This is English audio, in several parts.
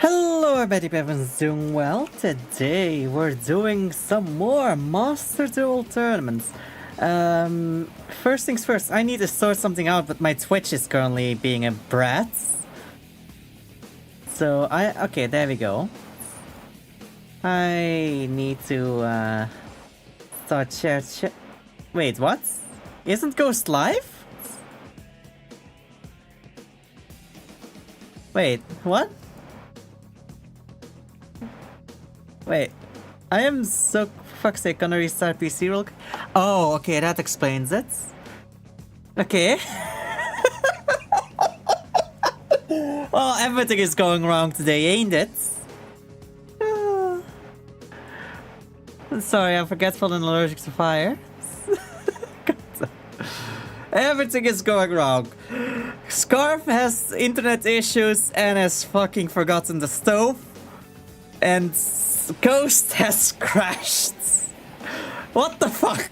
Hello everybody, everyone's doing well. Today we're doing some more Master Duel tournaments. First things first, I need to sort something out, but my Twitch is currently being a brat. So okay, there we go. I need to start share. Wait, what? Isn't Ghost live? Wait, what? Wait, I am so fuck's sake gonna restart PC real quick. Oh, okay, that explains it. Okay. Well, everything is going wrong today, ain't it? Sorry, I'm forgetful and allergic to fire. Everything is going wrong. Scarf has internet issues and has fucking forgotten the stove. And Ghost has crashed. What the fuck?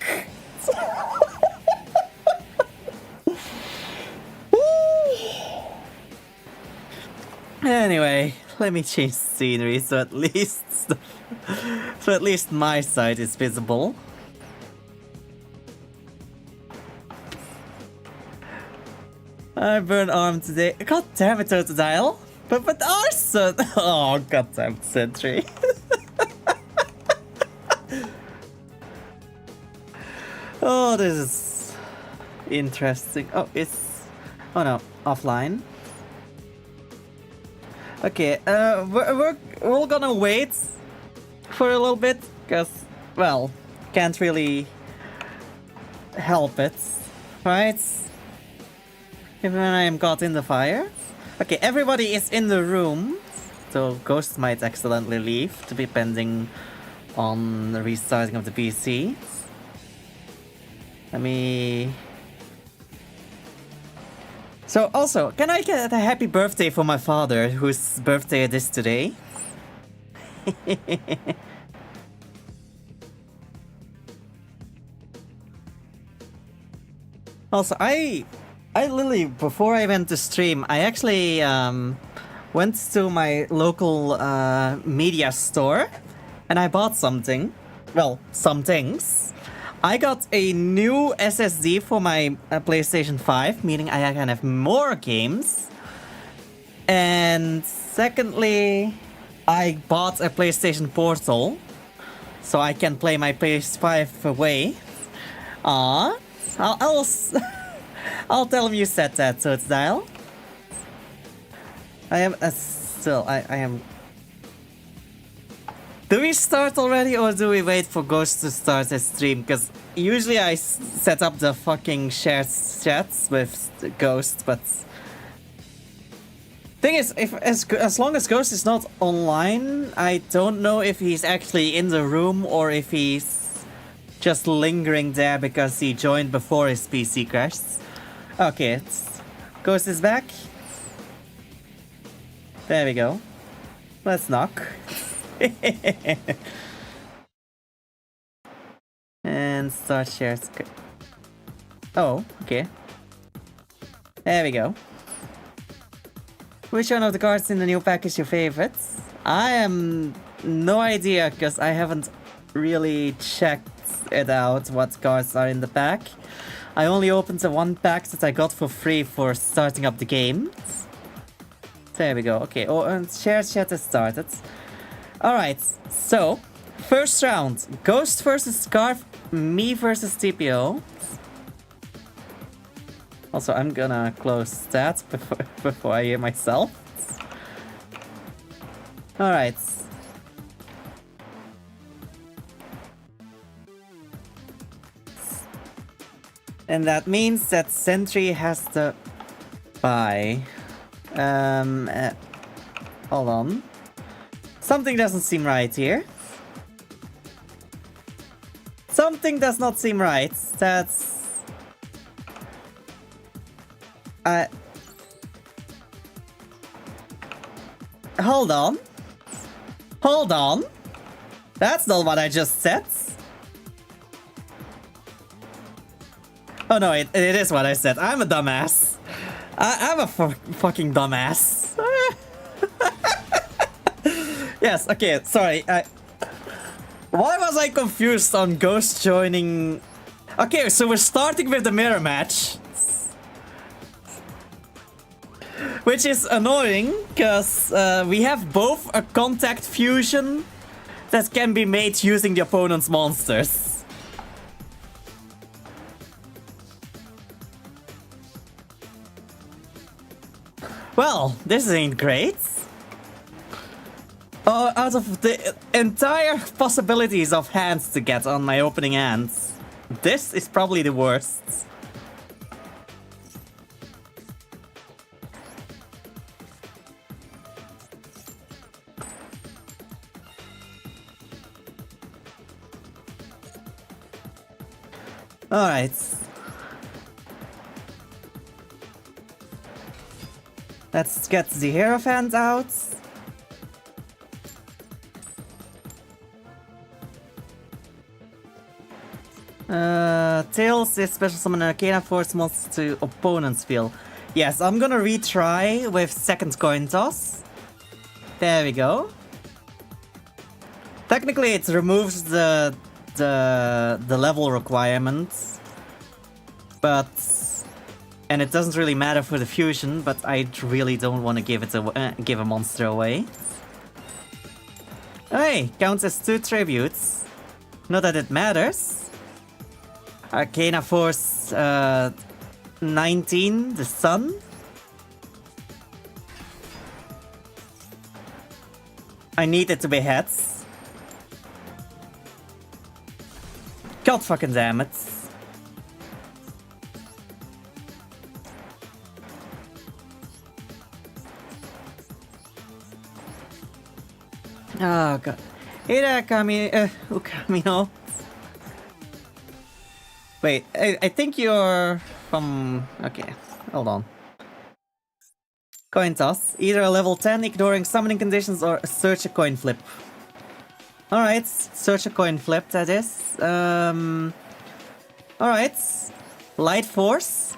Anyway, let me change scenery so at least my side is visible. I burned arm today. God damn it, Totodile. But Arson! Oh, goddamn Sentry. Oh, this is interesting. Oh, it's... Oh no, offline. Okay, we're gonna wait for a little bit, because, well, can't really help it, right? Even when I am caught in the fire. Okay, everybody is in the room, so Ghost might accidentally leave, depending on the restarting of the PC. Let me... So also, can I get a happy birthday for my father, whose birthday it is today? Also, I literally, before I went to stream, I actually went to my local media store and I bought something. Well, some things. I got a new SSD for my PlayStation 5, meaning I can have more games. And secondly, I bought a PlayStation Portal, so I can play my PS5 away. I'll tell him you said that, so it's dial. I am I am. Do we start already, or do we wait for Ghost to start his stream? Because usually I set up the fucking shared chats with Ghost, but thing is, as long as Ghost is not online, I don't know if he's actually in the room or if he's just lingering there because he joined before his PC crashed. Okay, Ghost is back. There we go. Let's knock. And start shares. Oh, okay. There we go. Which one of the cards in the new pack is your favorite? I am no idea because I haven't really checked it out what cards are in the pack. I only opened the one pack that I got for free for starting up the game. There we go. Okay, oh, and share chat has started. Alright, so, first round. Ghost versus Scarf, me versus TPO. Also, I'm gonna close that before I hear myself. Alright. And that means that Sentry has to buy. Hold on. Something doesn't seem right here. Something does not seem right. That's... Hold on. Hold on. That's not what I just said. Oh no, it is what I said. I'm a dumbass. I'm a fucking dumbass. Yes, okay, sorry. Why was I confused on Ghost joining? Okay, so we're starting with the mirror match. Which is annoying, because we have both a contact fusion that can be made using the opponent's monsters. Well, this ain't great. Out of the entire possibilities of hands to get on my opening hands, this is probably the worst. Alright. Let's get the Hierophant out. Tails is special summon Arcana Force monsters to opponent's field. Yes, I'm gonna retry with second coin toss. There we go. Technically, it removes the level requirements, but and it doesn't really matter for the fusion. But I really don't want to give a monster away. Hey, counts as 2 tributes. Not that it matters. Arcana Force 19, the Sun. I need it to be heads. God fucking damn it. Oh god. Hey there, Ukamino. Wait, I think you're from... Okay, hold on. Coin toss. Either a level 10 ignoring summoning conditions or search a coin flip. Alright, search a coin flip, that is. Alright. Light Force.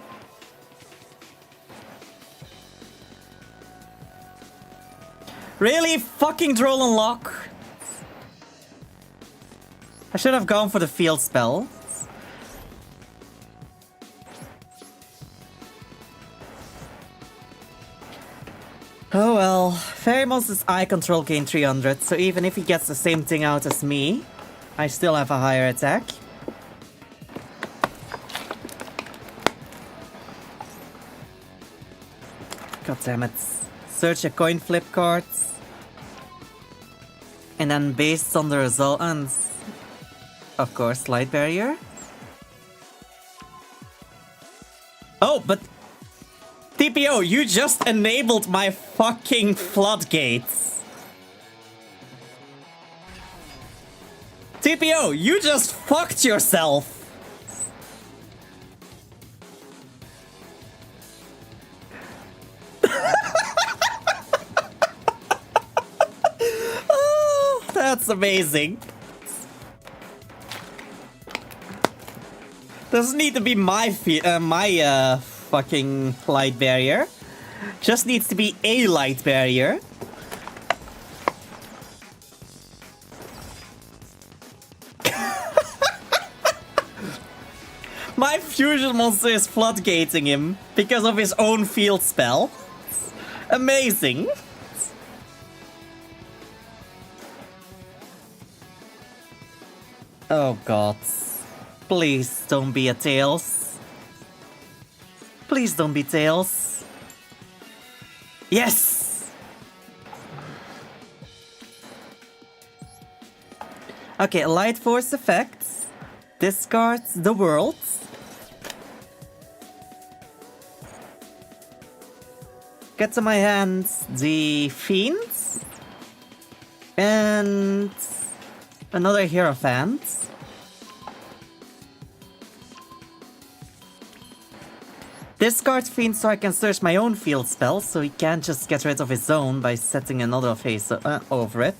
Really? Fucking Droll and Lock? I should have gone for the field spell. Oh well, Fairy Monster's Eye Control gain 300, so even if he gets the same thing out as me, I still have a higher attack. God damn it. Search a coin flip card. And then based on the result, and of course, Light Barrier. Oh, but TPO, you just enabled my fucking floodgates. TPO, you just fucked yourself. Oh, that's amazing. Doesn't need to be my fucking light barrier. Just needs to be a light barrier. My fusion monster is floodgating him because of his own field spell. Amazing. Oh god. Please don't be a Tails. Please don't be Tails. Yes! Okay, Light Force effects. Discards the world. Get to my hands the Fiends. And another Hierophant. Discard Fiend so I can search my own field spells, so he can't just get rid of his own by setting another face over it.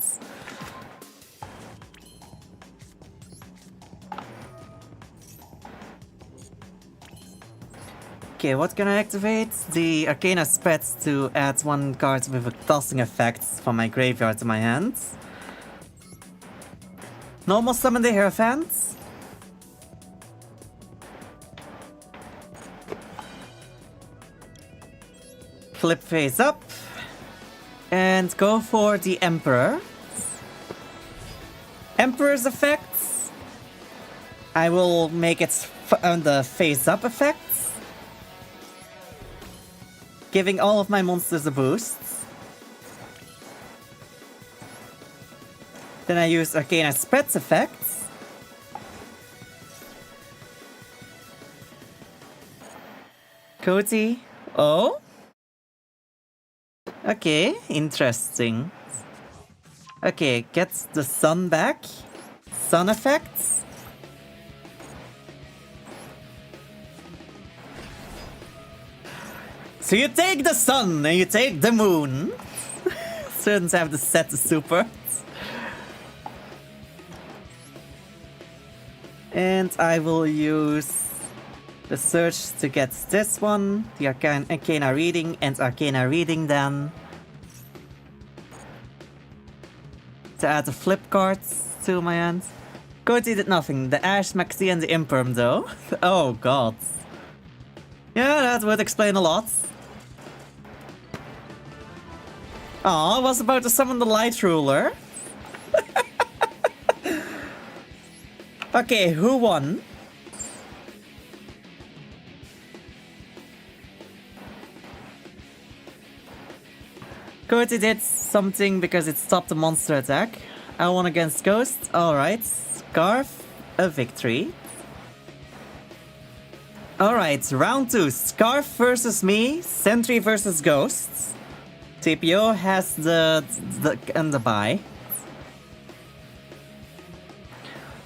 Okay, what can I activate? The Arcana Spets to add one card with a tossing effect from my graveyard to my hands. Normal summon the Hierophant. Flip face up. And go for the Emperor. Emperor's effects. I will make it on the face up effects. Giving all of my monsters a boost. Then I use Arcana Spreads effects. Cody. Oh? Okay, interesting. Okay, gets the sun back. Sun effects. So you take the sun and you take the moon. Students have to set the super. And I will use the search to get this one, the Arcana reading, and Arcana reading then. To add the flip cards to my hand. Cody did nothing. The Ash, Maxi, and the Imperm though. Oh god. Yeah, that would explain a lot. Oh, I was about to summon the Light Ruler. Okay, who won? Cody did something because it stopped the monster attack. I won against Ghost. Alright. Scarf, a victory. Alright, round 2. Scarf versus me. Sentry versus Ghosts. TPO has the bye.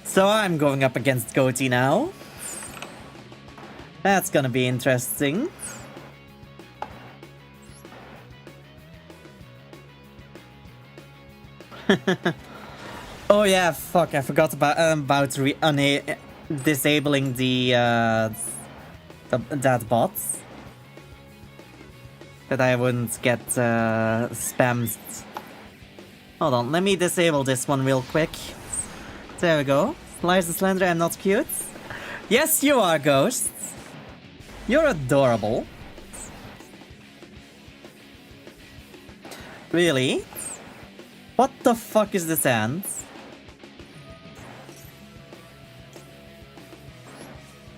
So I'm going up against Cody now. That's gonna be interesting. Oh yeah, fuck! I forgot about disabling that bot, that I wouldn't get spammed. Hold on, let me disable this one real quick. There we go. Slice and slender, I'm not cute. Yes, you are, Ghost. You're adorable. Really? What the fuck is this hand?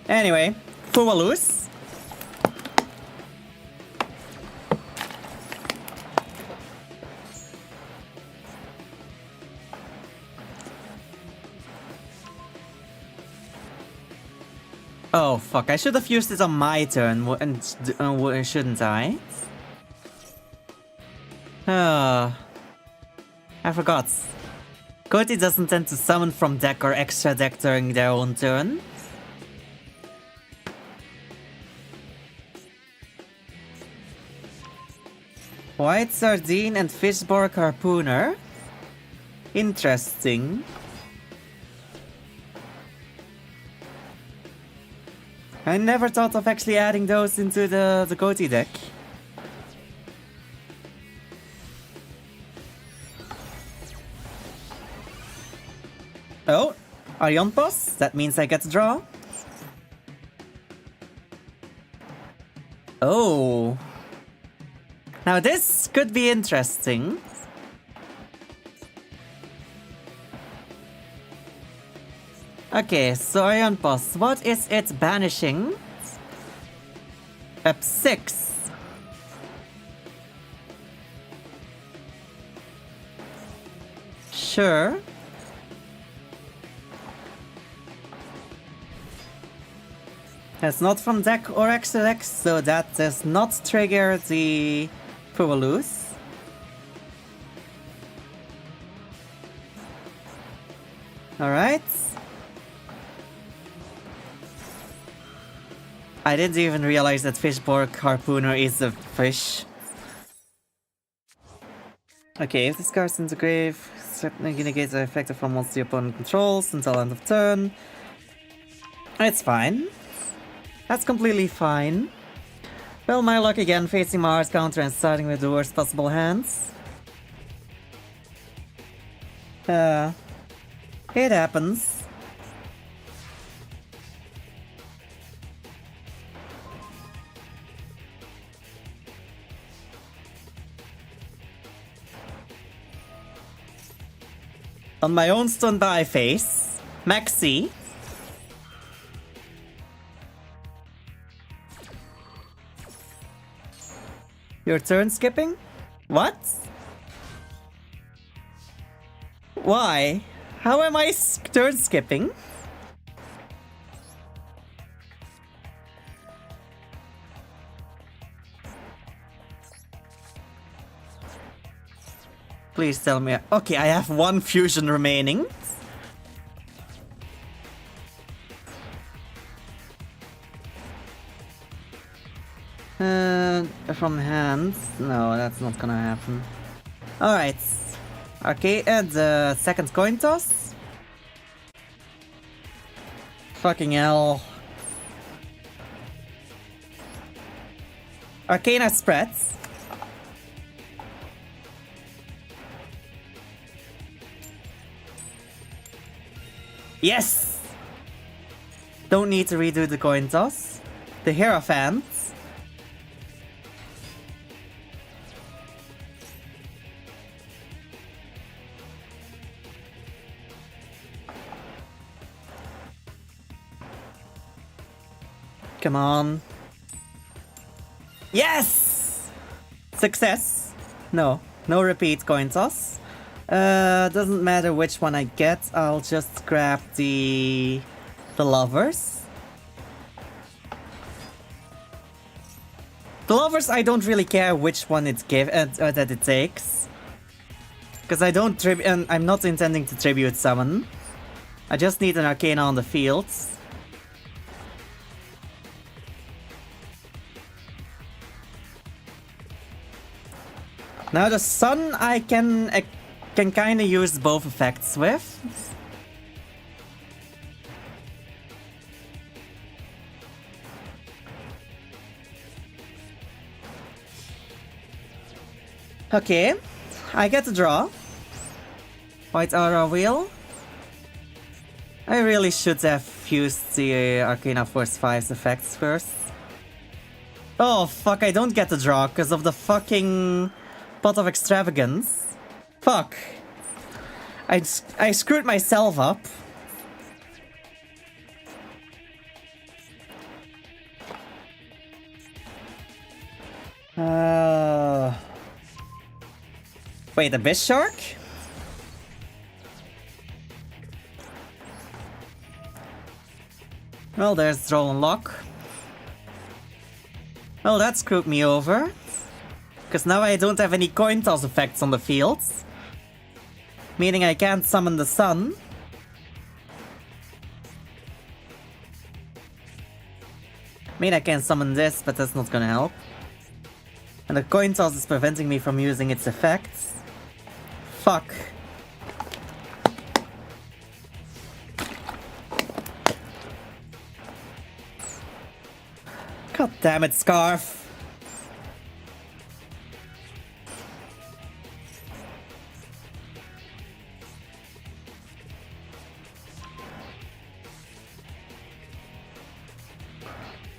Anyway, Fumalus. Oh fuck, I should have used it on my turn, shouldn't I? I forgot. Cody doesn't tend to summon from deck or extra deck during their own turn. White Sardine and Fishborg Harpooner. Interesting. I never thought of actually adding those into the Cody deck. Oh, Arion Boss? That means I get to draw. Oh. Now this could be interesting. Okay, so Arion Boss, what is it banishing? Up 6. Sure. It's not from deck or extra deck, so that does not trigger the Fumalus. Alright. I didn't even realize that Fishborg Harpooner is a fish. Okay, if this card's in the grave, certainly negate the effect of a monster the opponent controls until end of turn. It's fine. That's completely fine. Well, my luck again, facing Mars counter and starting with the worst possible hands. It happens. On my own standby face, Maxi. Your turn skipping? What? Why? How am I turn skipping? Please tell me. Okay, I have one fusion remaining. From hand? No, that's not gonna happen. Alright. Okay, and the second coin toss. Fucking hell. Arcana spreads. Yes! Don't need to redo the coin toss. The Hierophant. Come on. Yes! Success. No repeat coin toss. Doesn't matter which one I get, I'll just grab the lovers. The lovers, I don't really care which one it that it takes. Because I don't I'm not intending to tribute summon. I just need an Arcana on the field. Now the sun I can kind of use both effects with. Okay, I get to draw. White aura wheel. I really should have used the Arcana Force 5's effects first. Oh fuck, I don't get to draw because of the fucking Pot of Extravagance. Fuck. I screwed myself up. Wait, Abyss Shark? Well, there's draw and lock. Well, that screwed me over. Because now I don't have any coin toss effects on the field. Meaning I can't summon the sun. I mean, I can summon this, but that's not gonna help. And the coin toss is preventing me from using its effects. Fuck. God damn it, Scarf.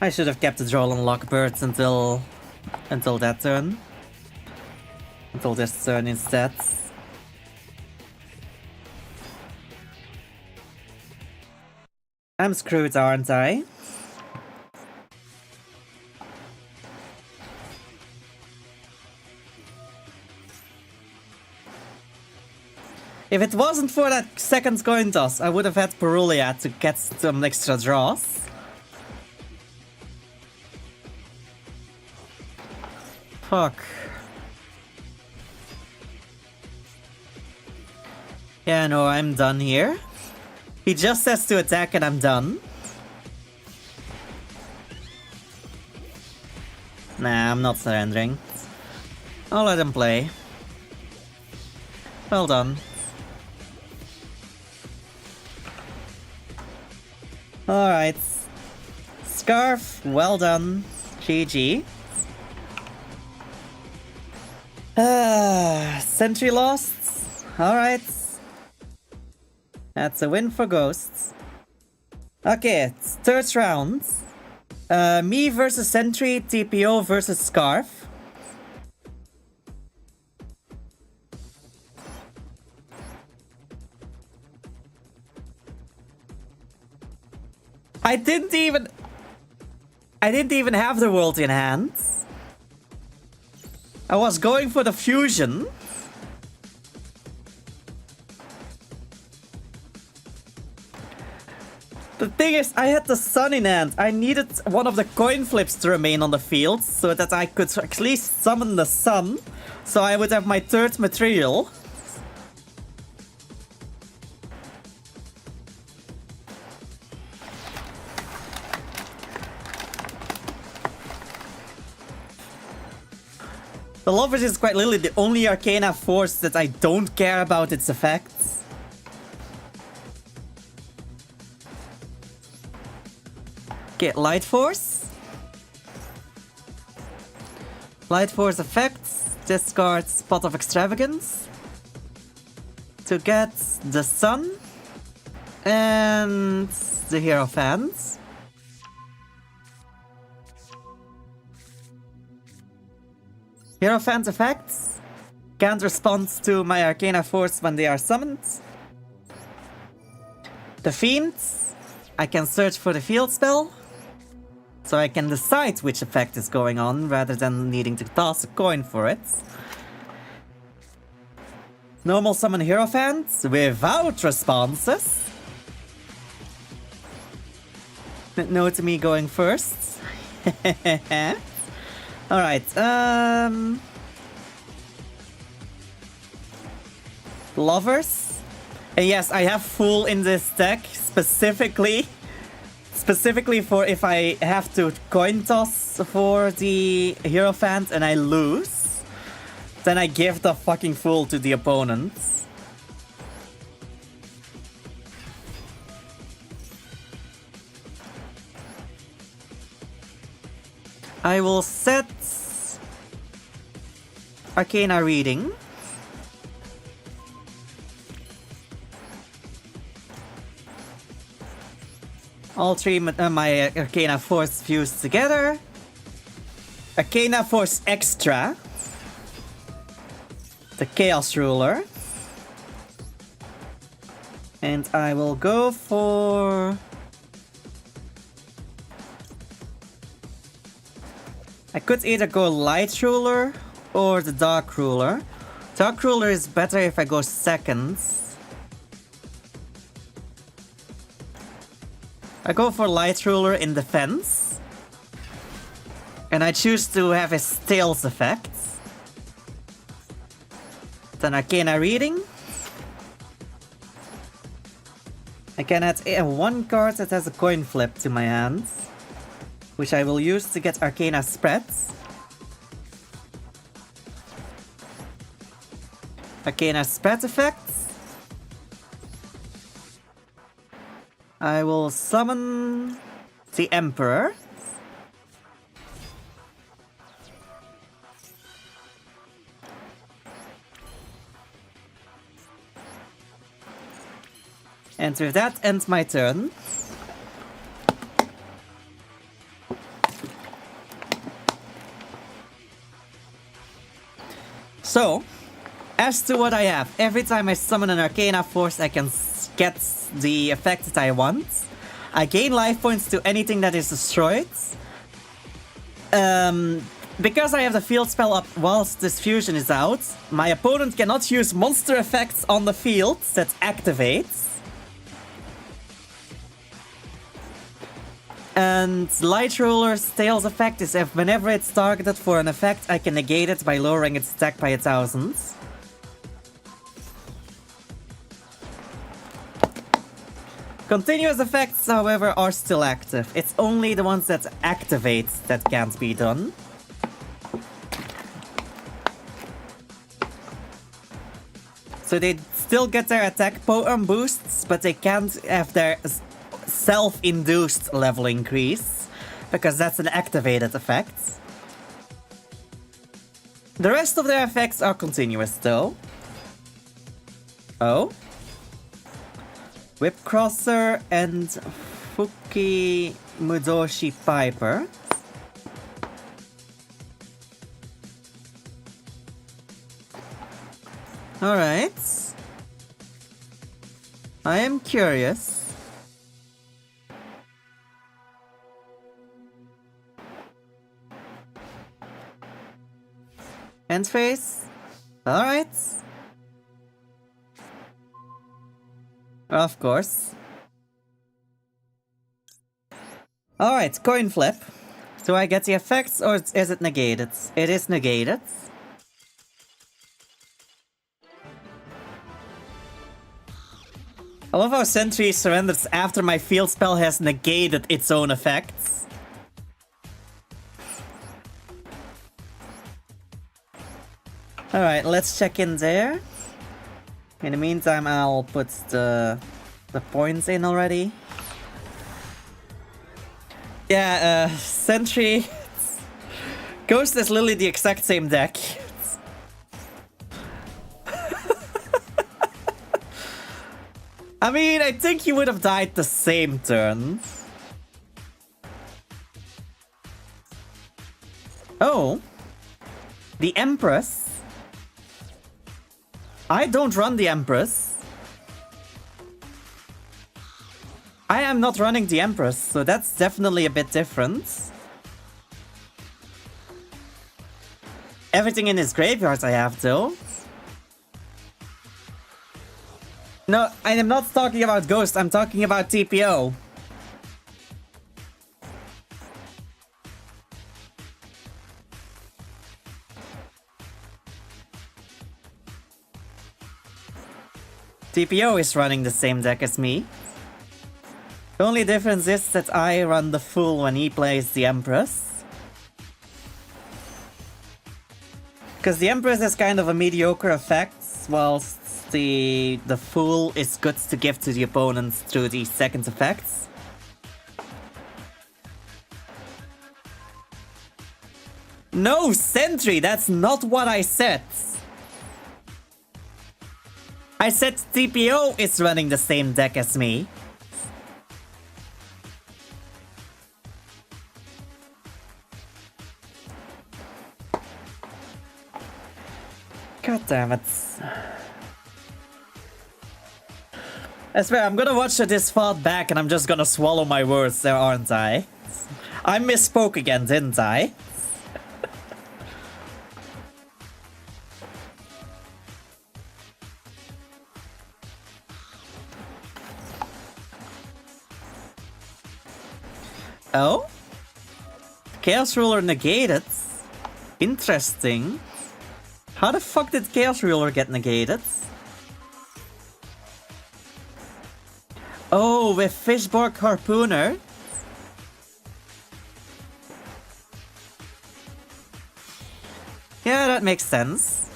I should have kept the draw and lock birds until that turn. Until this turn instead. I'm screwed, aren't I? If it wasn't for that second coin toss, I would have had Perulia to get some extra draws. Fuck. Yeah, no, I'm done here. He just has to attack and I'm done. Nah, I'm not surrendering. I'll let him play. Well done. Alright. Scarf, well done. GG. Sentry lost. Alright. That's a win for Ghosts. Okay, it's third round. Me versus Sentry, TPO versus Scarf. I didn't even have the world in hand. I was going for the fusion. The thing is, I had the sun in hand. I needed one of the coin flips to remain on the field so that I could at least summon the sun. So I would have my third material. The Lovers is quite literally the only Arcana Force that I don't care about its effects. Okay, Light Force. Light Force effects. Discard Spot of Extravagance. To get the Sun. And the Hierophant. Hierophant effects. Can't respond to my Arcana Force when they are summoned. The Fiends. I can search for the field spell. So I can decide which effect is going on rather than needing to toss a coin for it. Normal summon Hierophant without responses. No to me going first. Alright, Lovers. And yes, I have Fool in this deck specifically for if I have to coin toss for the Hierophant and I lose, then I give the fucking Fool to the opponent. I will set Arcana Reading. All three my Arcana Force fused together. Arcana Force Extra. The Chaos Ruler. And I will go for... I could either go Light Ruler or the Dark Ruler. Dark Ruler is better if I go second. I go for Light Ruler in defense. And I choose to have his Tails effect. Then Arcana Reading. I can add one card that has a coin flip to my hand, which I will use to get Arcana Spreads. Arcana Spread effects. I will summon the Emperor. And with that ends my turn. So, as to what I have, every time I summon an Arcana Force, I can get the effect that I want. I gain life points to anything that is destroyed. Because I have the field spell up whilst this fusion is out, my opponent cannot use monster effects on the field that activates. And Light Ruler's Tails effect is if whenever it's targeted for an effect, I can negate it by lowering its attack by 1,000. Continuous effects, however, are still active. It's only the ones that activate that can't be done. So they still get their attack boosts, but they can't have their self-induced level increase, because that's an activated effect. The rest of their effects are continuous though. Oh? Whip Crosser and Fuki Mudoshi Piper. Alright. I am curious. End phase? Alright. Of course. Alright, coin flip. Do I get the effects or is it negated? It is negated. I love how Sentry surrenders after my field spell has negated its own effects. Alright, let's check in there. In the meantime, I'll put the points in already. Yeah, Sentry... Ghost is literally the exact same deck. I mean, I think you would have died the same turn. Oh. The Empress. I don't run the Empress. I am not running the Empress, so that's definitely a bit different. Everything in his graveyard I have, though. No, I am not talking about Ghost, I'm talking about TPO. TPO is running the same deck as me. The only difference is that I run the Fool when he plays the Empress. Because the Empress has kind of a mediocre effect, whilst the Fool is good to give to the opponents through the second effects. No, Sentry, that's not what I said. I said TPO is running the same deck as me. God damn it. I swear, I'm gonna watch this fought back and I'm just gonna swallow my words there, aren't I? I misspoke again, didn't I? Oh? Chaos Ruler negated? Interesting. How the fuck did Chaos Ruler get negated? Oh, with Fishborg Harpooner? Yeah, that makes sense.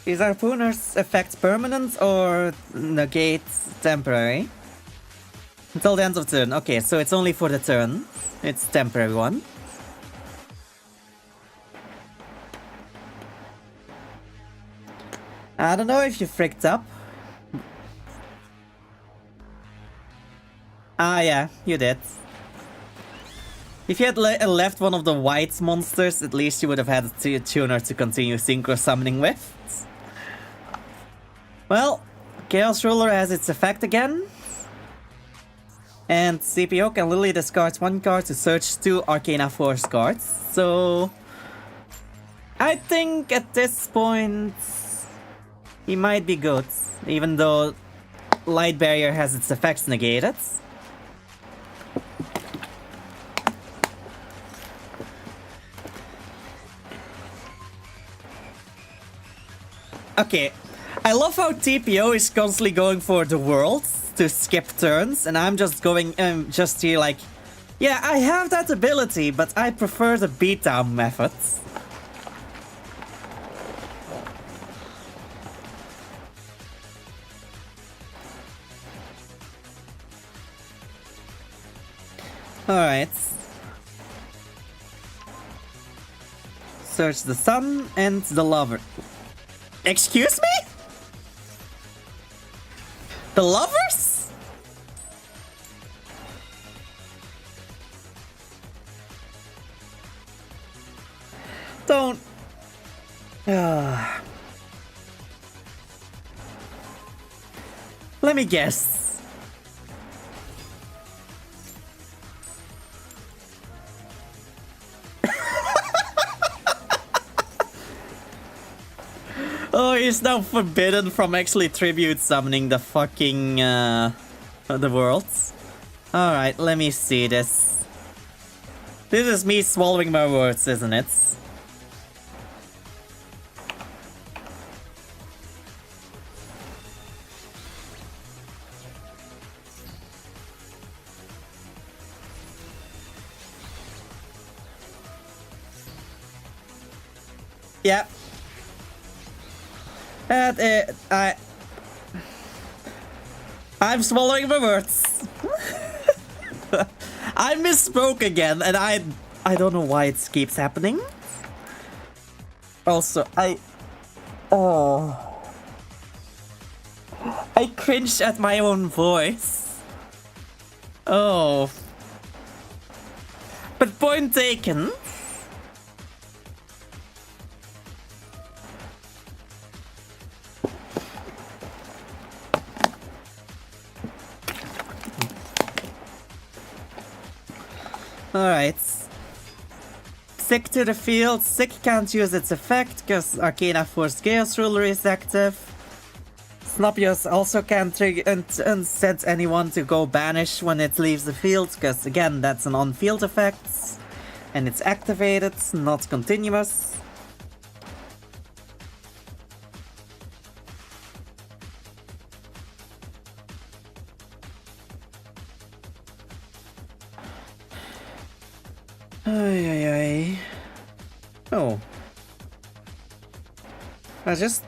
Is Harpooner's effect permanent or negate temporary? Until the end of turn. Okay, so it's only for the turn. It's temporary one. I don't know if you fricked up. Ah yeah, you did. If you had left one of the white monsters, at least you would have had a tuner to continue synchro summoning with. Well, Chaos Ruler has its effect again. And CPO can literally discard one card to search 2 Arcana Force cards. So I think at this point he might be good, even though Light Barrier has its effects negated. Okay, I love how TPO is constantly going for the world to skip turns, and I'm just going, just here like, yeah, I have that ability, but I prefer the beatdown methods. Alright. Search the sun and the lover. Excuse me? The lovers? Don't... Let me guess. Oh, he's now forbidden from actually tribute summoning the fucking, the worlds. Alright, let me see this. This is me swallowing my words, isn't it? Yeah. I'm swallowing my words. I misspoke again, and I don't know why it keeps happening. Also, I cringed at my own voice. Oh. But point taken. Alright. Sick to the field. Sick can't use its effect because Arcana Force Chaos Ruler is active. Snopios also can't trigger and set anyone to go banish when it leaves the field because again that's an on-field effect. And it's activated, not continuous. Oh. I just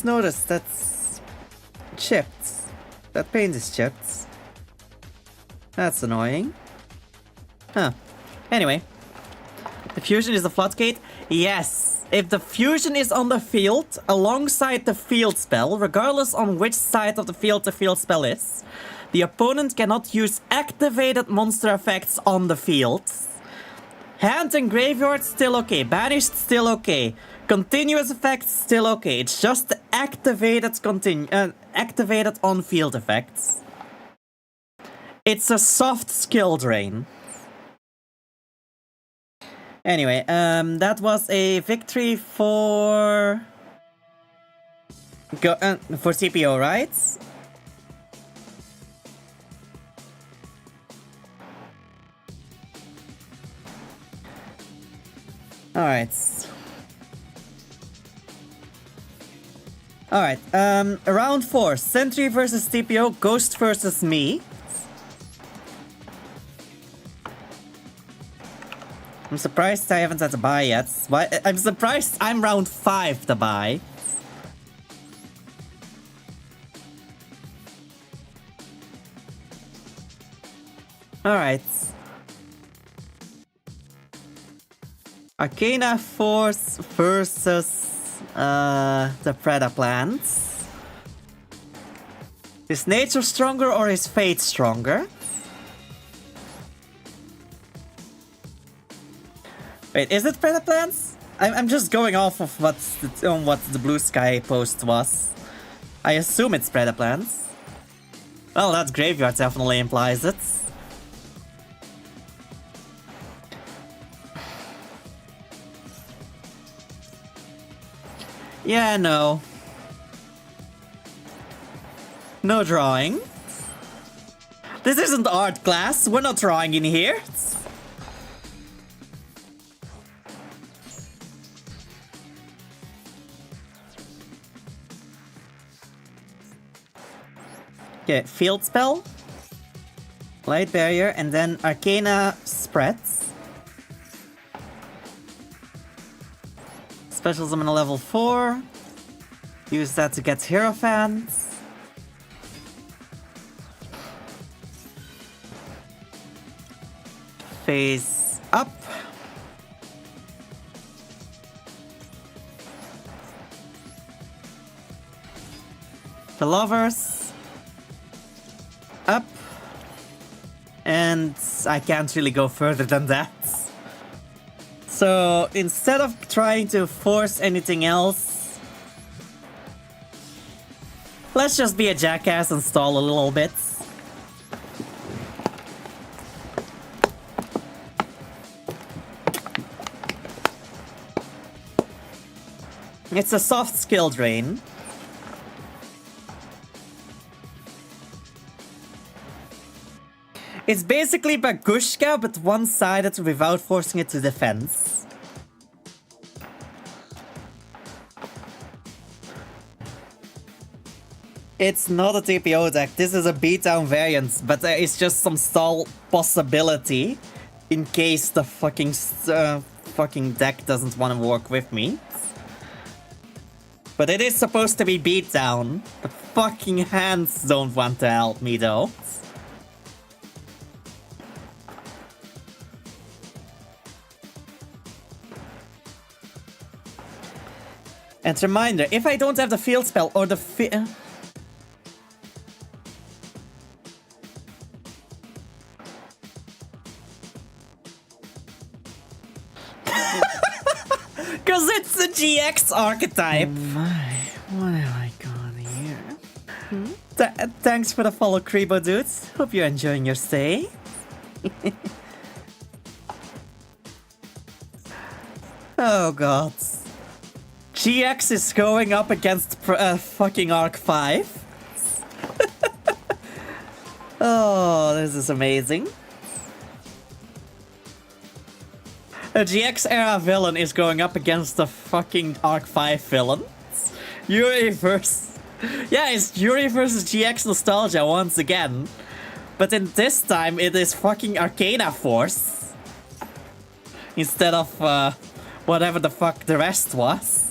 noticed that's chipped. That paint is chipped. That's annoying. Huh. Anyway. The fusion is the floodgate? Yes. If the fusion is on the field, alongside the field spell, regardless on which side of the field spell is, the opponent cannot use activated monster effects on the field. Hand and graveyard, still okay. Banished, still okay. Continuous effects, still okay. It's just the activated activated on-field effects. It's a soft skill drain. Anyway, that was a victory for CPO, right? Alright. Alright, round 4. Sentry versus TPO, Ghost versus me. I'm surprised I haven't had to buy yet. I'm surprised I'm round 5 to buy. Alright. Arcana Force versus the Predaplants. Is nature stronger or is fate stronger? Wait, is it Predaplants? I'm just going off of what the Blue Sky post was. I assume it's Predaplants. Well, that graveyard definitely implies it. Yeah, no. No drawing. This isn't art class. We're not drawing in here. Okay, field spell. Light barrier and then Arcana spreads. Special summon a level 4. Use that to get Hierophants. phase up. The lovers up. And I can't really go further than that. So instead of trying to force anything else, let's just be a jackass and stall a little bit. It's a soft skill drain. It's basically Bagushka, but one-sided without forcing it to defense. It's not a TPO deck, this is a beatdown variant, but there is just some stall possibility in case the fucking deck doesn't want to work with me. But it is supposed to be beatdown. The fucking hands don't want to help me though. And reminder, if I don't have the field spell or the because it's the GX archetype. Oh my, what have I got here? Thanks for the follow, Kribo dudes. Hope you're enjoying your stay. Oh god. GX is going up against fucking Arc 5. Oh, this is amazing. A GX era villain is going up against the fucking Arc 5 villain. Yuri versus... Yeah, it's Yuri versus GX nostalgia once again. But in this time, it is fucking Arcana Force. Instead of whatever the fuck the rest was.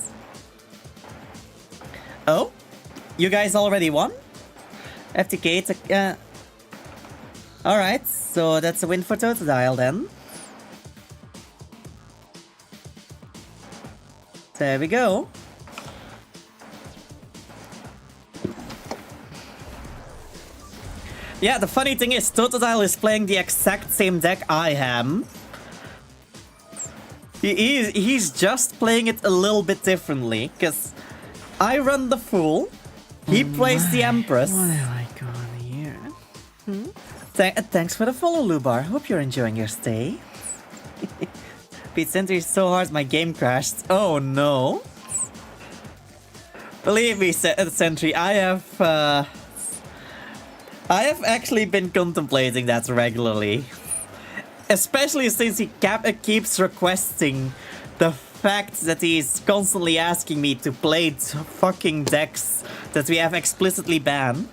Oh? You guys already won? FTK, alright, so that's a win for Totodile then. There we go. Yeah, the funny thing is, Totodile is playing the exact same deck I am. He's just playing it a little bit differently, because I run the Fool, he plays the Empress. What have I got here? Thanks for the follow, Lubar. Hope you're enjoying your stay. Beat Sentry is so hard my game crashed. Oh no. Believe me, Sentry, I have actually been contemplating that regularly. Especially since he keeps requesting the fact that he's constantly asking me to play fucking decks that we have explicitly banned.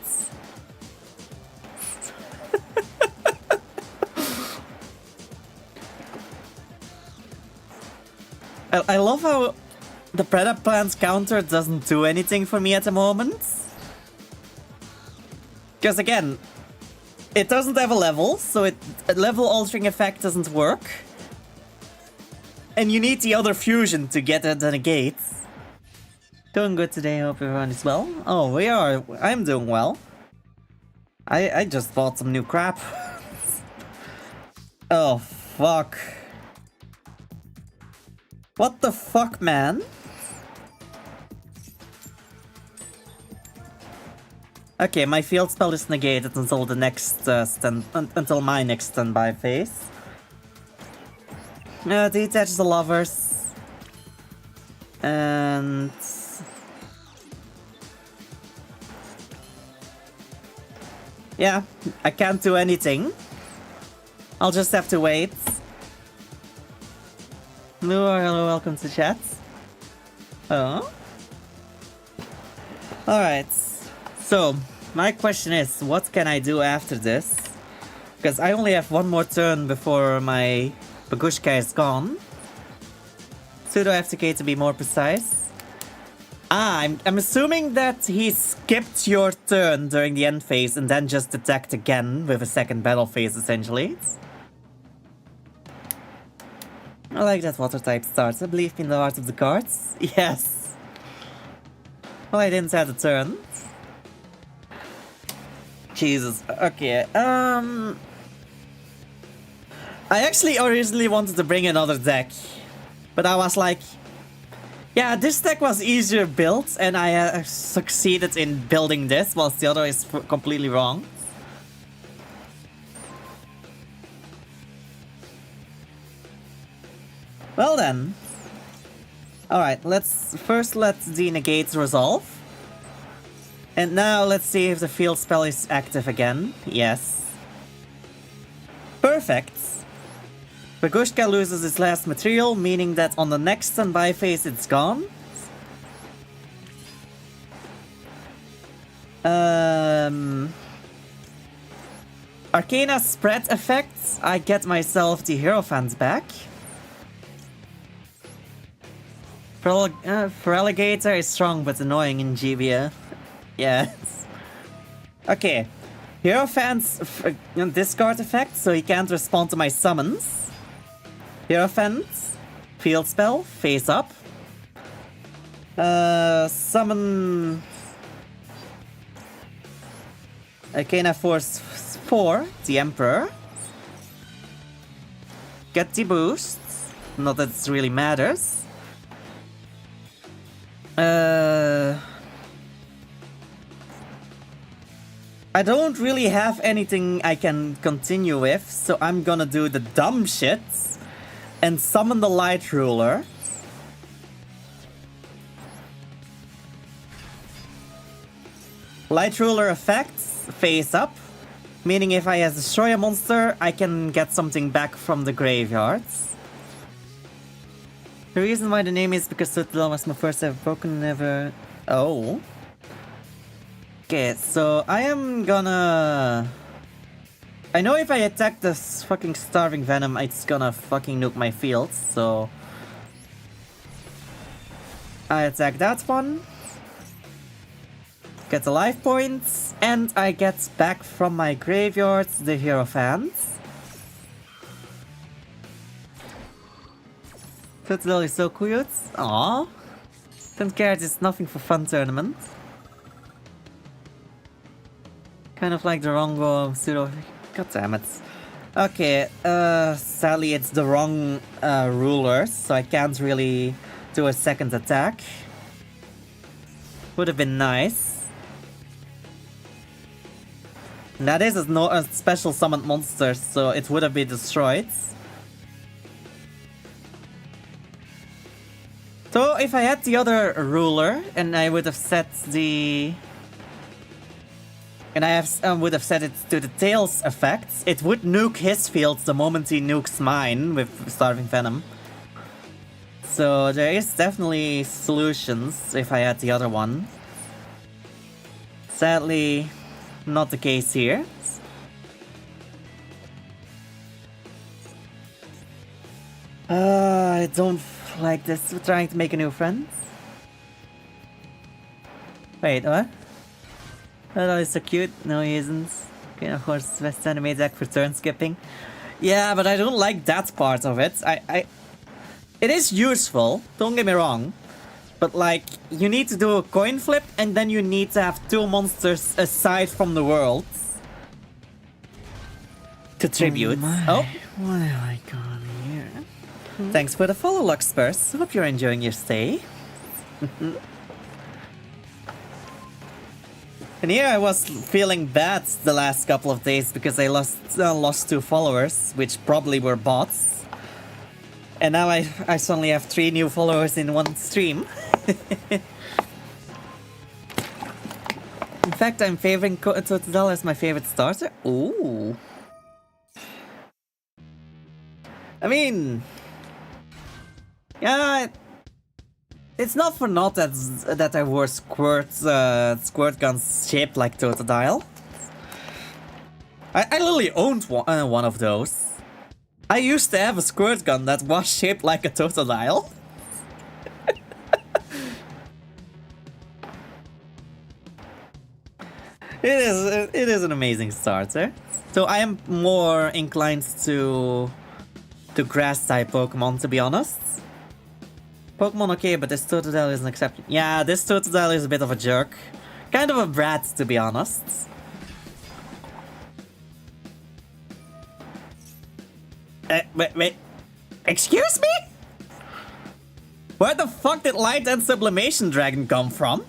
I love how the Predator Plans counter doesn't do anything for me at the moment. Because again, it doesn't have a level, so a level altering effect doesn't work. And you need the other fusion to get it to negate. Doing good today, hope everyone is well. Oh, we are. I'm doing well. I just bought some new crap. Oh, fuck. What the fuck, man? Okay, my field spell is negated until the next until my next standby phase. Detach the lovers. And yeah, I can't do anything. I'll just have to wait. Hello, welcome to chat. Oh. Alright. So, my question is, what can I do after this? Because I only have one more turn before my Bagushka is gone. Pseudo FTK to be more precise. I'm assuming that he skipped your turn during the end phase and then just attacked again with a second battle phase, essentially. I like that water type starter. Believe in the art of the cards. Yes. Well, I didn't have a turn. Jesus. Okay. I actually originally wanted to bring another deck, but I was like, yeah, this deck was easier built, and I succeeded in building this, whilst the other is completely wrong. Well then. Alright, let's let the negates resolve. And now let's see if the field spell is active again. Yes. Perfect. Bagushka loses its last material, meaning that on the next standby phase it's gone. Arcana spread effects. I get myself the Hierophant back. Feraligatr is strong but annoying in GBA. Yes. Okay. Hierophant's discard effect, so he can't respond to my summons. Hierophant, field spell, face up. Summon Arcana Force 4, the Emperor. Get the boost. Not that it really matters. I don't really have anything I can continue with, so I'm gonna do the dumb shit and summon the Light Ruler. Light Ruler effects, face up, meaning if I destroy a monster, I can get something back from the graveyards. The reason why the name is because Tutla was my first ever Pokemon ever. Oh. Okay, so I am gonna... I know if I attack this fucking Starving Venom, it's gonna fucking nuke my field, so... I attack that one. Get the life points, and I get back from my graveyard the Hierophant. Tutla is so cute. Aww. Don't care, it's nothing for fun tournament. Kind of like the wrong pseudo. God damn it. Okay, sadly it's the wrong ruler, so I can't really do a second attack. Would have been nice. And that is a special summoned monster, so it would have been destroyed. So if I had the other ruler and I would have set the... And I would have set it to the Tails effect, it would nuke his field the moment he nukes mine with Starving Venom. So there is definitely solutions if I had the other one. Sadly, not the case here. I don't like this. We're trying to make a new friend. Wait, what? Oh, he's so cute. No, he isn't. Okay, of course, best anime deck for turn skipping. Yeah, but I don't like that part of it. It is useful, don't get me wrong. But like, you need to do a coin flip and then you need to have two monsters aside from the world to tribute. Oh, What have I got here? Thanks for the follow, Luxburst. Hope you're enjoying your stay. And here I was feeling bad the last couple of days because I lost 2 followers, which probably were bots. And now I suddenly have 3 new followers in one stream. In fact, I'm favoring Totodile as my favorite starter. Ooh. I mean... Yeah, it's not for naught that I wore squirt guns shaped like Totodile. I literally owned one of those. I used to have a squirt gun that was shaped like a Totodile. It is an amazing starter. So I am more inclined to to grass-type Pokemon, to be honest. Pokemon okay, but this Totodile isn't accepted. Yeah, this Totodile is a bit of a jerk. Kind of a brat, to be honest. Wait. Excuse me? Where the fuck did Light and Sublimation Dragon come from?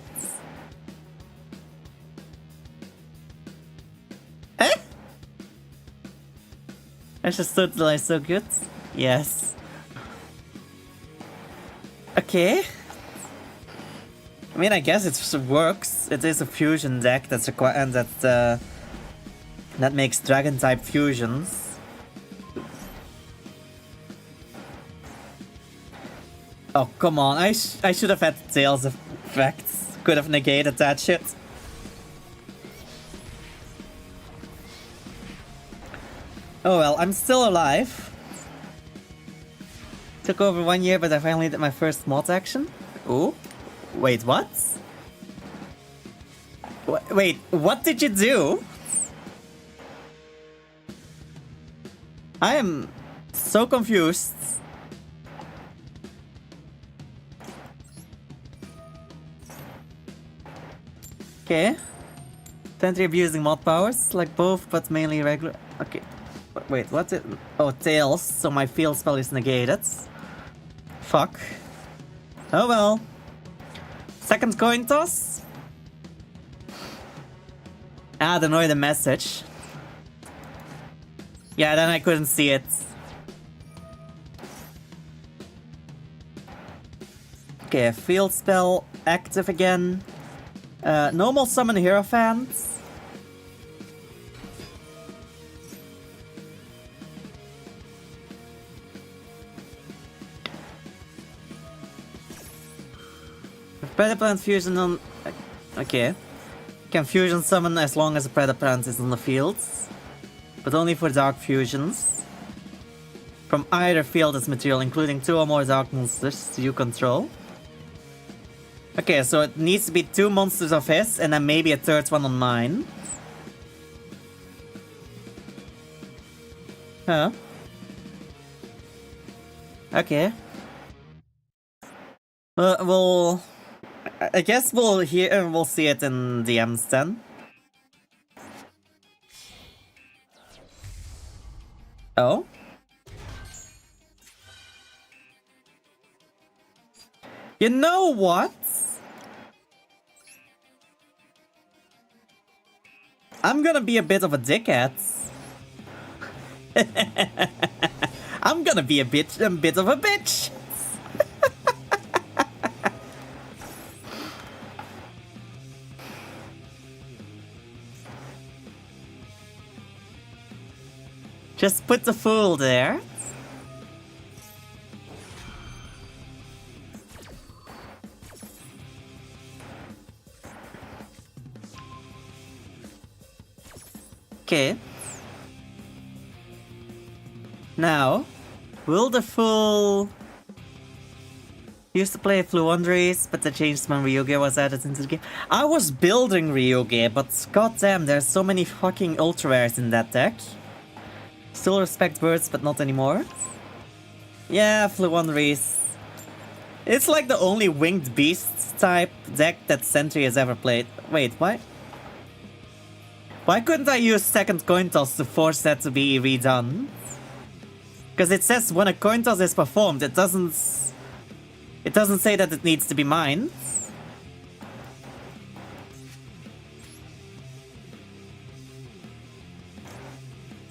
Eh? I just Totodile is so good. Yes. Okay. I mean, I guess it works. It is a fusion deck that's and that makes dragon-type fusions. Oh, come on. I should have had Tails effects. Could have negated that shit. Oh well, I'm still alive. Took over 1 year, but I finally did my first mod action. Ooh. Wait, what? Wait, what did you do? I am so confused. Okay. Tentry abusing mod powers, like both, but mainly regular. Okay. Wait, what's it? Oh, Tails, so my field spell is negated. Fuck. Oh well. Second coin toss? Ah, deny the message. Yeah, then I couldn't see it. Okay, field spell active again. Normal summon Hierophant. Predaplant fusion on... Okay. Can fusion summon as long as a Predaplant is on the field. But only for dark fusions. From either field as material, including 2 or more dark monsters you control. Okay, so it needs to be 2 monsters of his, and then maybe a 3rd one on mine. Huh. Okay. We'll... I guess we'll see it in DMs then. Oh? You know what? I'm gonna be a bit of a dickhead. I'm gonna be a bit of a bitch. Just put the fool there. Okay. Now, will the fool... Used to play Fluondries, but they changed when Ryuge was added into the game. I was building Ryuge, but goddamn, there's so many fucking ultra rares in that deck. Still respect birds, but not anymore. Yeah, Fluondries. It's like the only winged beast type deck that Sentry has ever played. Wait, why? Why couldn't I use second coin toss to force that to be redone? Because it says when a coin toss is performed, it doesn't say that it needs to be mined.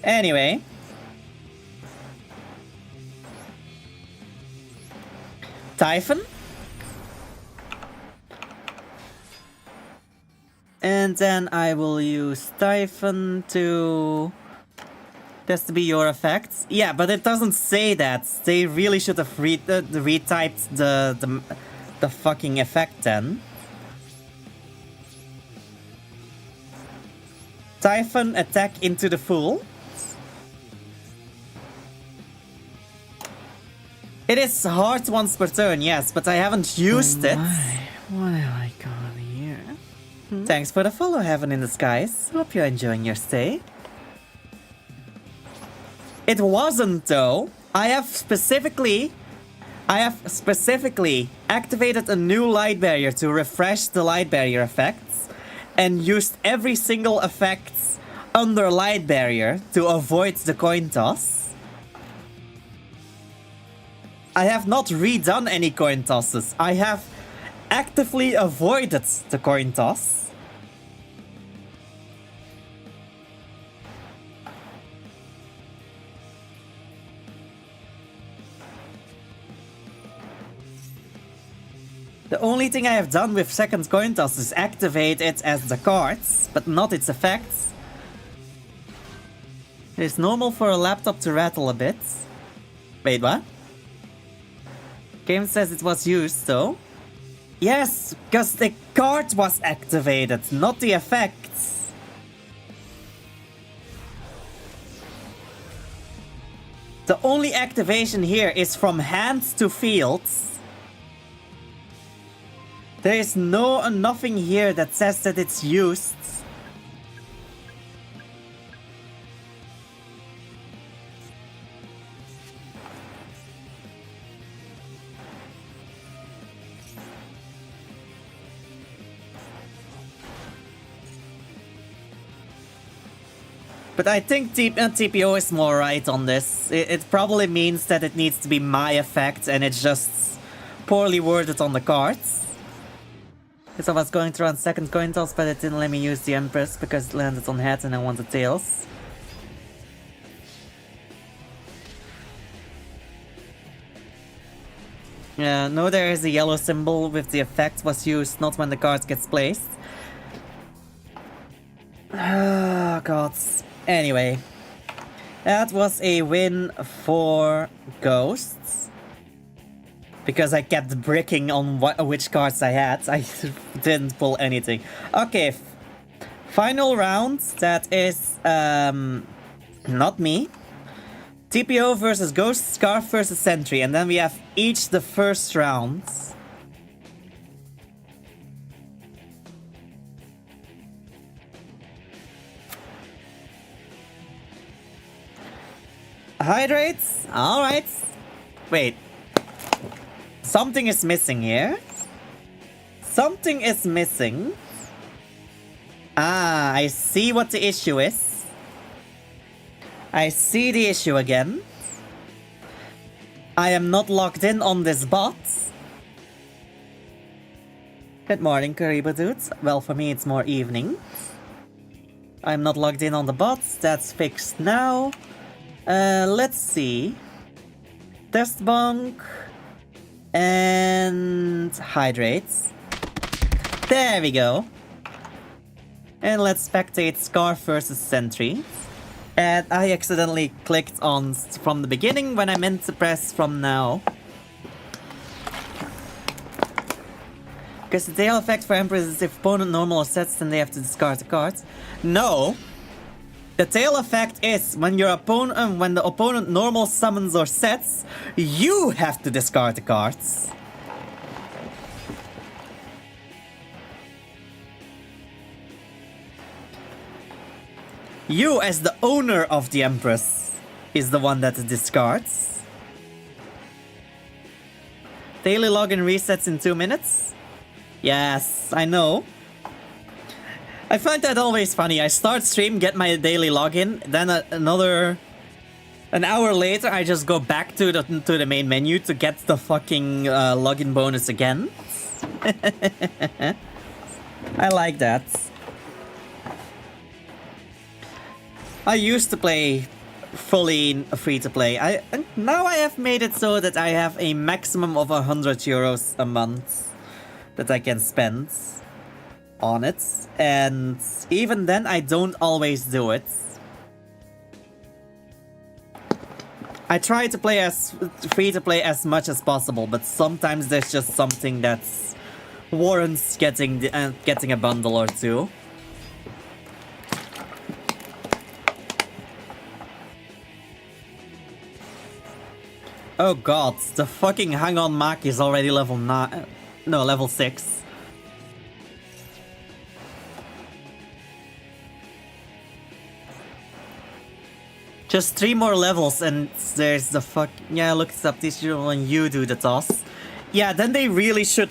Anyway. Typhon. And then I will use Typhon to... That's to be your effect. Yeah, but it doesn't say that. They really should have retyped the fucking effect then. Typhon, attack into the fool. It is hard once per turn, yes, but I haven't used it. What have I got here? Thanks for the follow, Heaven in the Skies. Hope you're enjoying your stay. It wasn't, though. I have specifically activated a new light barrier to refresh the light barrier effects and used every single effect under light barrier to avoid the coin toss. I have not redone any coin tosses. I have actively avoided the coin toss. The only thing I have done with second coin toss is activate it as the cards, but not its effects. It is normal for a laptop to rattle a bit. Wait, what? Game says it was used, though. Yes, because the card was activated, not the effects. The only activation here is from hand to fields. There is nothing here that says that it's used. But I think TPO is more right on this. It probably means that it needs to be my effect and it's just poorly worded on the cards. Because I was going through on second coin toss, but it didn't let me use the Empress because it landed on heads and I wanted tails. Yeah, no, there is a yellow symbol with the effect was used, not when the card gets placed. Oh, God. Anyway, that was a win for Ghosts. Because I kept bricking on which cards I had. I didn't pull anything. Okay, final round. That is not me. TPO versus Ghost, Scarf versus Sentry. And then we have each the first rounds. Hydrates? Alright. Wait. Something is missing here. Something is missing. Ah, I see what the issue is. I see the issue again. I am not logged in on this bot. Good morning, Kariba dudes. Well, for me it's more evening. I'm not logged in on the bot. That's fixed now. Let's see. Test bunk. And hydrates. There we go. And let's spectate Scarf versus Sentry. And I accidentally clicked on from the beginning when I meant to press from now. Because the tail effect for Empress is if opponent normal sets, then they have to discard the cards. No! The tail effect is when the opponent normal summons or sets, you have to discard the cards. You, as the owner of the Empress, is the one that discards. Daily login resets in 2 minutes? Yes, I know. I find that always funny. I start stream, get my daily login, then an hour later I just go back to the main menu to get the fucking login bonus again. I like that. I used to play fully free to play. Now I have made it so that I have a maximum of €100 a month that I can spend on it, and even then I don't always do it. I try to play as free to play as much as possible, but sometimes there's just something that warrants getting a bundle or two. Oh god, the fucking Hang On Mak is already level 9. No, level 6. Just 3 more levels and there's the fuck... Yeah, look it up this year when you do the toss. Yeah, then they really should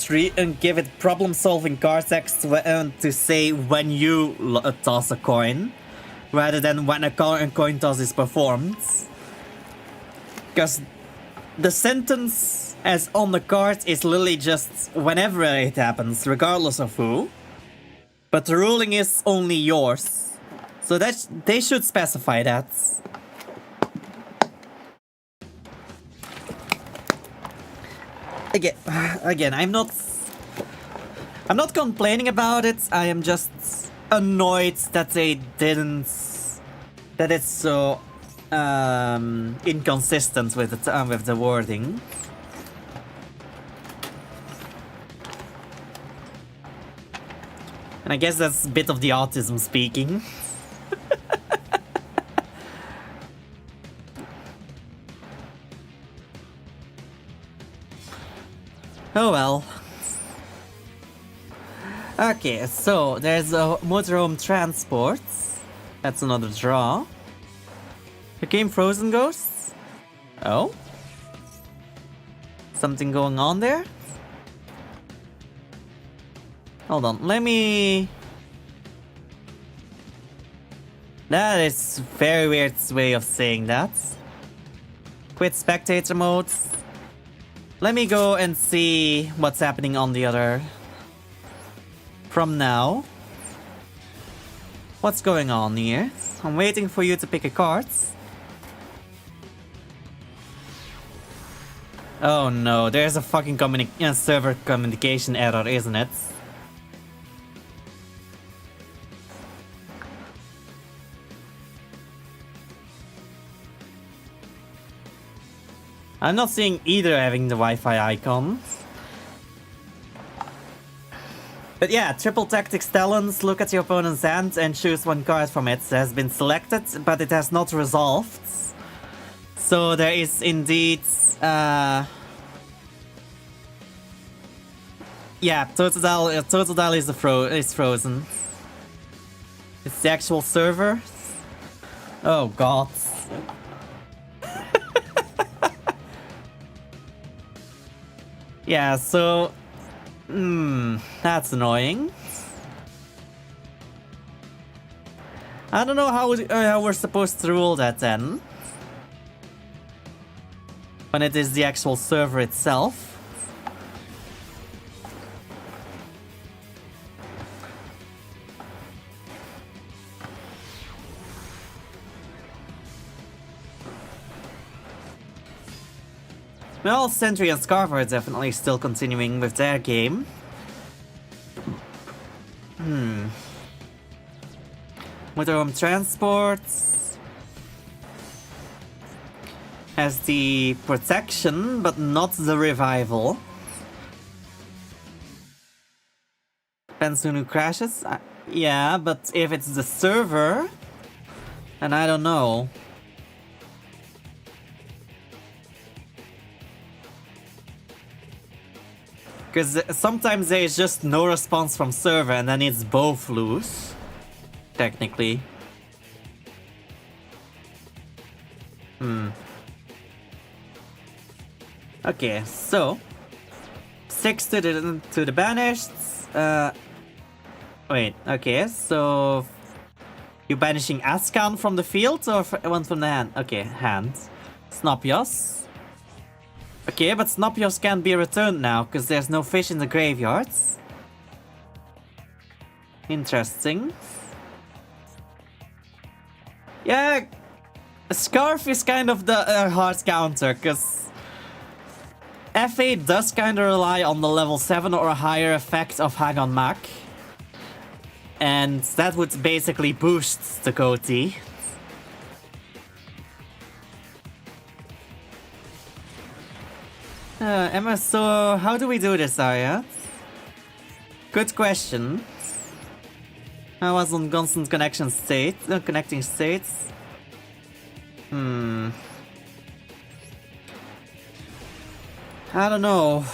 give it problem-solving card text to say when you toss a coin, rather than when a coin toss is performed. Because the sentence as on the card is literally just whenever it happens, regardless of who. But the ruling is only yours. So they should specify that. Again, I'm not complaining about it. I am just annoyed that they didn't, that it's so inconsistent with the wording. And I guess that's a bit of the autism speaking. Oh well. Okay, so there's a motorhome transport. That's another draw. Became Frozen Ghosts? Oh? Something going on there? Hold on, let me... That is a very weird way of saying that. Quit spectator mode. Let me go and see what's happening on the other. From now. What's going on here? I'm waiting for you to pick a card. Oh no, there's a fucking server communication error, isn't it? I'm not seeing either having the Wi-Fi icon. But yeah, triple tactics talents, look at your opponent's hand and choose one card from it. It has been selected, but it has not resolved. So there is indeed... yeah, Totodile is frozen. It's the actual server. Oh god. Yeah, so... that's annoying. I don't know how we're supposed to rule that then. When it is the actual server itself. Well, Sentry and Scarf are definitely still continuing with their game. Motorhome Transports has the protection, but not the revival. Depends on who crashes. Yeah, but if it's the server, then I don't know. Because sometimes there is just no response from server and then it's both loose. Technically. Okay, so 6 to the banished. Wait, okay, so you're banishing Ascan from the field or one from the hand? Okay, hand. Snopios. Okay, but Snopios can't be returned now because there's no fish in the graveyards. Interesting. Yeah, Scarf is kind of the hard counter because FA does kind of rely on the level 7 or higher effect of Hagon Mak. And that would basically boost the Koti. Emma, so how do we do this, Arya? Good question. I was on constant connecting states. I don't know.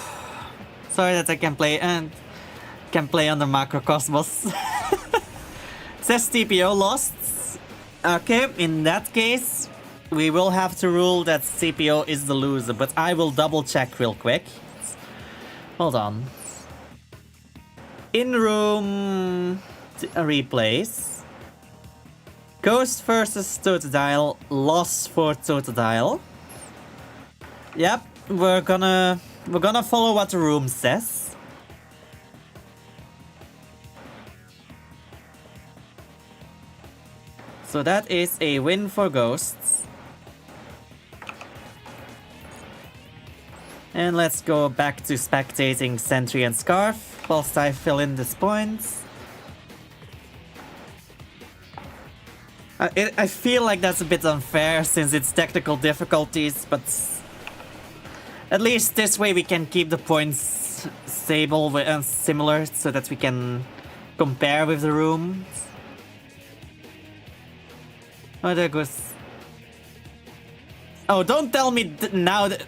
Sorry that I can play under Macrocosmos. Says TPO lost. Okay, in that case, we will have to rule that CPO is the loser, but I will double check real quick. Hold on. In room replays. Ghost versus Totodile. Loss for Totodile. Yep, we're gonna follow what the room says. So that is a win for Ghosts. And let's go back to spectating Sentry and Scarf whilst I fill in these points. I feel like that's a bit unfair since it's technical difficulties, but at least this way we can keep the points stable and similar so that we can compare with the room. Oh, there goes. Oh, don't tell me now that.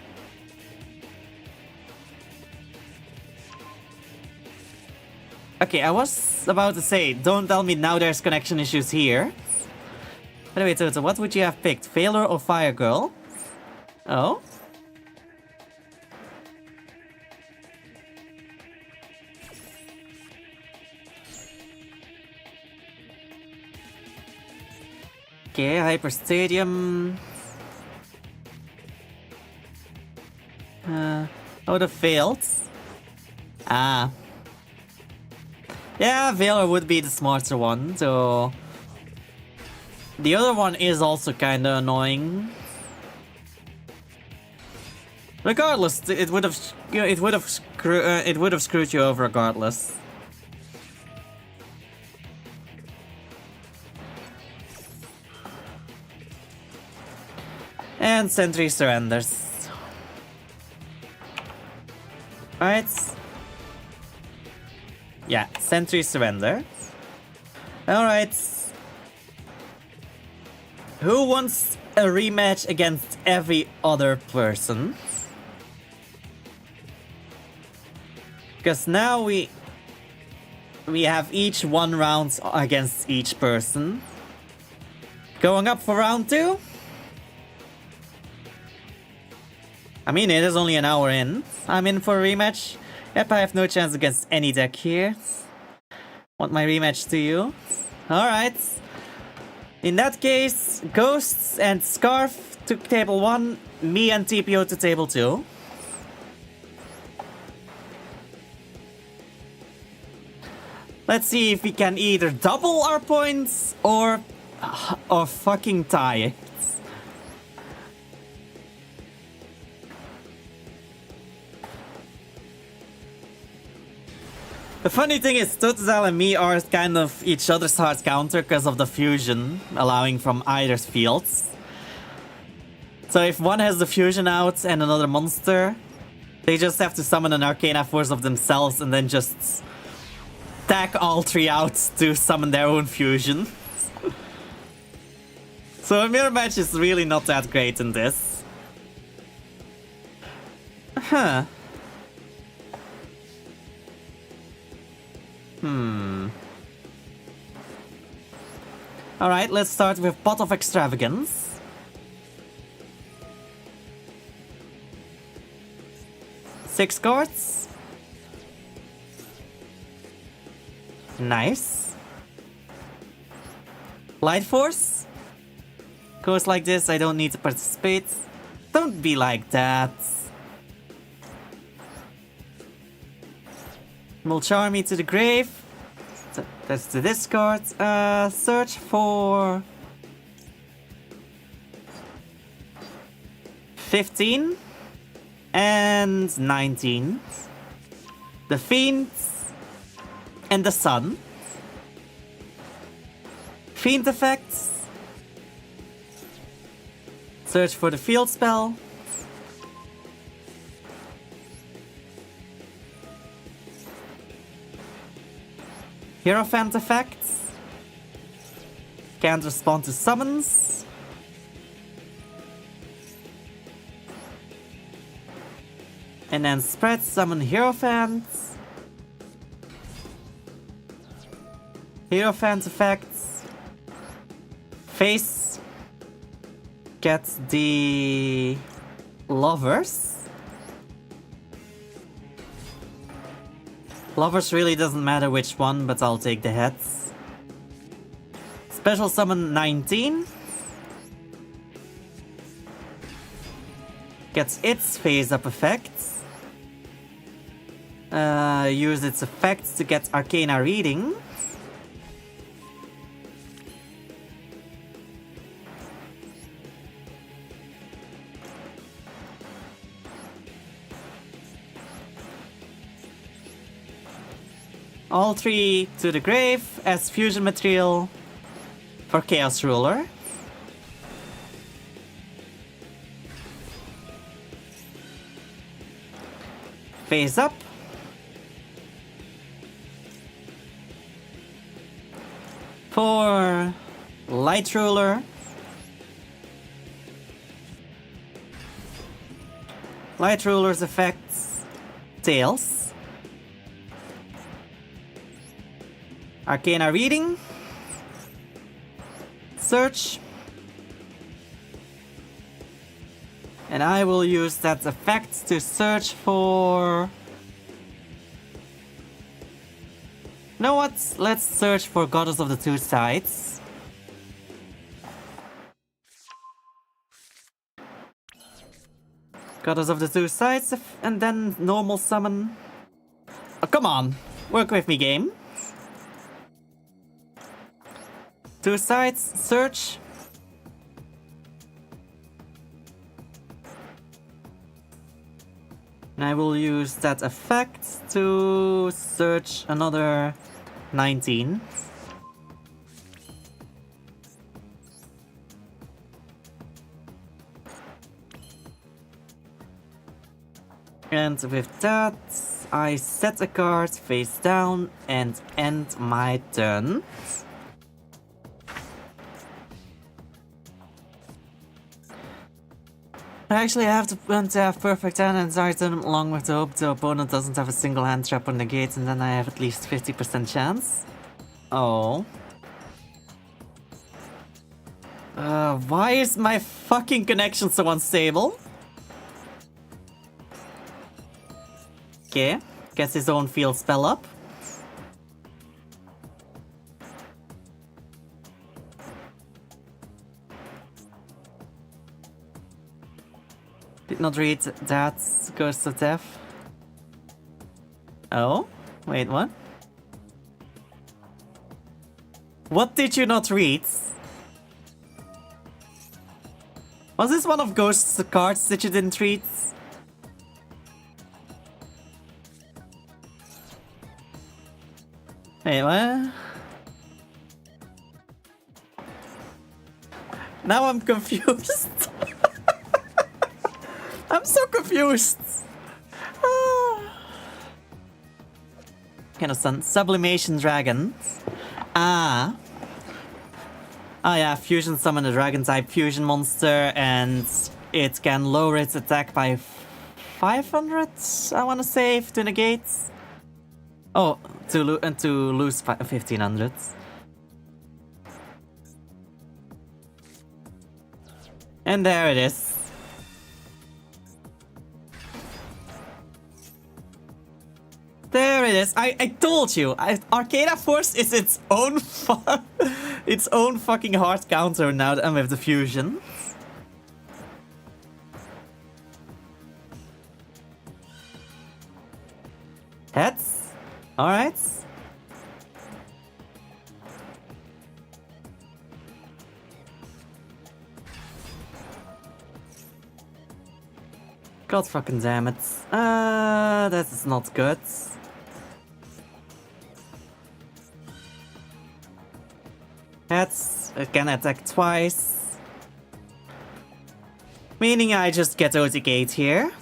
Okay, I was about to say, don't tell me now there's connection issues here. By the way, Toto, what would you have picked? Failure or Fire Girl? Oh? Okay, Hyper Stadium. Oh, the failed. Ah. Yeah, Veiler would be the smarter one, so... The other one is also kinda annoying. Regardless, it would have screwed you over regardless. And Sentry surrenders. Right. Yeah, Sentry surrenders. Alright. Who wants a rematch against every other person? Because now we have each 1 round against each person. Going up for round 2? I mean, it is only an hour in. I'm in for a rematch. Yep, I have no chance against any deck here. Want my rematch to you? Alright. In that case, Ghosts and Scarf to table 1, me and TPO to table 2. Let's see if we can either double our points or fucking tie it. The funny thing is, Totodile and me are kind of each other's hard counter because of the fusion, allowing from either fields. So if one has the fusion out and another monster, they just have to summon an Arcana Force of themselves and then just tack all 3 out to summon their own fusion. So a mirror match is really not that great in this. Huh. Alright, let's start with Pot of Extravagance. Six cards. Nice. Light Force. Goes like this, I don't need to participate. Don't be like that. Will charm me to the grave. That's the discard. Search for 15 and 19. The Fiend and the Sun. Fiend effects. Search for the field spell. Hierophant effects. Can't respond to summons. And then spread summon Hierophant. Hierophant effects. Face. get the lovers. Lovers really doesn't matter which one, but I'll take the heads. Special summon 19. Gets its phase-up effects. Use its effects to get Arcana reading. All three to the grave as fusion material for Chaos Ruler. Phase up. For Light Ruler. Light Ruler's effects. Tails. Arcana reading. Search. And I will use that effect to search for... You know what? Let's search for Goddess of the Two Sides. Goddess of the Two Sides, and then normal summon. Oh, come on! Work with me, game. Two sides, search. And I will use that effect to search another 19. And with that, I set a card face down and end my turn. I actually have to have perfect hand and start turn along with the hope the opponent doesn't have a single hand trap or negate, and then I have at least 50% chance. Oh. Why is my fucking connection so unstable? Okay, gets his own field spell up. Did not read that Ghost of Death. Oh? Wait, what? What did you not read? Was this one of Ghost's cards that you didn't read? Wait, what? Now I'm confused. I'm so confused. Kind of sublimation dragon. Ah. Oh yeah, fusion summon a dragon type fusion monster, and it can lower its attack by 500, I want to say, to negate. Oh, to lose 1500. And there it is. There it is. I told you. Arcana Force is its own its own fucking hard counter now that I'm with the fusion. Heads. All right. God fucking damn it. That is not good. Heads, it can attack twice. Meaning I just get OTK'd here.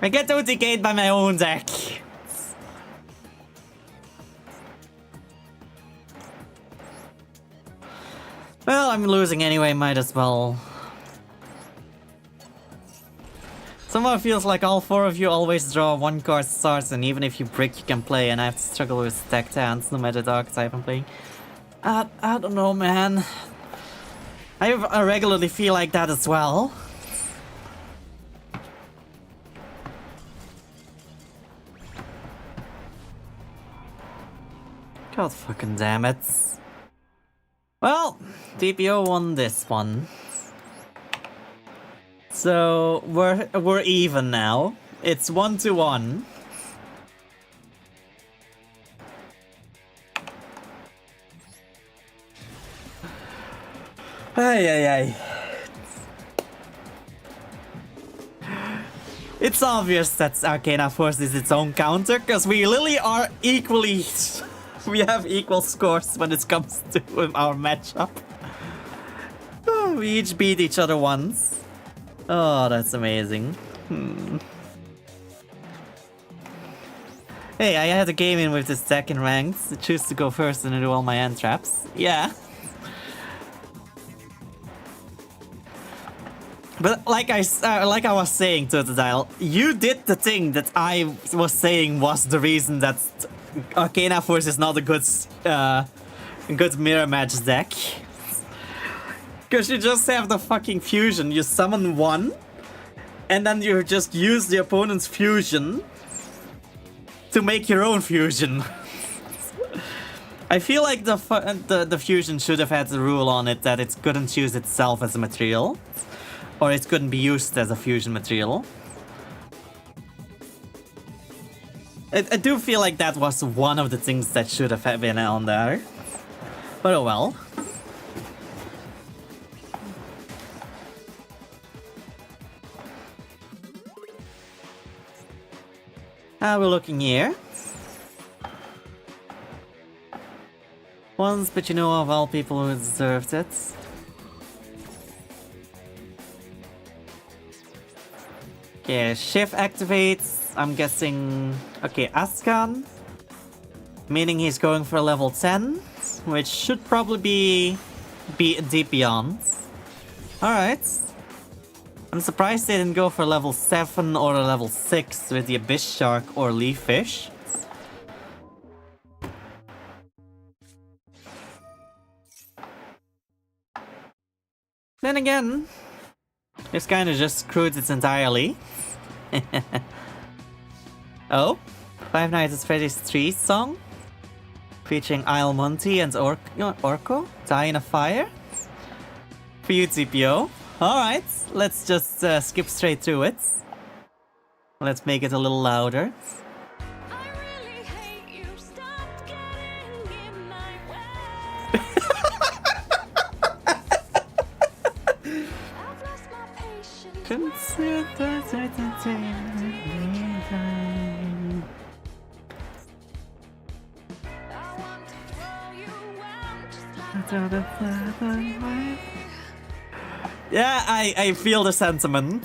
I get OTK'd by my own deck. Well, I'm losing anyway, might as well Somehow it feels like all 4 of you always draw 1 card starts, and even if you brick, you can play, and I have to struggle with stacked hands no matter the archetype I'm playing. I don't know, man. I regularly feel like that as well. God fucking damn it. Well, DPO won this one. So we're even now. It's 1-1. Ay. It's obvious that Arcana Force is its own counter, because we literally are equally... we have equal scores when it comes to our matchup. We each beat each other once. Oh, that's amazing. Hey, I had a game in with this deck in ranks. I choose to go first and do all my end traps. Yeah. But like I was saying to the dial, you did the thing that I was saying was the reason that Arcana Force is not a good mirror match deck. Because you just have the fucking fusion. You summon 1, and then you just use the opponent's fusion to make your own fusion. I feel like the fusion should have had the rule on it that it couldn't use itself as a material, or it couldn't be used as a fusion material. I do feel like that was one of the things that should have been on there. But oh well. How are we looking here? Once, but you know of all people who deserved it. Okay, Shift activates. I'm guessing... Okay, Ascan. Meaning he's going for level 10. Which should probably be deep beyond. Alright. I'm surprised they didn't go for level 7 or a level 6 with the Abyss Shark or Leaf Fish. Then again, this kind of just screwed it entirely. Oh, Five Nights at Freddy's 3 song? Featuring Isle Monty and Orko? Die in a Fire? For you, TPO. Alright, let's just skip straight through it. Let's make it a little louder. I really hate you. Stop getting in my way. I've lost my patience. Consider time. I want to throw you out just like yeah, I feel the sentiment.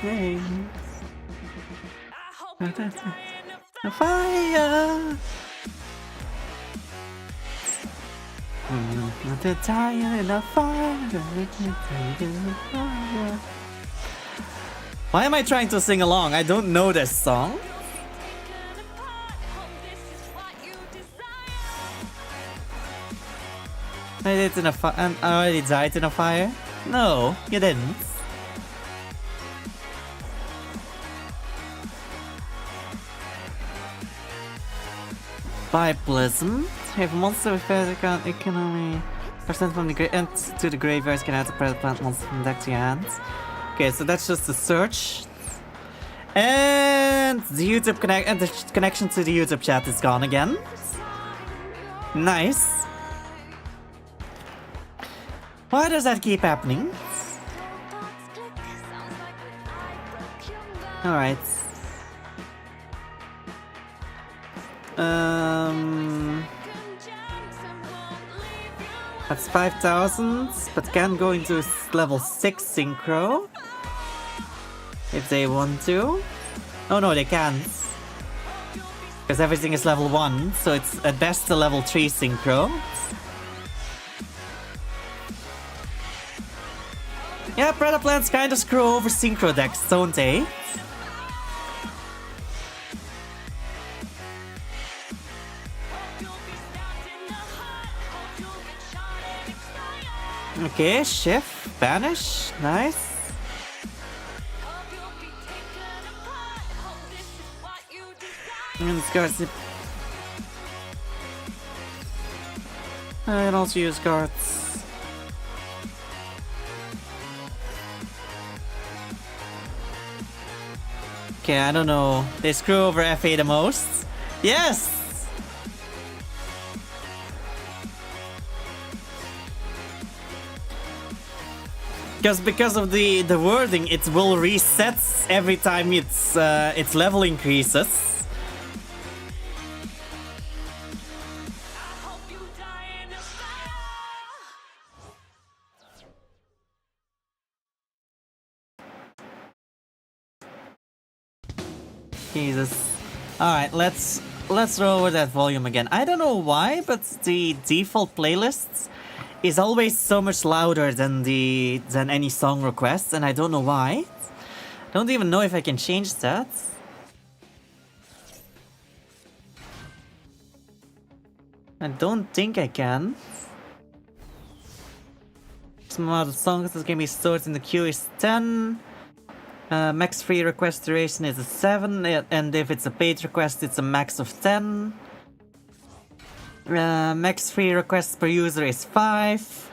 Hey. A fire. Not a tire in a fire. Why am I trying to sing along? I don't know this song. I did in a fire. I already died in a fire? No, you didn't. Biplism. If a monster with better economy percent from the end to the graveyard can add a present plant monster from deck to your hands. Okay, so that's just a search. And the YouTube the connection to the YouTube chat is gone again. Nice. Why does that keep happening? Alright. That's 5,000, but can go into level 6 synchro. If they want to. Oh no, they can't. Because everything is level 1, so it's at best a level 3 synchro. Yeah, Predator plants kind of screw over synchro decks, don't they? Okay, shift, banish, nice. And Scarlet. I can also use cards. Okay, I don't know. They screw over FA the most. Yes! Because of the wording, it will reset every time its level increases. Jesus. Alright, let's lower that volume again. I don't know why, but the default playlist is always so much louder than any song request, and I don't know why. Don't even know if I can change that. I don't think I can. Some amount of songs that can be stored in the queue is 10. Max free request duration is a 7, and if it's a paid request, it's a max of 10. Max free requests per user is 5.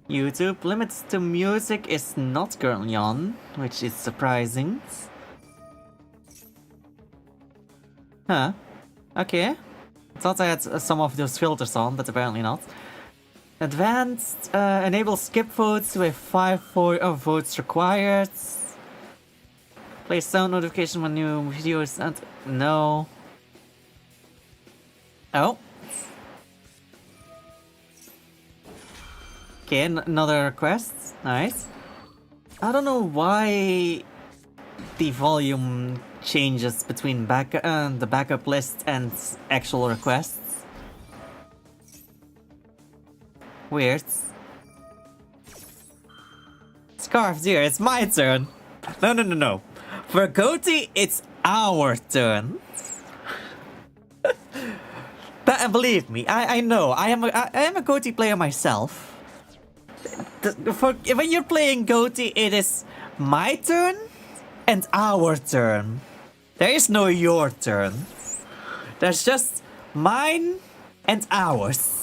YouTube limits to music is not currently on, which is surprising. Huh. Okay. I thought I had some of those filters on, but apparently not. Advanced enable skip votes with 5 votes required. Play sound notification when new video is sent. No. Oh. Okay, another request. Nice. I don't know why the volume changes between the backup list and actual requests. Weird. Scarf, dear, it's my turn. No. For Goatee, it's our turn. But believe me, I know. I am a Goatee player myself. When you're playing Goatee, it is my turn and our turn. There is no your turn. There's just mine and ours.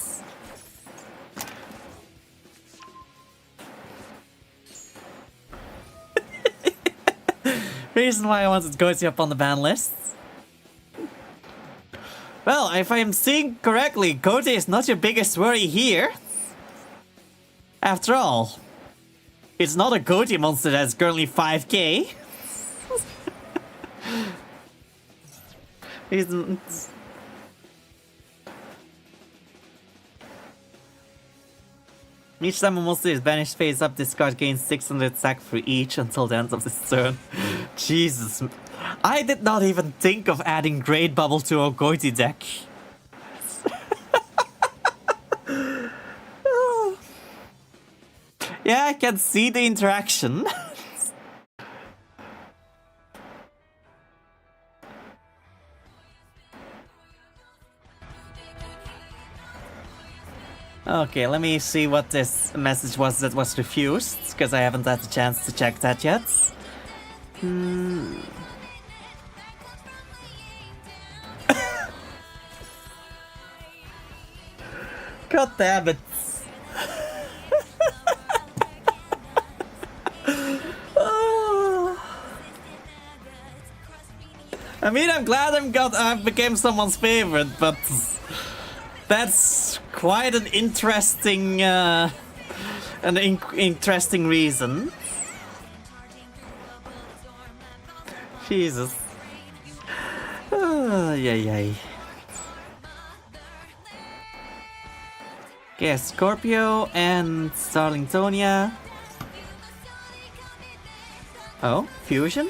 Reason why I wanted Goatee up on the ban list. Well, if I'm seeing correctly, Goatee is not your biggest worry here. After all, it's not a Goatee monster that's currently 5k. Each time a monster is banished face up, this card gains 600 attack for each until the end of this turn. Jesus. I did not even think of adding Great Bubble to a Goatee deck. Yeah, I can see the interaction. Okay, let me see what this message was that was refused, because I haven't had the chance to check that yet. God damn it. I mean, I'm glad I became someone's favorite, but that's quite an interesting, interesting reason. Jesus. Yay. Okay, Scorpio and Starlingtonia. Oh, fusion?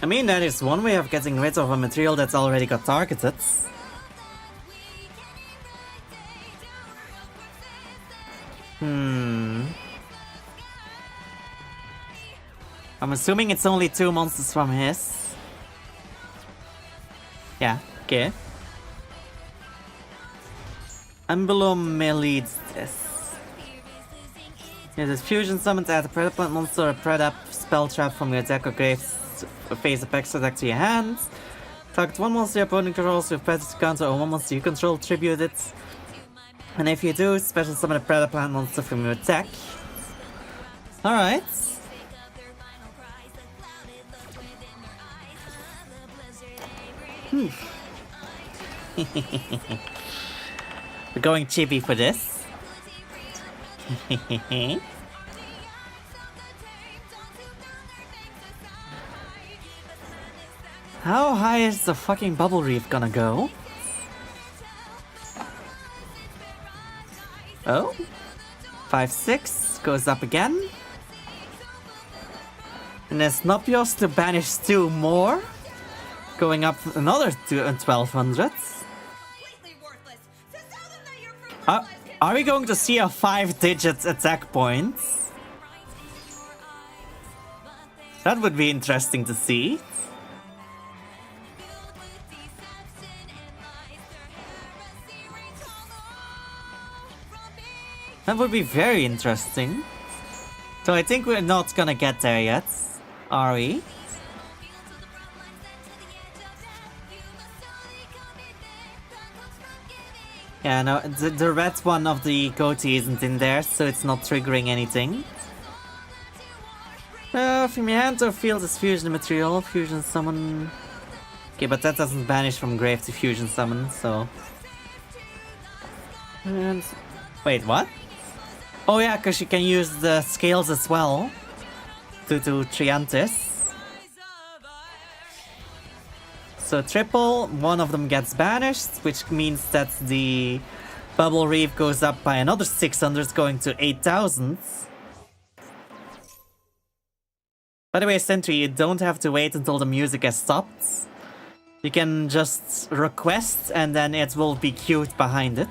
I mean, that is one way of getting rid of a material that's already got targeted. I'm assuming it's only 2 monsters from his. Yeah, okay. Emblem leads this. Yeah, this fusion summons add a Predator plant monster or a Predator spell trap from your deck or grave face of extra deck to your hand. Target one monster your opponent controls with Predator counter or one monster you control, tribute it. And if you do, special summon a Predator plant monster from your deck. Alright. We're going chibi for this. How high is the fucking bubble reef gonna go? Oh? 5-6 goes up again. And there's Nopios to banish 2 more. Going up another 1200. Are we going to see a 5-digit attack point? That would be interesting to see. That would be very interesting. So I think we're not gonna get there yet, are we? Yeah, no, the red one of the goatee isn't in there, so it's not triggering anything. From your hand or field is fusion material, fusion summon. Okay, but that doesn't banish from grave to fusion summon, so. And wait, what? Oh yeah, because you can use the scales as well to Triantis. So triple, one of them gets banished, which means that the bubble reef goes up by another 600, going to 8,000. By the way, Sentry, you don't have to wait until the music has stopped. You can just request and then it will be queued behind it.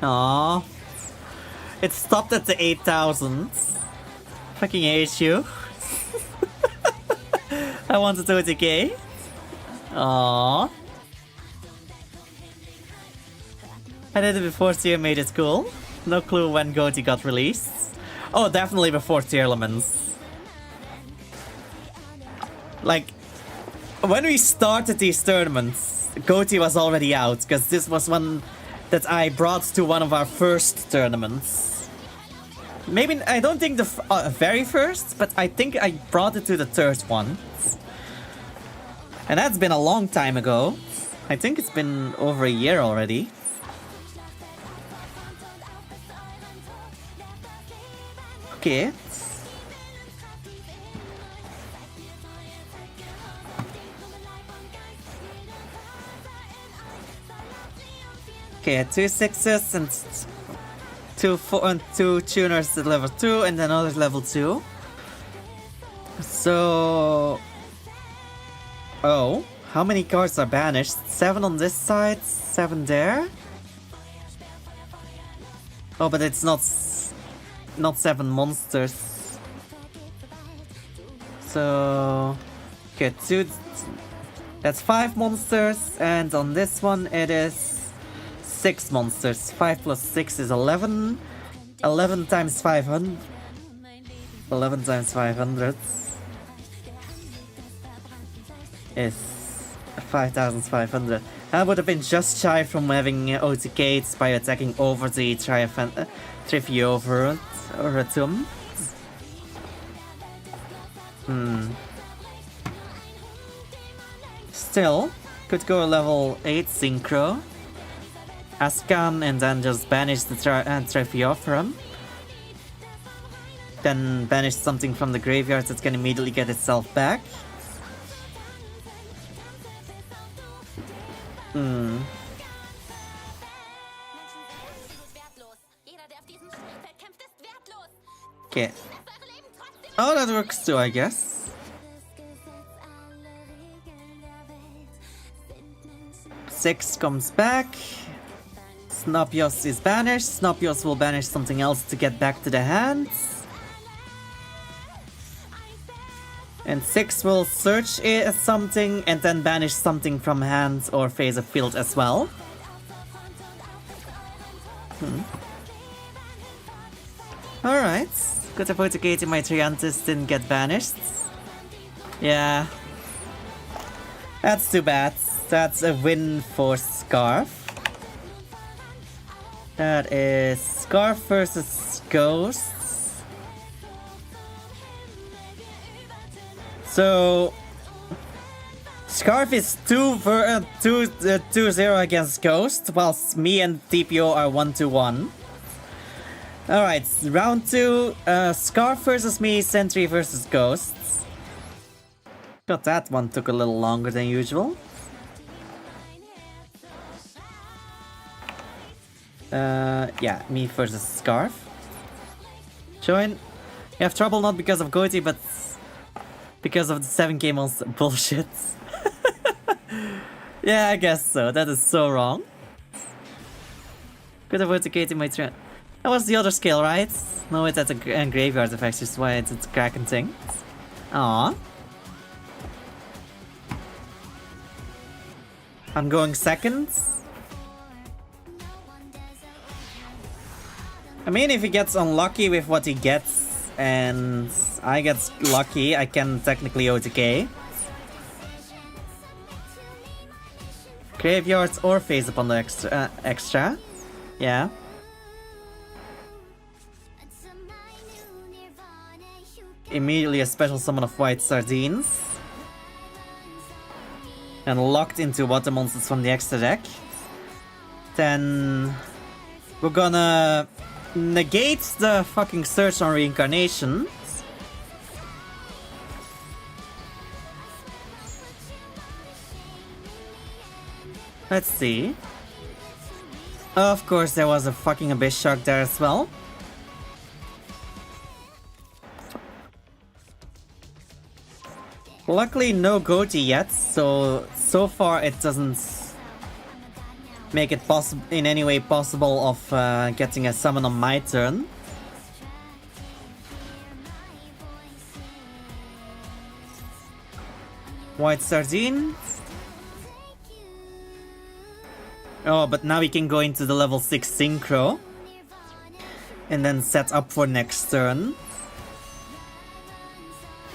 Aww. It stopped at the 8,000. Fucking hate you. I wanted to decay. Aww. I did it before tier made it cool. No clue when Goatee got released. Oh, definitely before tier elements. Like, when we started these tournaments, Goatee was already out, because this was one that I brought to one of our first tournaments. Maybe, I don't think the very first, but I think I brought it to the third one. And that's been a long time ago. I think it's been over a year already. Okay. Okay, 2 6s and 2 4 and 2 tuners at level 2 and another level 2. So, oh, how many cards are banished? 7 on this side, 7 there. Oh, but it's not 7 monsters. So, okay, 2. That's 5 monsters, and on this one it is 6 monsters. 5 plus 6 is 11. 11 times 500. 11 times 500 is 5,500. That would have been just shy from having OTK'd by attacking over the Trivia over Tomb. Still, could go level 8 Synchro. Ascan and then just banish the Trifiophrum. Then banish something from the graveyard that can immediately get itself back. Okay. Oh, that works too, I guess. Six comes back. Snopios is banished. Snopios will banish something else to get back to the hands. And 6 will search something and then banish something from hands or phase of field as well. Alright. Good avoid my Triantis didn't get banished. Yeah. That's too bad. That's a win for Scarf. That is Scarf versus Ghosts. So Scarf is 2-0 against Ghost, whilst me and TPO are 1-1. Alright, round 2, Scarf versus me, Sentry versus Ghosts. But that one took a little longer than usual. Yeah, me versus Scarf. Join. You have trouble not because of Goiti, but because of the 7k monster bullshit. Yeah, I guess so. That is so wrong. Could avoid my turn. That was the other skill, right? No, it's at the graveyard effects, just why it's a Kraken thing. Aww. I'm going second. I mean, if he gets unlucky with what he gets and I get lucky, I can technically OTK. Graveyards or phase upon the extra. Yeah. Immediately a special summon of white sardines. And locked into water monsters from the extra deck. Then we're gonna negate the fucking search on reincarnation. Let's see. Of course, there was a fucking Abyss Shark there as well. Luckily, no Goatee yet, so far it doesn't make it possible in any way possible of getting a summon on my turn. White Sardine. Oh, but now we can go into the level 6 Synchro. And then set up for next turn.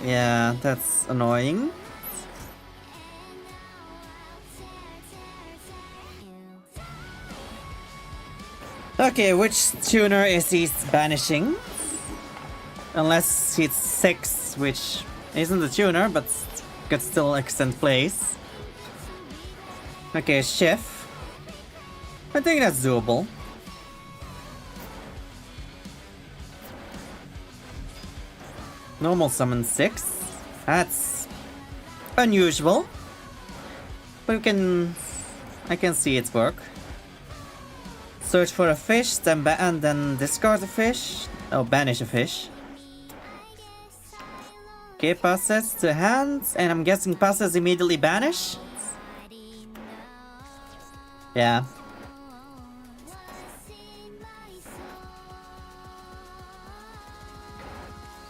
Yeah, that's annoying. Okay, which tuner is he banishing? Unless it's 6, which isn't a tuner, but could still extend plays. Okay, Chef. I think that's doable. Normal summon 6. That's unusual. But I can see it work. Search for a fish, and then discard a fish. Oh, banish a fish. Okay, passes to hands, and I'm guessing passes immediately banish. Yeah.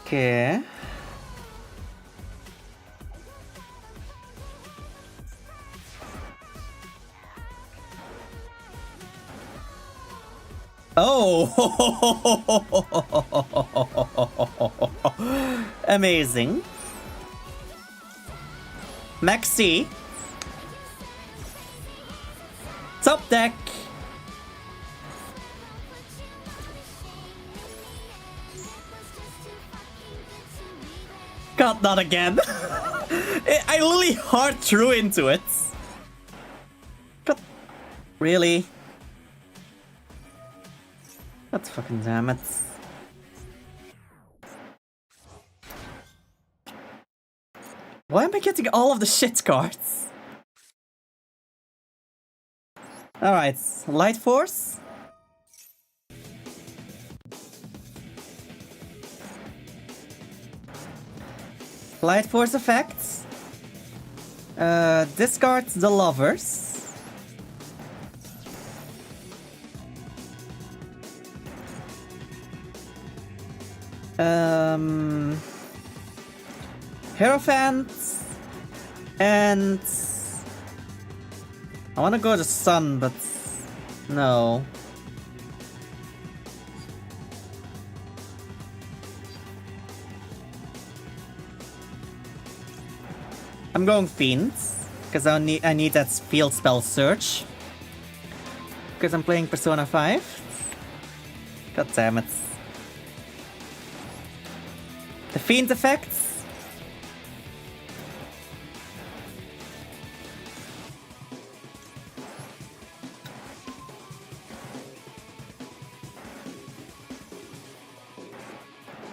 Okay. Oh! Amazing. Maxi. Top deck. God, not again. I literally hard threw into it. God, really? God fucking damn it. Why am I getting all of the shit cards? Alright, Light Force. Light Force effects. Discard the Lovers. Hierophant. And... I wanna go to Sun, but... no. I'm going Fiends, because I need that field spell search. Because I'm playing Persona 5. God damn it. The Fiend effects.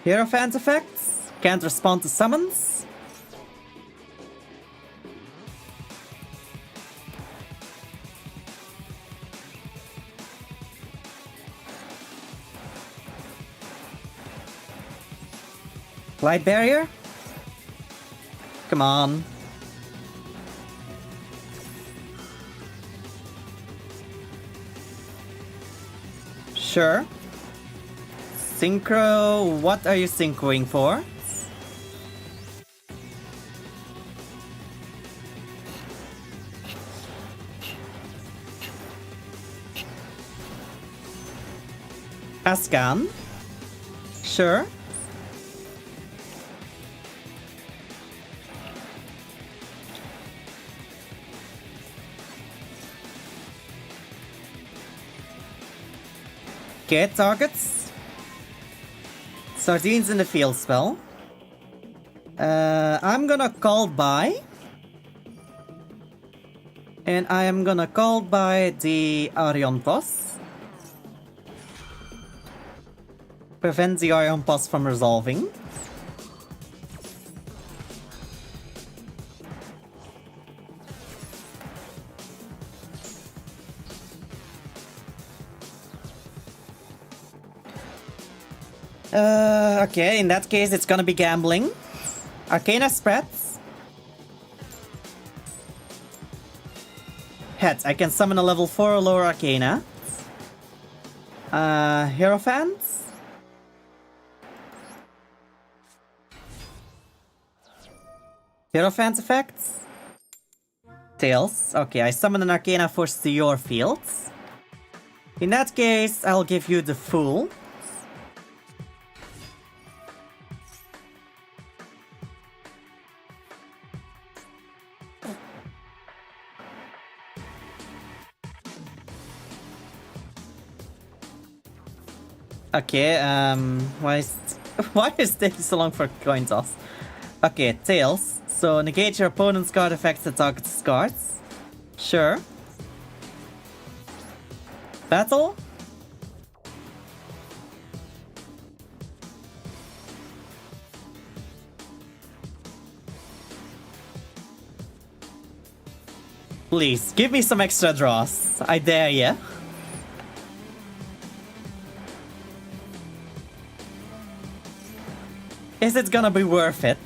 Hierophant effects. Can't respond to summons. Light barrier? Come on. Sure. Synchro, what are you synchroing for? Ascan? Sure. Okay, targets. Sardines in the field spell. I'm gonna call by. And I am gonna call by the Ariantos. Prevent the Ariantos from resolving. Okay, in that case, it's gonna be gambling. Arcana spreads. Heads, I can summon a level 4 or lower Arcana. Hierophants. Hierophant effects. Tails. Okay, I summon an Arcana Force to your fields. In that case, I'll give you the Fool. Okay, why is it taking so long for coin toss? Okay, Tails. So negate your opponent's card effects that targets cards. Sure. Battle? Please, give me some extra draws. I dare ya. Is it gonna be worth it?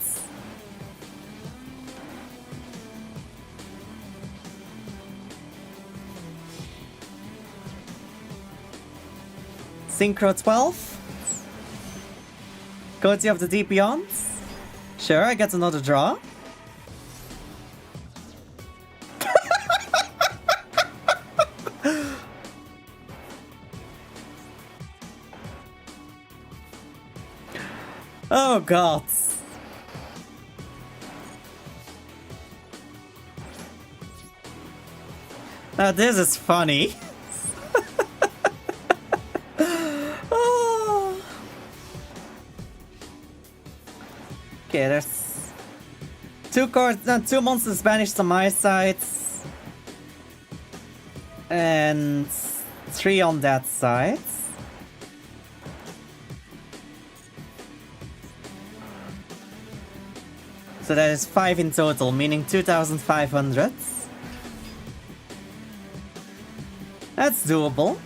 Synchro 12? Courtesy of the Deep Beyonds? Sure, I get another draw. Oh god. Now this is funny. Oh. Okay, there's two monsters banished on my side. And 3 on that side. So that is 5 in total, meaning 2,500. That's doable.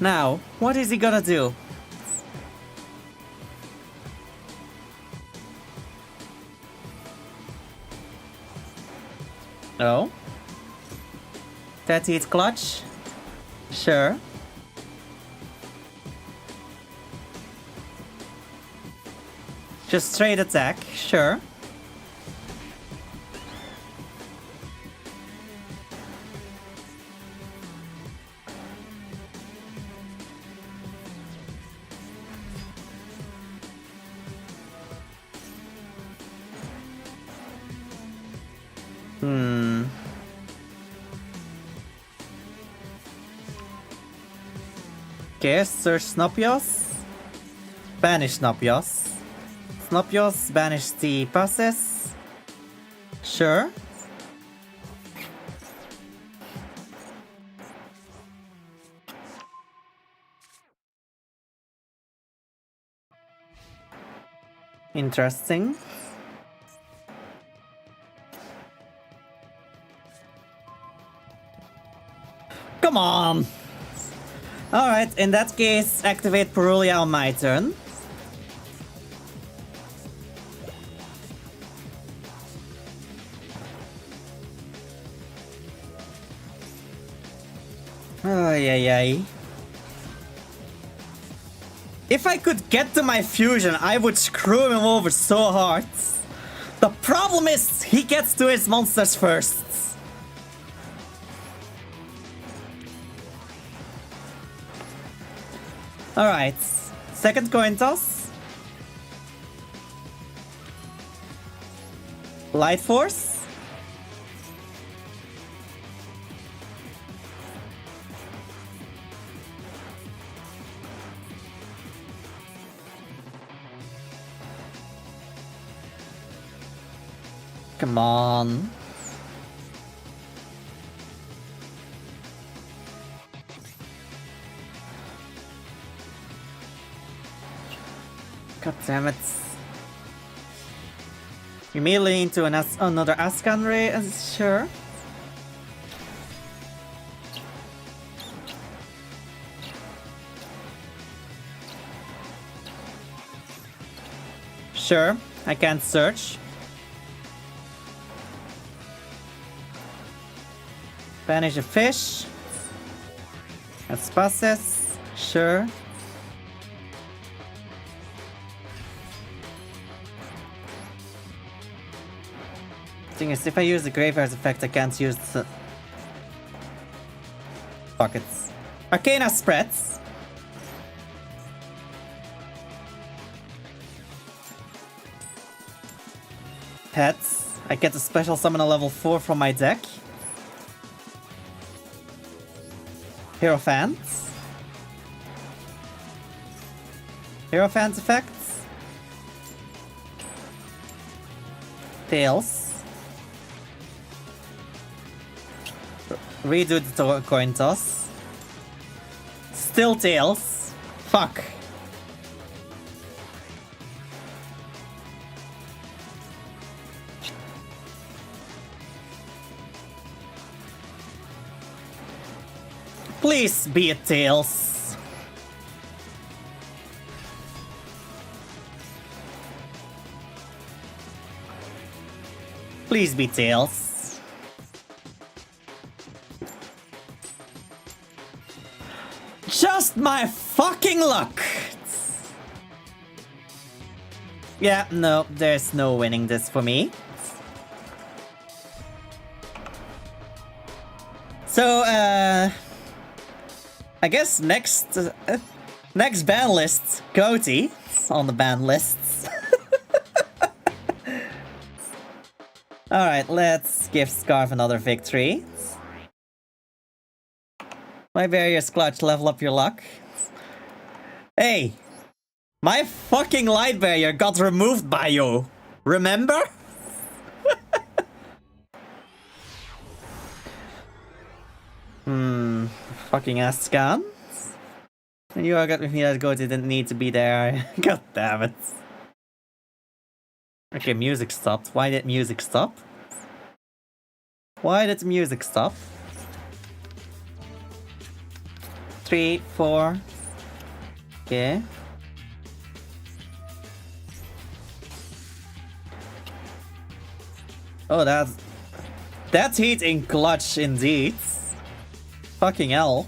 Now, what is he gonna do? Oh? That hit clutch? Sure. Just straight attack, sure. Okay, search Snopios. Banish Snopios. Snopios, banish the passes. Sure. Interesting. Come on! Alright, in that case, activate Perulia on my turn. Ay, ay, ay. If I could get to my fusion, I would screw him over so hard. The problem is, he gets to his monsters first. Alright, second coin toss. Light Force. Come on. God damn it. Immediately into another Ascan Ray, sure. Sure, I can't search. Banish a fish. That's passes. Sure. Thing is, if I use the Graveyard effect, I can't use the pockets. Arcana spreads. Pets. I get a special summon a level 4 from my deck. Hierophants. Hierophant effects. Tails. Redo the coin toss. Still tails. Fuck. Please be a tails. Please be tails. Just my fucking luck. Yeah, no, there's no winning this for me. So, I guess next ban list, Goatee on the ban lists. Alright, let's give Scarf another victory. My Barrier's Clutch, level up your luck. Hey! My fucking Light Barrier got removed by you! Remember? Fucking Ascan. And you got with me that Goatee didn't need to be there. God damn it. Okay, music stopped. Why did music stop? Why did music stop? 3, 4. Okay. Oh, that's hitting clutch indeed. Fucking hell.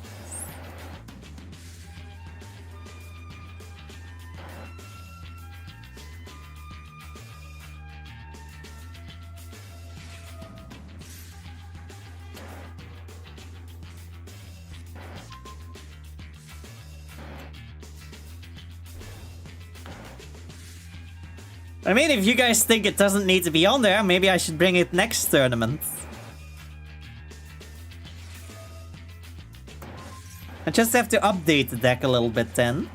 I mean, if you guys think it doesn't need to be on there, maybe I should bring it next tournament. I just have to update the deck a little bit then.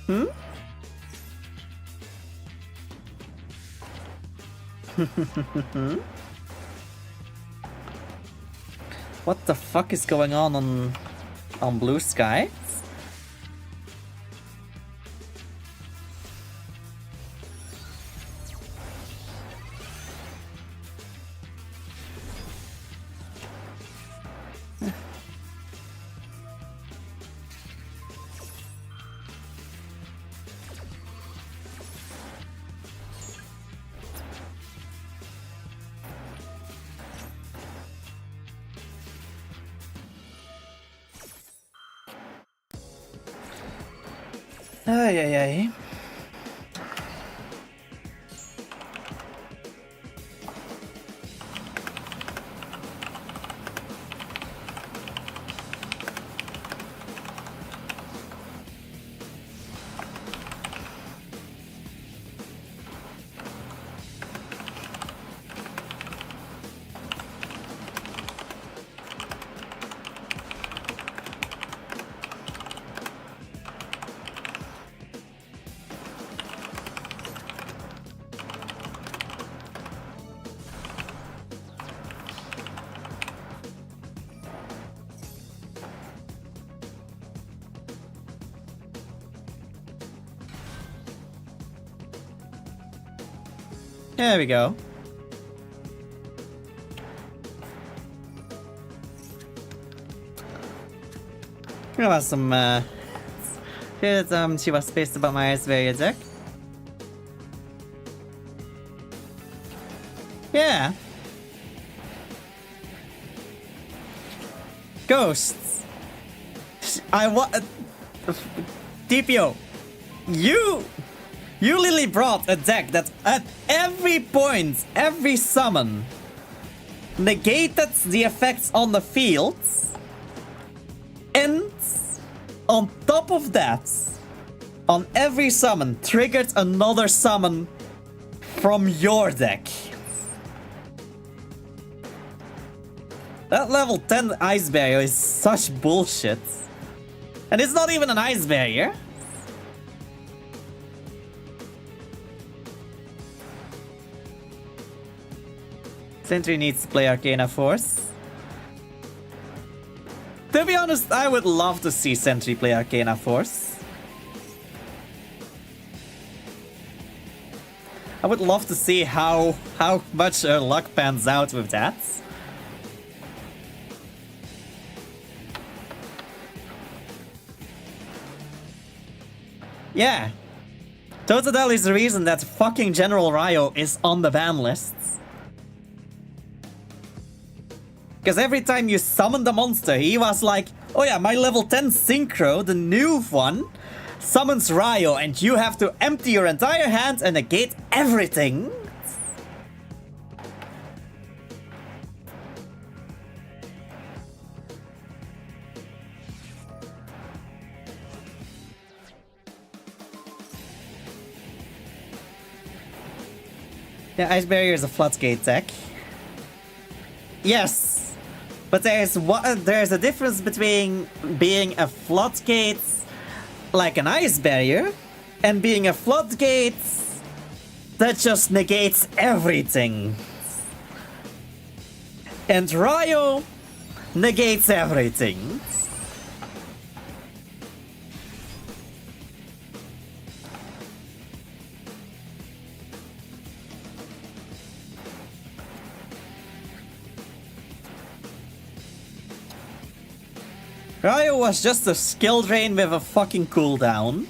Hmm? What the fuck is going on Blue Sky? Ay, ay, ay. There we go. There was some, she was pissed about my Iceberg deck. Yeah. Ghosts. I want... DPO. You literally brought a deck that at every point, every summon, negated the effects on the field, and on top of that, on every summon, triggered another summon from your deck. That level 10 Ice Barrier is such bullshit. And it's not even an Ice Barrier. Sentry needs to play Arcana Force. To be honest, I would love to see Sentry play Arcana Force. I would love to see how much her luck pans out with that. Yeah. Totodile is the reason that fucking General Ryo is on the ban lists. Because every time you summon the monster, he was like, oh yeah, my level 10 Synchro, the new one, summons Ryo, and you have to empty your entire hand and negate everything. Yeah, Ice Barrier is a Floodgate deck. Yes, but there's a difference between being a Floodgate like an Ice Barrier and being a Floodgate that just negates everything. And Ryo negates everything. Ryo was just a skill drain with a fucking cooldown.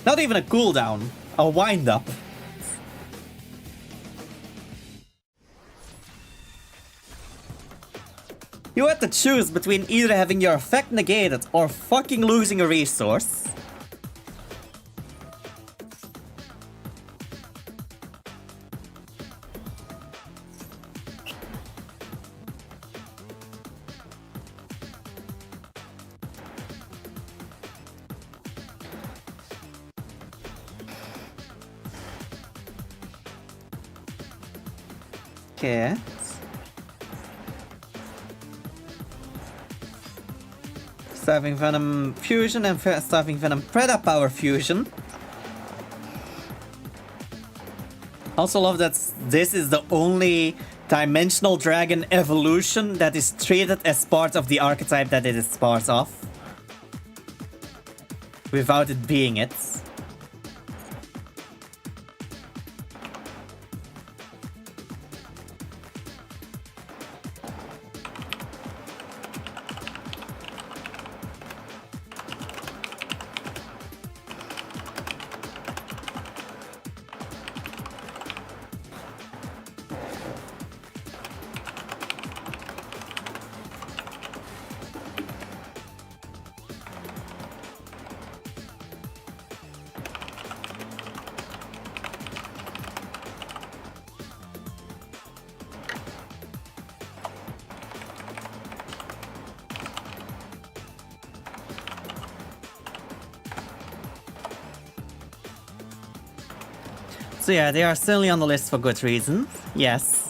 Not even a cooldown, a wind-up. You had to choose between either having your effect negated or fucking losing a resource. Okay. Starving Venom Fusion and Starving Venom Predator Power Fusion. Also love that this is the only Dimensional Dragon evolution that is treated as part of the archetype that it is part of. Without it being it. So yeah, they are certainly on the list for good reason. Yes.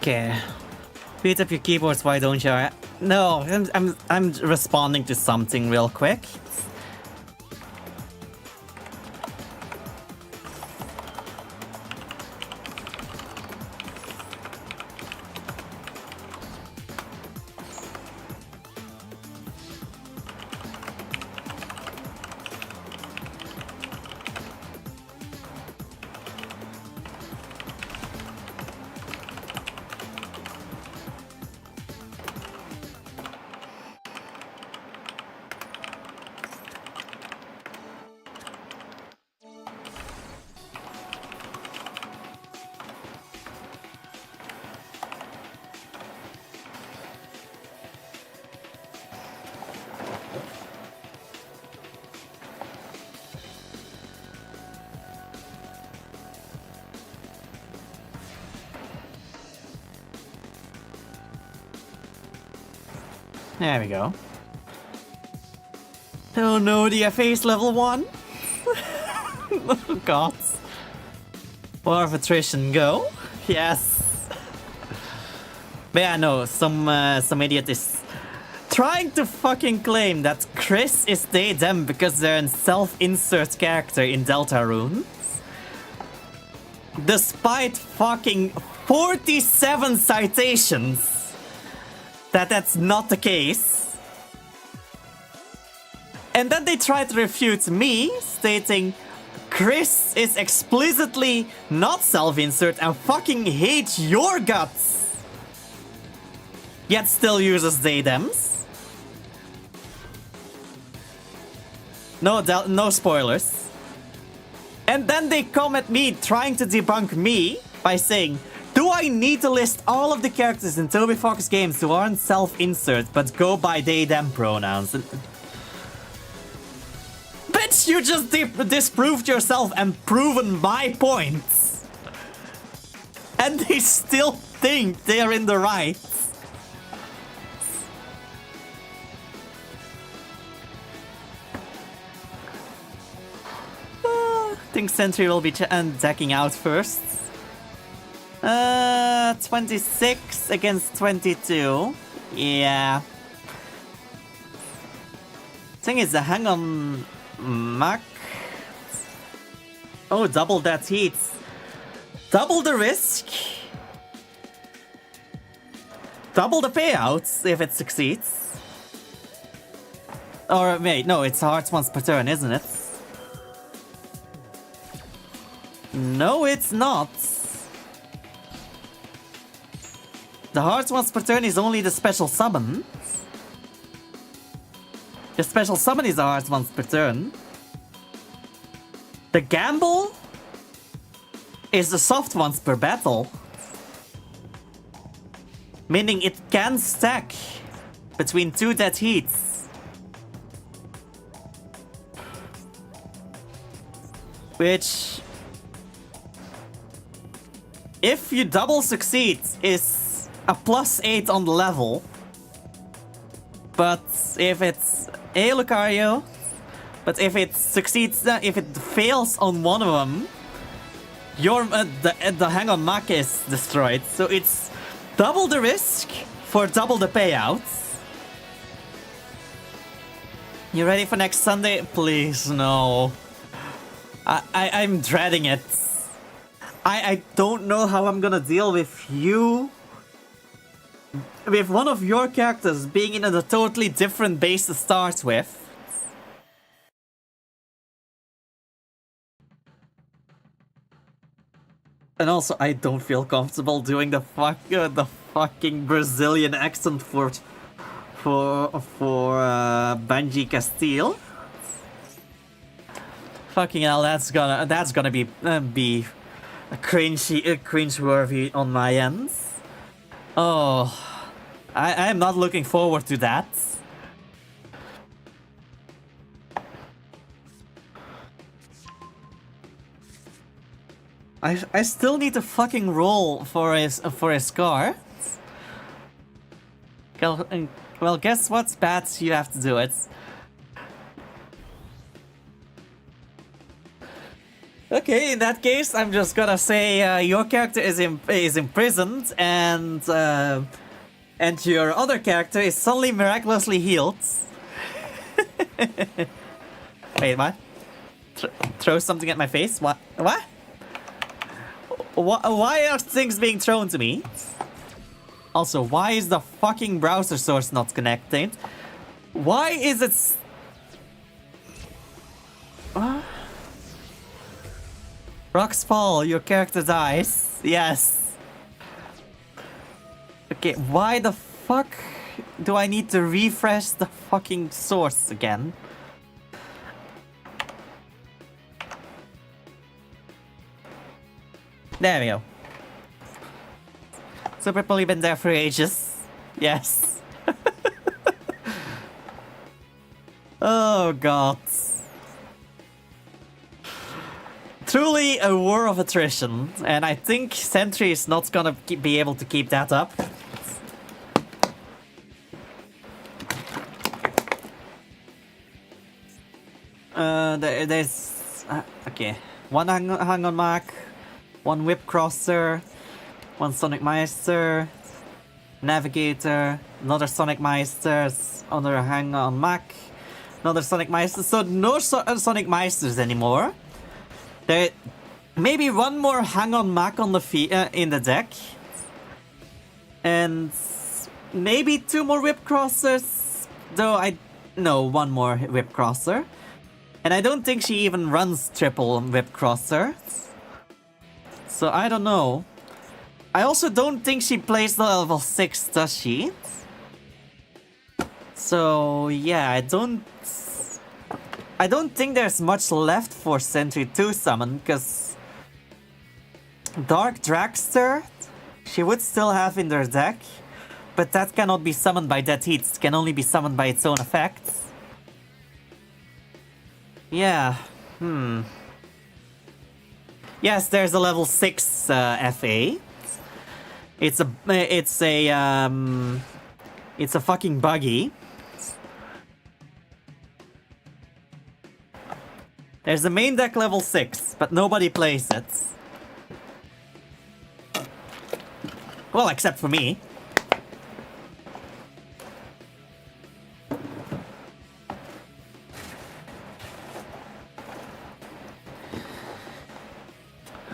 Okay. Beat up your keyboards, why don't you? No, I'm responding to something real quick. There we go. Oh no, the FA's level 1? Oh god. War of attrition, go? Yes. But yeah, no, some idiot is trying to fucking claim that Chris is they them because they're a self-insert character in Deltarune. Despite fucking 47 citations. That's not the case. And then they try to refute me, stating Chris is explicitly not self-insert and fucking hates your guts. Yet still uses they-thems. No spoilers. And then they come at me trying to debunk me by saying, do I need to list all of the characters in Toby Fox games who aren't self-insert but go by they/them pronouns? Bitch, you just disproved yourself and proven my points. And they still think they're in the right. I think Sentry will be decking out first. 26 against 22. Yeah. Thing is, the hang on Mac. Oh, double that heat. Double the risk. Double the payouts if it succeeds. Or wait, no, it's hearts once per turn, isn't it? No, it's not. The hearts once per turn is only the special summon. The special summon is a hearts once per turn. The gamble is the soft ones per battle. Meaning it can stack between two dead heats. Which, if you double succeed, is a +8 on the level. But if it's Lucario, but if it succeeds, if it fails on one of them, your the Hang on Mac is destroyed. So it's double the risk for double the payouts. You ready for next Sunday? Please, no. I'm dreading it. I don't know how I'm gonna deal with you. With one of your characters being in a totally different base to start with. And also, I don't feel comfortable doing the fucking Brazilian accent for Banji Castile. Fucking hell, that's gonna be cringe-worthy on my end. Oh, I'm not looking forward to that. I still need to fucking roll for his car. Well, guess what's bad? You have to do it. Okay, in that case, I'm just gonna say your character is imprisoned, and your other character is suddenly miraculously healed. Wait, what? Throw something at my face? What? What? Why are things being thrown to me? Also, why is the fucking browser source not connected? Why is it... Rocks fall, your character dies. Yes. Okay, why the fuck do I need to refresh the fucking source again? There we go. Super Poly been there for ages. Yes. Oh god. Truly a war of attrition, and I think Sentry is not gonna be able to keep that up. There's... okay. One hang on Mac, one Whip Crosser, one Sonic Meister, Navigator, another Sonic Meister, another hang on Mac, another Sonic Meister. So no Sonic Meisters anymore. There maybe one more hang on Mac on the in the deck, and maybe two more Whip Crossers. Though one more Whip Crosser, and I don't think she even runs triple Whip Crosser. So I don't know. I also don't think she plays the level 6, does she? So yeah, I don't... I don't think there's much left for Sentry to summon, because Dark Dragster, she would still have in their deck, but that cannot be summoned by Dead Heat. It can only be summoned by its own effects. Yeah, Yes, there's a level 6 FA. It's a fucking buggy. There's a main deck level 6, but nobody plays it. Well, except for me.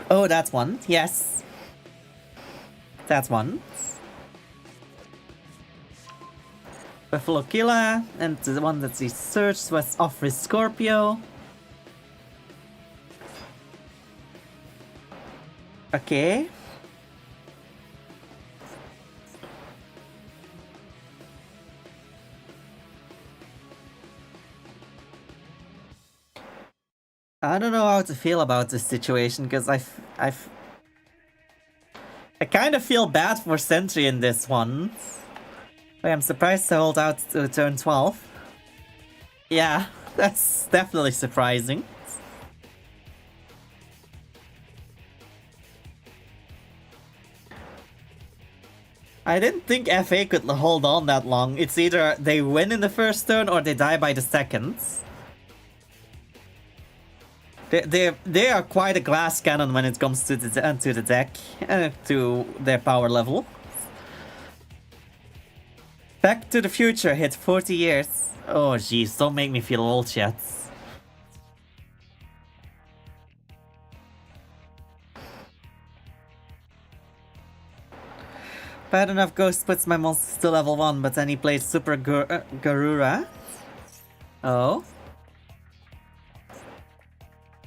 Oh, that's one. Yes. That's one. Buffalo Killer, and the one that he searched was Offrey Scorpio. Okay. I don't know how to feel about this situation, because I kind of feel bad for Sentry in this one. I'm surprised to hold out to turn 12. Yeah, that's definitely surprising. I didn't think FA could hold on that long. It's either they win in the first turn or they die by the second. They are quite a glass cannon when it comes to the deck, to their power level. Back to the Future hit 40 years. Oh jeez, don't make me feel old yet. Bad enough Ghost puts my monsters to level 1, but then he plays Super Garura. Oh.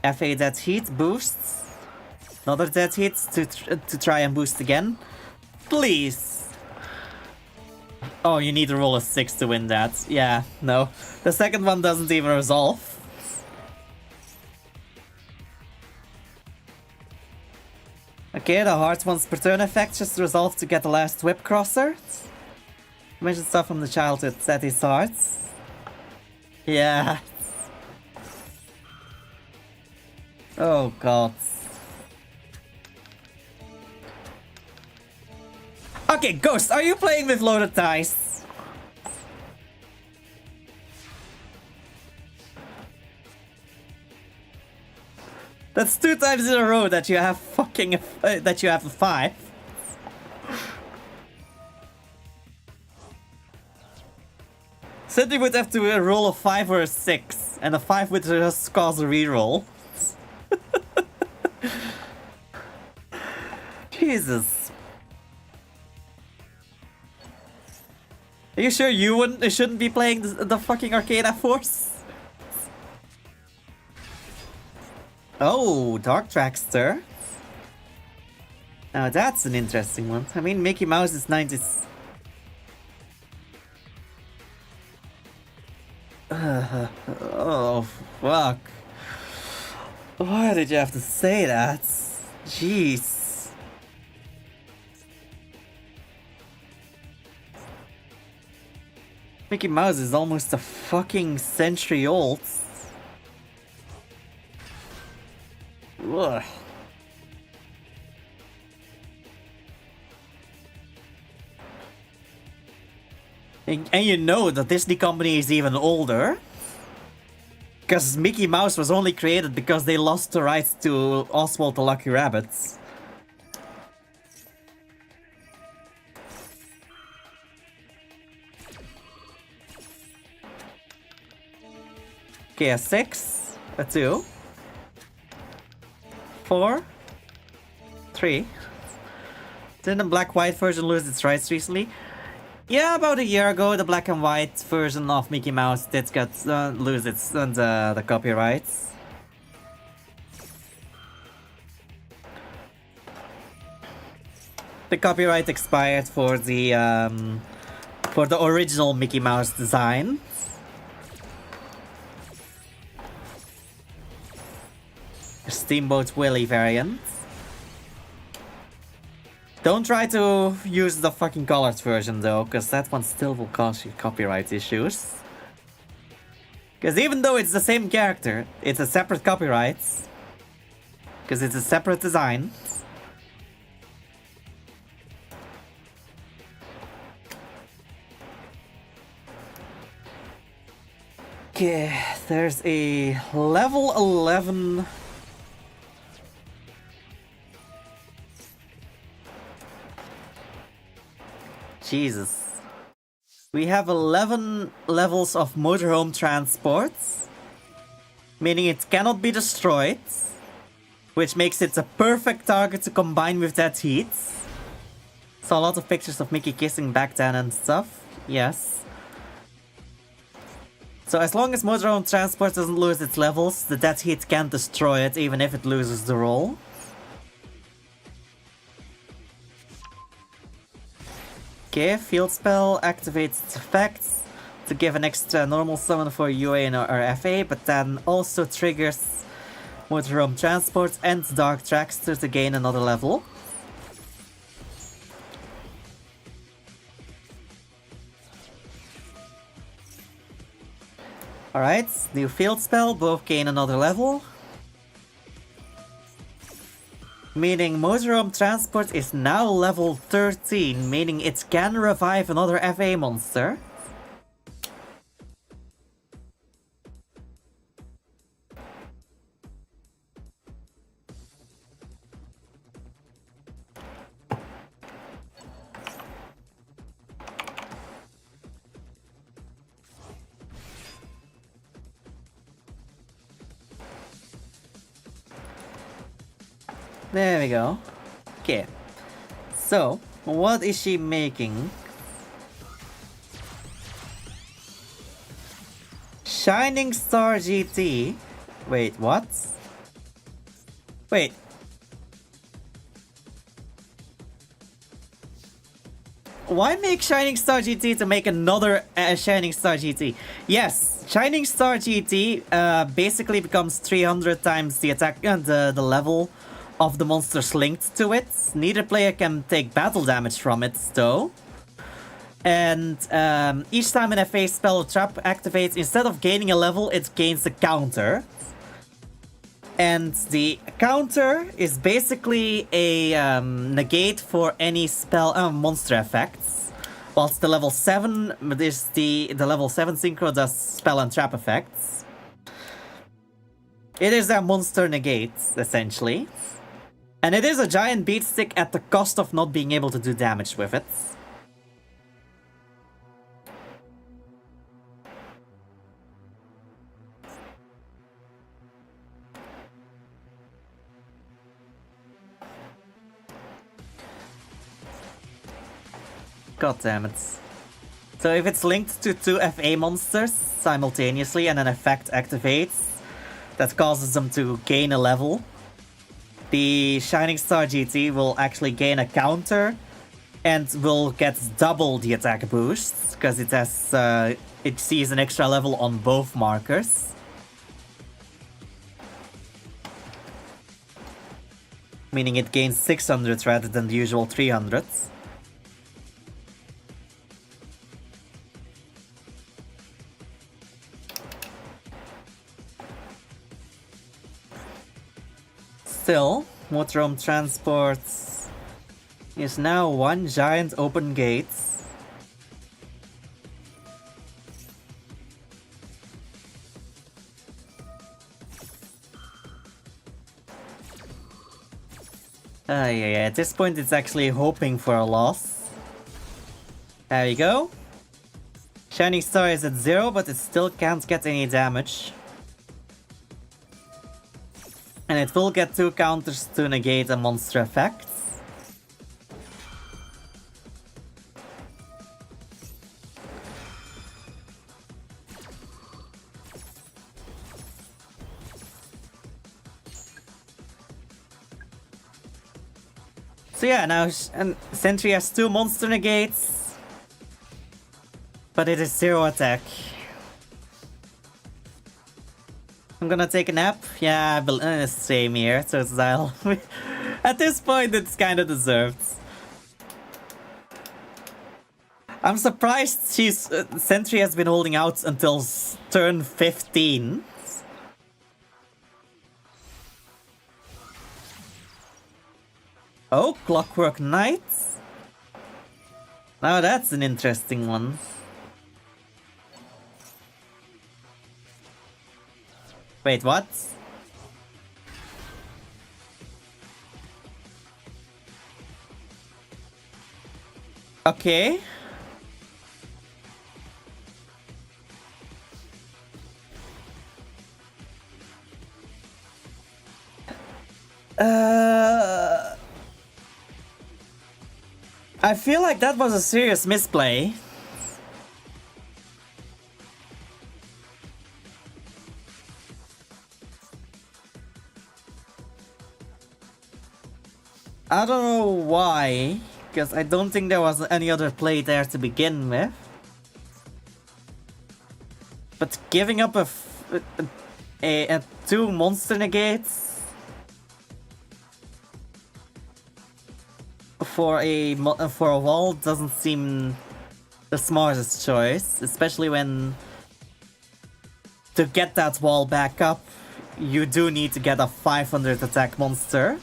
FA Dead Heat boosts. Another Dead Heat to try and boost again. Please. Oh, you need to roll a 6 to win that. Yeah, no. The second one doesn't even resolve. Okay, the heart once per turn effect just resolve to get the last whip crosser. Mention stuff from the childhood that is hearts. Yeah. Oh god. Okay, Ghost, are you playing with loaded dice? That's 2 times in a row that you have fucking that you have a 5. Sentry would have to roll a 5 or a 6, and a 5 would just cause a reroll. Jesus. Are you sure you shouldn't be playing the fucking Arcada Force? Oh, Dark Dragster. Now that's an interesting one. I mean, Mickey Mouse is 90s. Oh, fuck. Why did you have to say that? Jeez. Mickey Mouse is almost a fucking century old. Ugh. And you know the Disney company is even older. Because Mickey Mouse was only created because they lost the rights to Oswald the Lucky Rabbit. Okay, a 6, a 2, 4, 3. Didn't the black-white version lose its rights recently? Yeah, about a year ago, the black and white version of Mickey Mouse did lose its the copyrights. The copyright expired for the original Mickey Mouse design. Steamboat Willie variant. Don't try to use the fucking colored version though, because that one still will cause you copyright issues. Because even though it's the same character, it's a separate copyright. Because it's a separate design. Okay, there's a level 11... Jesus. We have 11 levels of motorhome transport, meaning it cannot be destroyed, which makes it a perfect target to combine with that heat. Saw a lot of pictures of Mickey kissing back then and stuff. Yes. So as long as motorhome transport doesn't lose its levels, the dead heat can't destroy it even if it loses the roll. Okay, field spell activates its effects to give an extra normal summon for UA or FA, but then also triggers motorhome transport and dark trackster to gain another level. Alright, new field spell, both gain another level. Meaning motorhome transport is now level 13, meaning it can revive another FA monster. There we go. Okay. So, what is she making? Shining Star GT. Wait, what? Wait. Why make Shining Star GT to make another Shining Star GT? Yes, Shining Star GT basically becomes 300 times the attack, the level of the monsters linked to it. Neither player can take battle damage from it, though. And each time an FA spell or trap activates, instead of gaining a level, it gains a counter. And the counter is basically a negate for any spell monster effects. Whilst the level 7 is the level 7 synchro does spell and trap effects. It is a monster negate, essentially. And it is a giant beatstick at the cost of not being able to do damage with it. God damn it. So if it's linked to two FA monsters simultaneously and an effect activates that causes them to gain a level, the Shining Star GT will actually gain a counter and will get double the attack boost because it has it sees an extra level on both markers. Meaning it gains 600 rather than the usual 300. Still, motorhome transport is now one giant open gate. Yeah, at this point it's actually hoping for a loss. There we go. Shining Star is at 0, but it still can't get any damage. And it will get 2 counters to negate a monster effect. So yeah, now Sentry has 2 monster negates. But it is 0 attack. I'm gonna take a nap. Yeah, same here, so I'll... At this point, it's kinda deserved. I'm surprised Sentry has been holding out until turn 15. Oh, Clockwork Knight. Now that's an interesting one. Wait, what? Okay. I feel like that was a serious misplay. I don't know why, because I don't think there was any other play there to begin with. But giving up a 2 monster negates for a wall doesn't seem the smartest choice, especially when to get that wall back up, you do need to get a 500 attack monster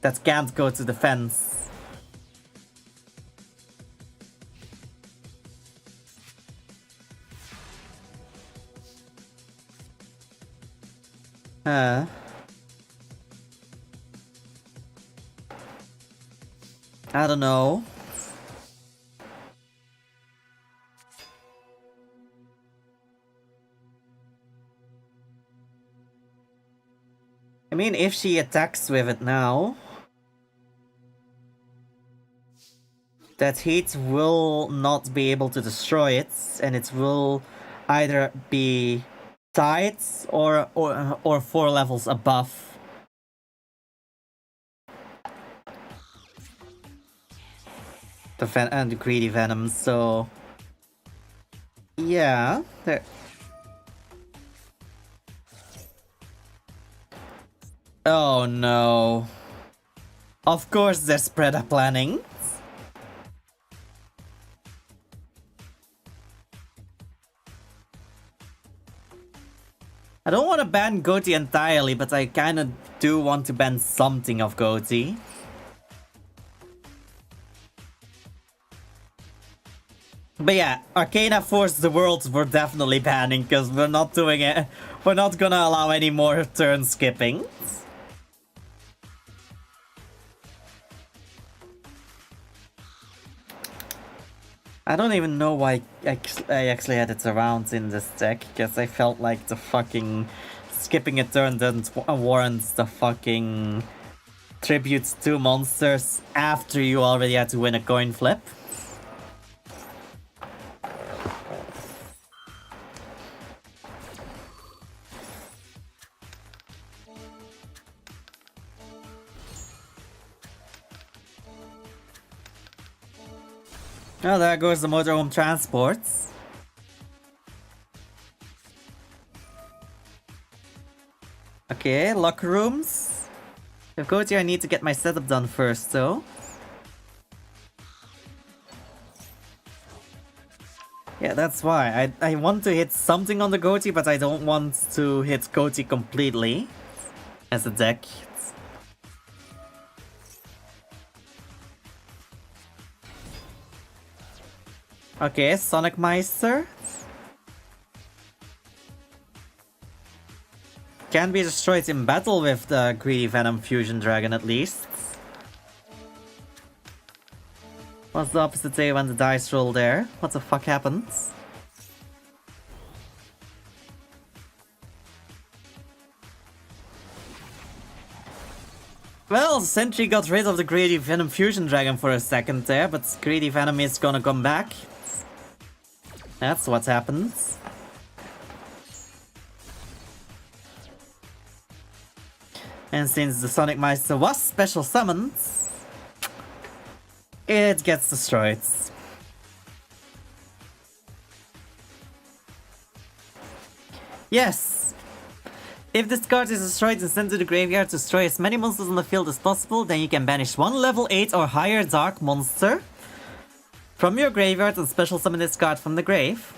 that can't go to defense. I don't know. I mean, if she attacks with it now, that heat will not be able to destroy it, and it will either be tied or 4 levels above. The greedy venom, so yeah, there. Oh no. Of course they're spreader planning. I don't want to ban Goatee entirely, but I kinda do want to ban something of Goatee. But yeah, Arcana Force the Worlds we're definitely banning, because we're not doing it. We're not gonna allow any more turn skipping. I don't even know why I actually had it around in this deck, because I felt like the fucking skipping a turn didn't warrant the fucking tributes to monsters after you already had to win a coin flip. Oh, there goes the motorhome transports. Okay, locker rooms. If Goatee, I need to get my setup done first, though. Yeah, that's why. I want to hit something on the Goatee, but I don't want to hit Goatee completely as a deck. Okay, Sonic Meister. Can be destroyed in battle with the Greedy Venom Fusion Dragon at least. What's the opposite say when the dice roll there? What the fuck happens? Well, Sentry got rid of the Greedy Venom Fusion Dragon for a second there, but Greedy Venom is gonna come back. That's what happens. And since the Sonic Meister was special summoned, it gets destroyed. Yes! If this card is destroyed and sent to the graveyard to destroy as many monsters on the field as possible, then you can banish one level 8 or higher dark monster from your graveyard and special summon this card from the grave.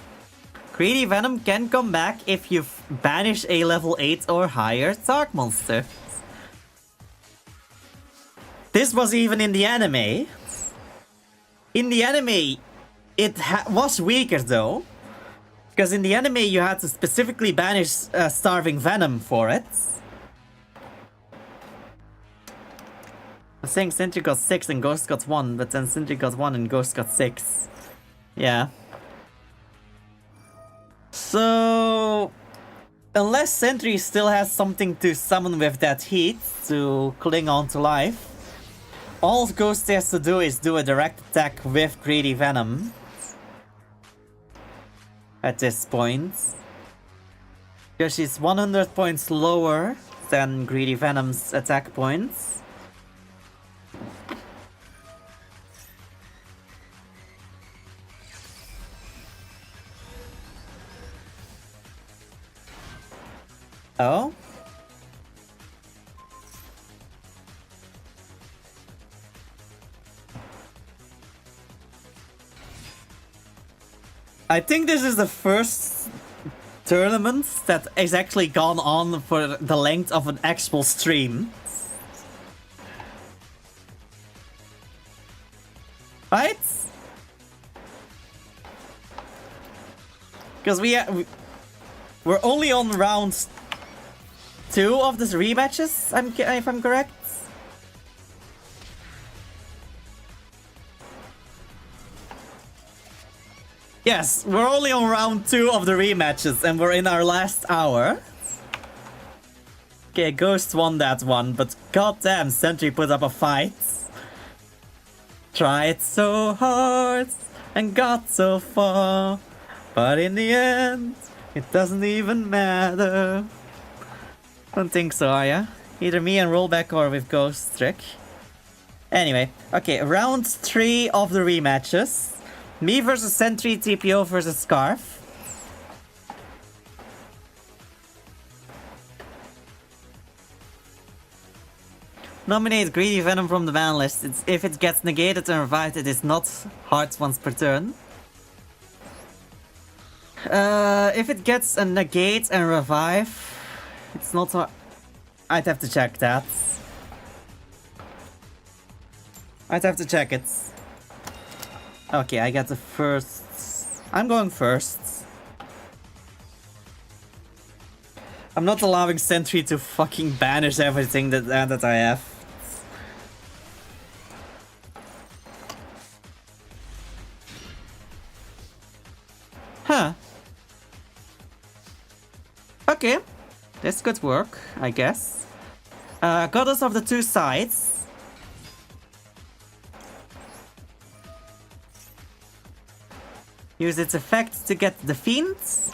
Greedy Venom can come back if you banish a level 8 or higher dark monster. This was even in the anime. In the anime, it was weaker though. Because in the anime you had to specifically banish Starving Venom for it. I'm saying Sentry got 6 and Ghost got 1, but then Sentry got 1 and Ghost got 6. Yeah. So... unless Sentry still has something to summon with that heat to cling on to life, all Ghost has to do is do a direct attack with Greedy Venom. At this point. Because she's 100 points lower than Greedy Venom's attack points. Oh? I think this is the first tournament that is actually gone on for the length of an actual stream. Right? Because we're only on round 2 of this rematches, if I'm correct. Yes, we're only on round 2 of the rematches and we're in our last hour. Okay, Ghost won that one, but goddamn, Sentry put up a fight. Tried so hard and got so far, but in the end, it doesn't even matter. Don't think so, are ya? Either me and Rollback or with Ghost Trick. Anyway, okay, round 3 of the rematches. Me versus Sentry, TPO versus Scarf. Nominate Greedy Venom from the ban list. If it gets negated and revived, it is not hearts once per turn. If it gets a negate and revive, it's not... I'd have to check that. I'd have to check it. Okay, I got the first... I'm going first. I'm not allowing Sentry to fucking banish everything that I have. Huh. Okay. This could work, I guess. Goddess of the Two Sides. Use its effect to get the Fiends.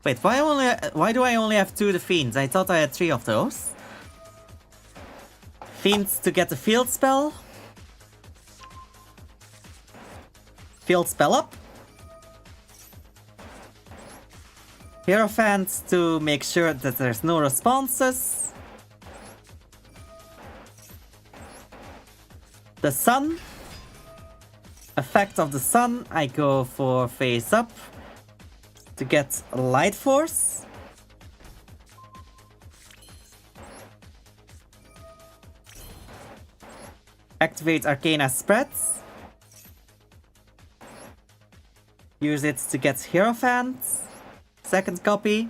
Wait, why do I only have 2 the Fiends? I thought I had 3 of those. Fiends to get the Field Spell. Field Spell up. Hierophant to make sure that there's no responses. The Sun. Effect of the Sun, I go for Face Up to get Light Force. Activate Arcana Spreads. Use it to get Hierophant. Second copy.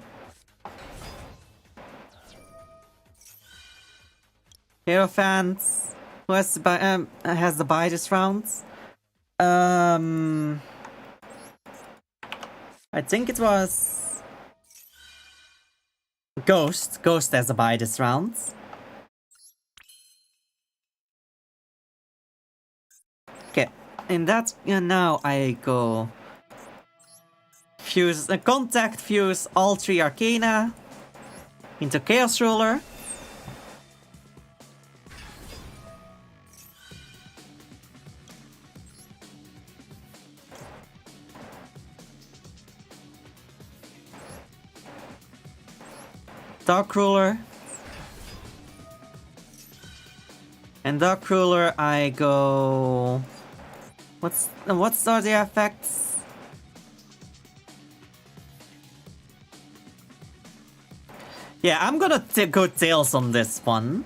Hierophant. Who has the buy this round? I think it was Ghost. Ghost has a buy this round. Okay, in that now I go fuse contact fuse all 3 Arcana into Chaos Ruler. Dark Ruler. And Dark Ruler, I go... What's are the effects? Yeah, I'm gonna go Tails on this one.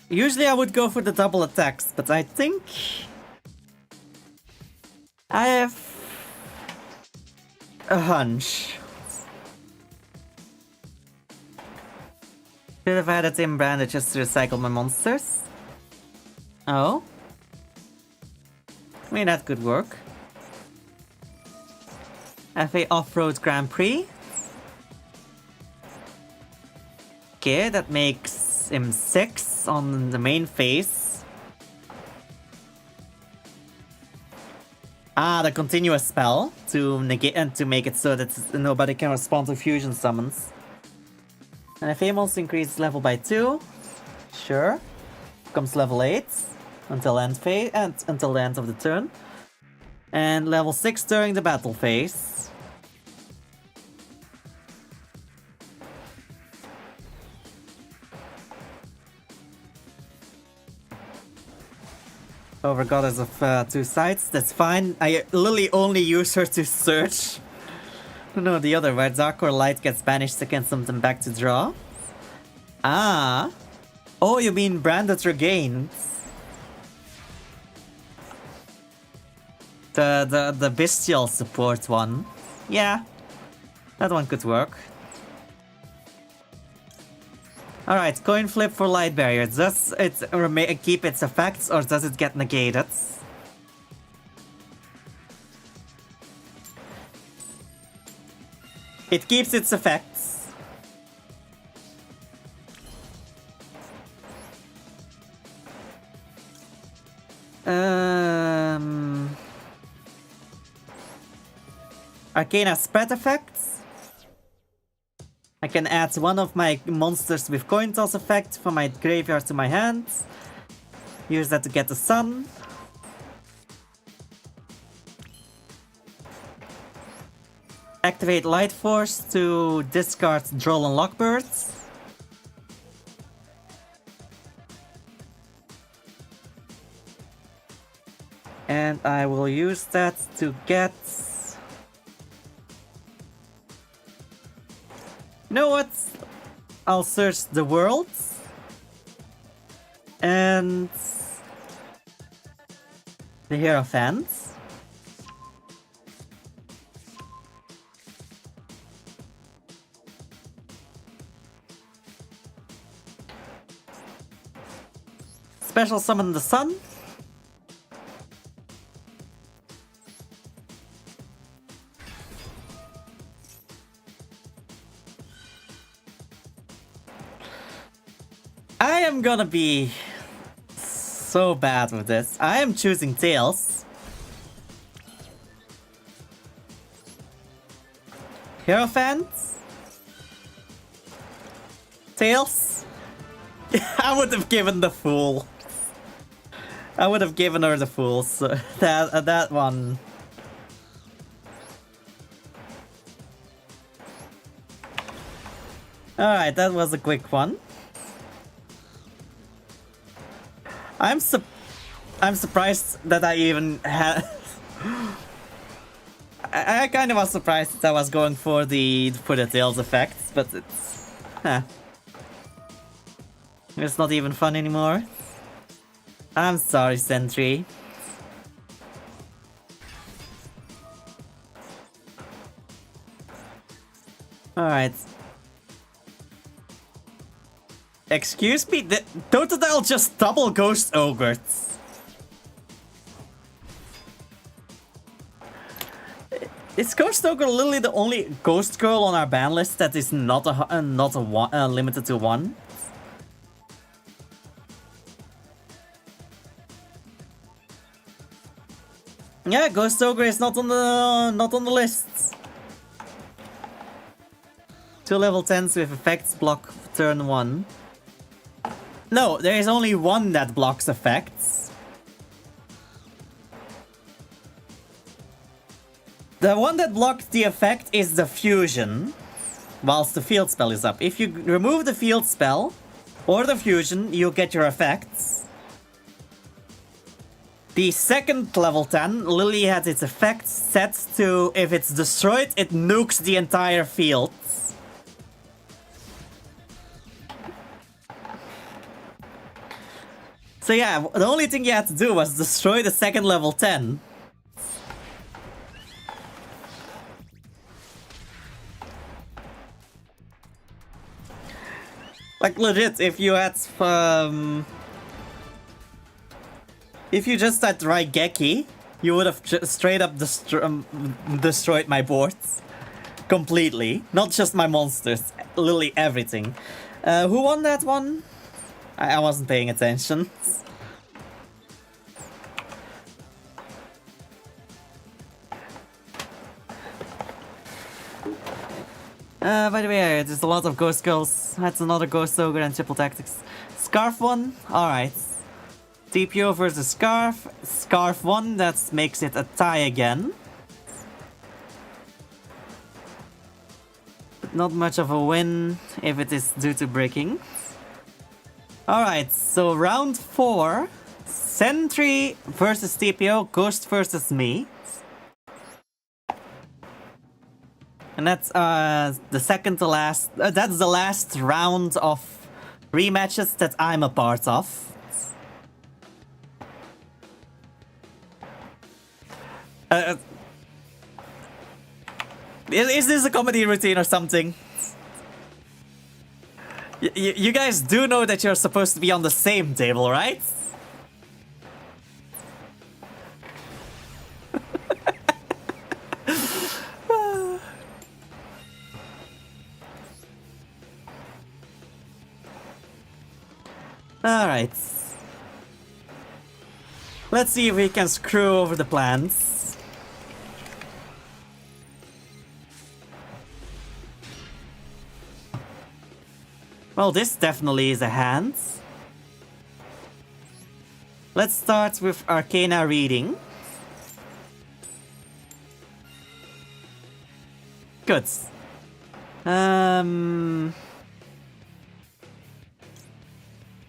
Usually I would go for the double attacks, but I think... I have... a hunch. Should have added in bandages to recycle my monsters. Oh? I mean, that could work. FA Off-Road Grand Prix. Okay, that makes him 6 on the main phase. Ah, the continuous spell to negate and to make it so that nobody can respond to fusion summons. And if Amos increases level by 2, sure. Becomes level 8 until end phase and until the end of the turn. And level 6 during the battle phase. Over Goddess of Two Sides, that's fine. I literally only use her to search. No, the other where Dark or Light gets banished against something back to draw. Ah. Oh, you mean Branded Regains. The bestial support one. Yeah. That one could work. Alright, coin flip for Light Barrier. Does it keep its effects or does it get negated? It keeps its effects. Arcana spread effects. I can add one of my monsters with coin toss effect from my graveyard to my hand. Use that to get the sun. Activate Light Force to discard Droll and Lockbirds. And I will use that to get... You know what? I'll search the world. And... the Hierophant. Special summon the sun. I am gonna be so bad with this. I am choosing Tails. Hierophant? Tails? I would have given the Fool. I would have given her the Fool, so that one. Alright, that was a quick one. I'm surprised that I even had... I kind of was surprised that I was going for the Tails effects, but it's... It's not even fun anymore. I'm sorry, Sentry. Alright. Excuse me? The Totodile just double Ghost Ogred. Is Ghost Ogre literally the only Ghost Girl on our ban list that is not limited to one? Yeah, Ghost Ogre is not on the list. 2 level 10s with effects block turn 1. No, there is only one that blocks effects. The one that blocks the effect is the fusion, whilst the field spell is up. If you remove the field spell or the fusion, you get your effects. The second level 10, Lily has its effect set to, if it's destroyed, it nukes the entire field. So yeah, the only thing you had to do was destroy the second level 10. Like legit, if you had if you just had Raigeki, you would have straight up destroyed my boards completely. Not just my monsters, literally everything. Who won that one? I wasn't paying attention. By the way, there's a lot of Ghost Girls. That's another Ghost Ogre and Triple Tactics. Scarf one? Alright. TPO versus Scarf. Scarf one, that makes it a tie again. But not much of a win if it is due to breaking. Alright, so round 4. Sentry versus TPO, Ghost versus me. And that's the second to last. That's the last round of rematches that I'm a part of. Is this a comedy routine or something? You guys do know that you're supposed to be on the same table, right? Alright. Let's see if we can screw over the plans. Well, this definitely is a hand. Let's start with Arcana reading. Good.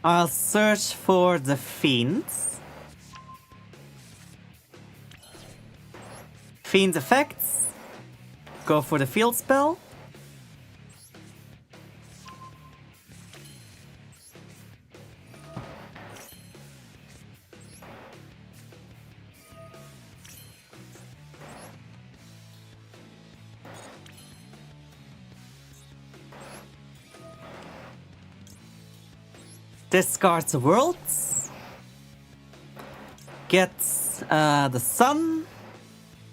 I'll search for the Fiend. Fiend effects. Go for the field spell. Discard the worlds. Get the sun.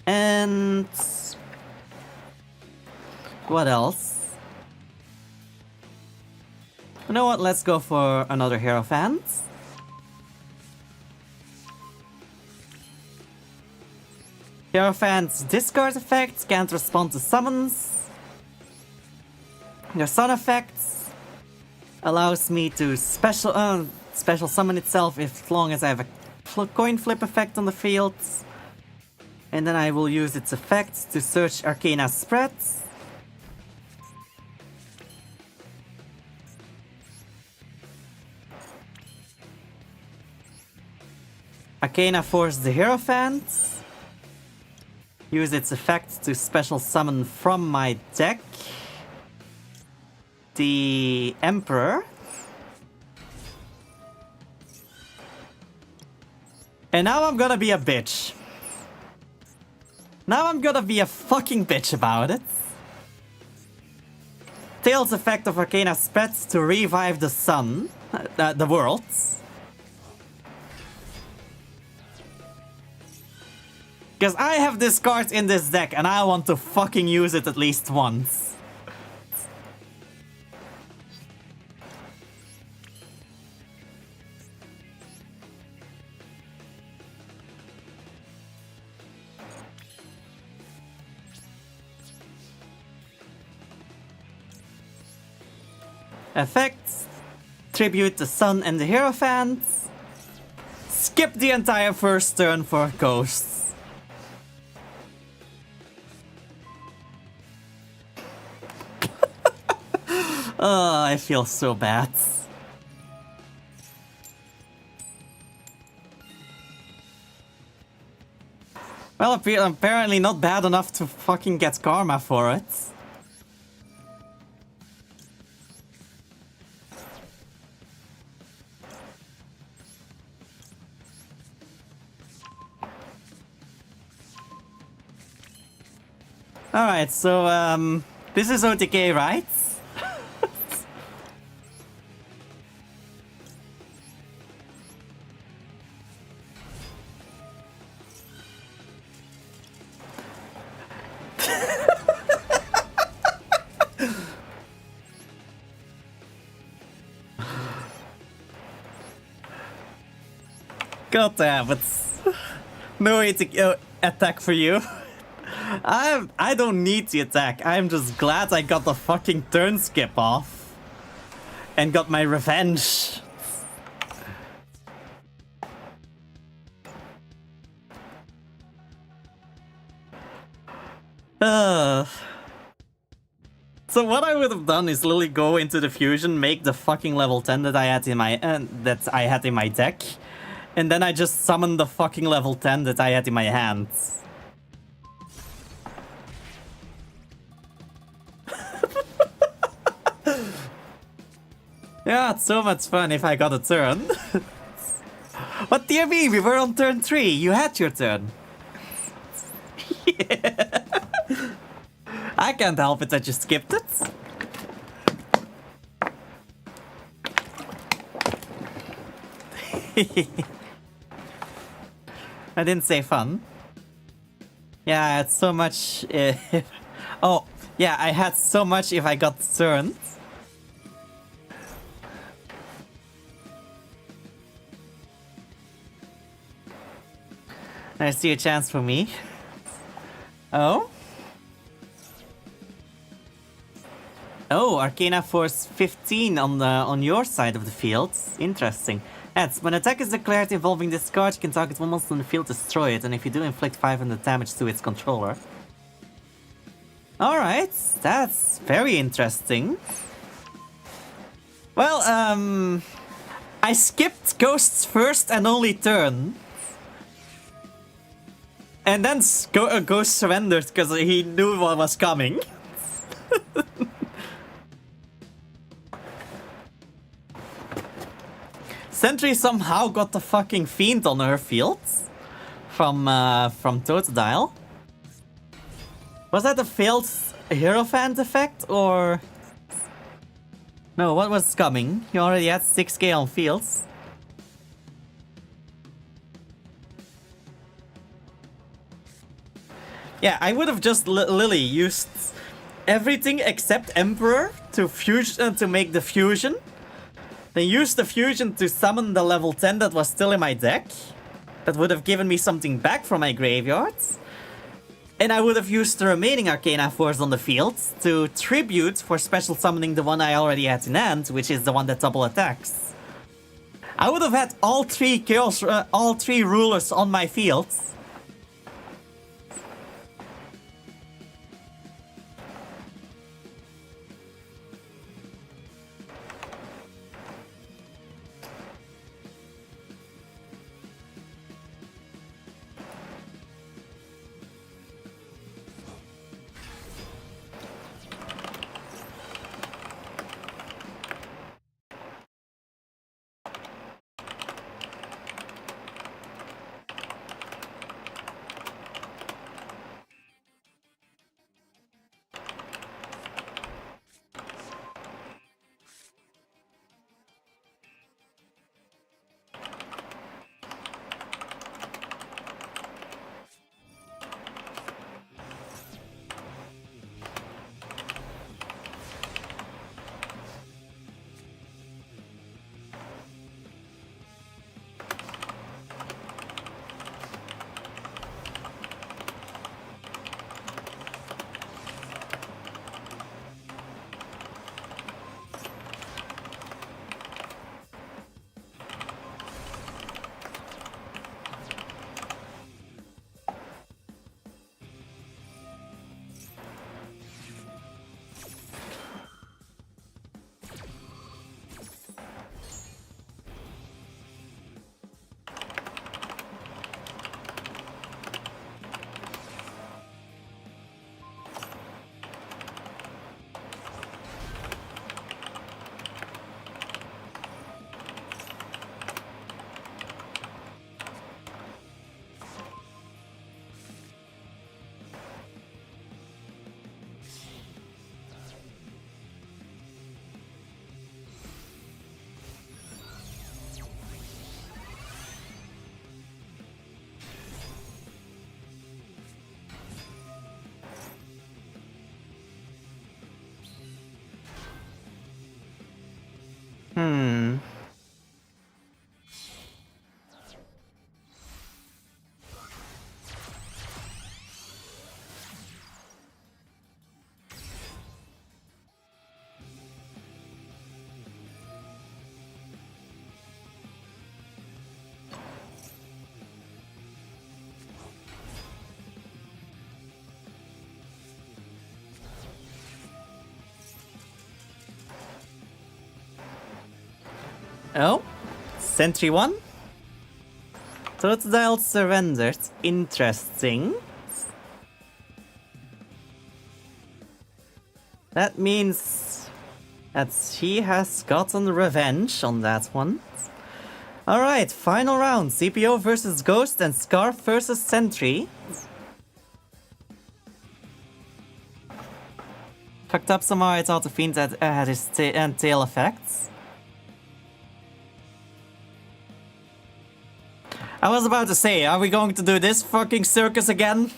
And what else? You know what? Let's go for another Hierophant. Hierophant's discard effects can't respond to summons. Your sun effects allows me to special summon itself as long as I have a coin flip effect on the field. And then I will use its effects to search Arcana spreads. Arcana force the Hierophant. Use its effects to special summon from my deck the Emperor. And now I'm gonna be a bitch. Now I'm gonna be a fucking bitch about it. Tails effect of Arcana spreads to revive the sun, the worlds. Because I have this card in this deck and I want to fucking use it at least once. Effects. Tribute the sun and the Hierophant. Skip the entire first turn for ghosts. Oh, I feel so bad. Well, apparently not bad enough to fucking get karma for it. Alright, so, this is OTK, right? God damn it. No attack for you. I don't need the attack. I'm just glad I got the fucking turn skip off. And got my revenge. So what I would have done is literally go into the fusion, make the fucking level 10 that I had in my deck, and then I just summoned the fucking level 10 that I had in my hands. Yeah, it's so much fun if I got a turn. What do you mean? We were on turn 3. You had your turn. Yeah. I can't help it, I just skipped it. I didn't say fun. Yeah, I had so much... oh, yeah, I had so much if I got turned. I see a chance for me. Oh? Oh, Arcana Force 15 on your side of the field. Interesting. Adds, when attack is declared involving this card, you can target one monster on the field, destroy it, and if you do, inflict 500 damage to its controller. Alright, that's very interesting. Well, I skipped Ghost's first and only turn. And then Ghost surrendered because he knew what was coming. Sentry somehow got the fucking Fiend on her field from Totodile. Was that a failed Hierophant effect or... No, what was coming? You already had 6k on fields. Yeah, I would have just literally used everything except Emperor to to make the fusion. Then use the fusion to summon the level 10 that was still in my deck. That would have given me something back from my graveyards. And I would have used the remaining Arcana Force on the field to tribute for special summoning the one I already had in hand, which is the one that double attacks. I would have had all three rulers on my field. Oh, Sentry 1? Totodile surrendered. Interesting. That means that he has gotten revenge on that one. Alright, final round. CPO versus Ghost and Scarf versus Sentry. Fucked up somehow, I thought the Fiend had his tail effects. I was about to say, are we going to do this fucking circus again?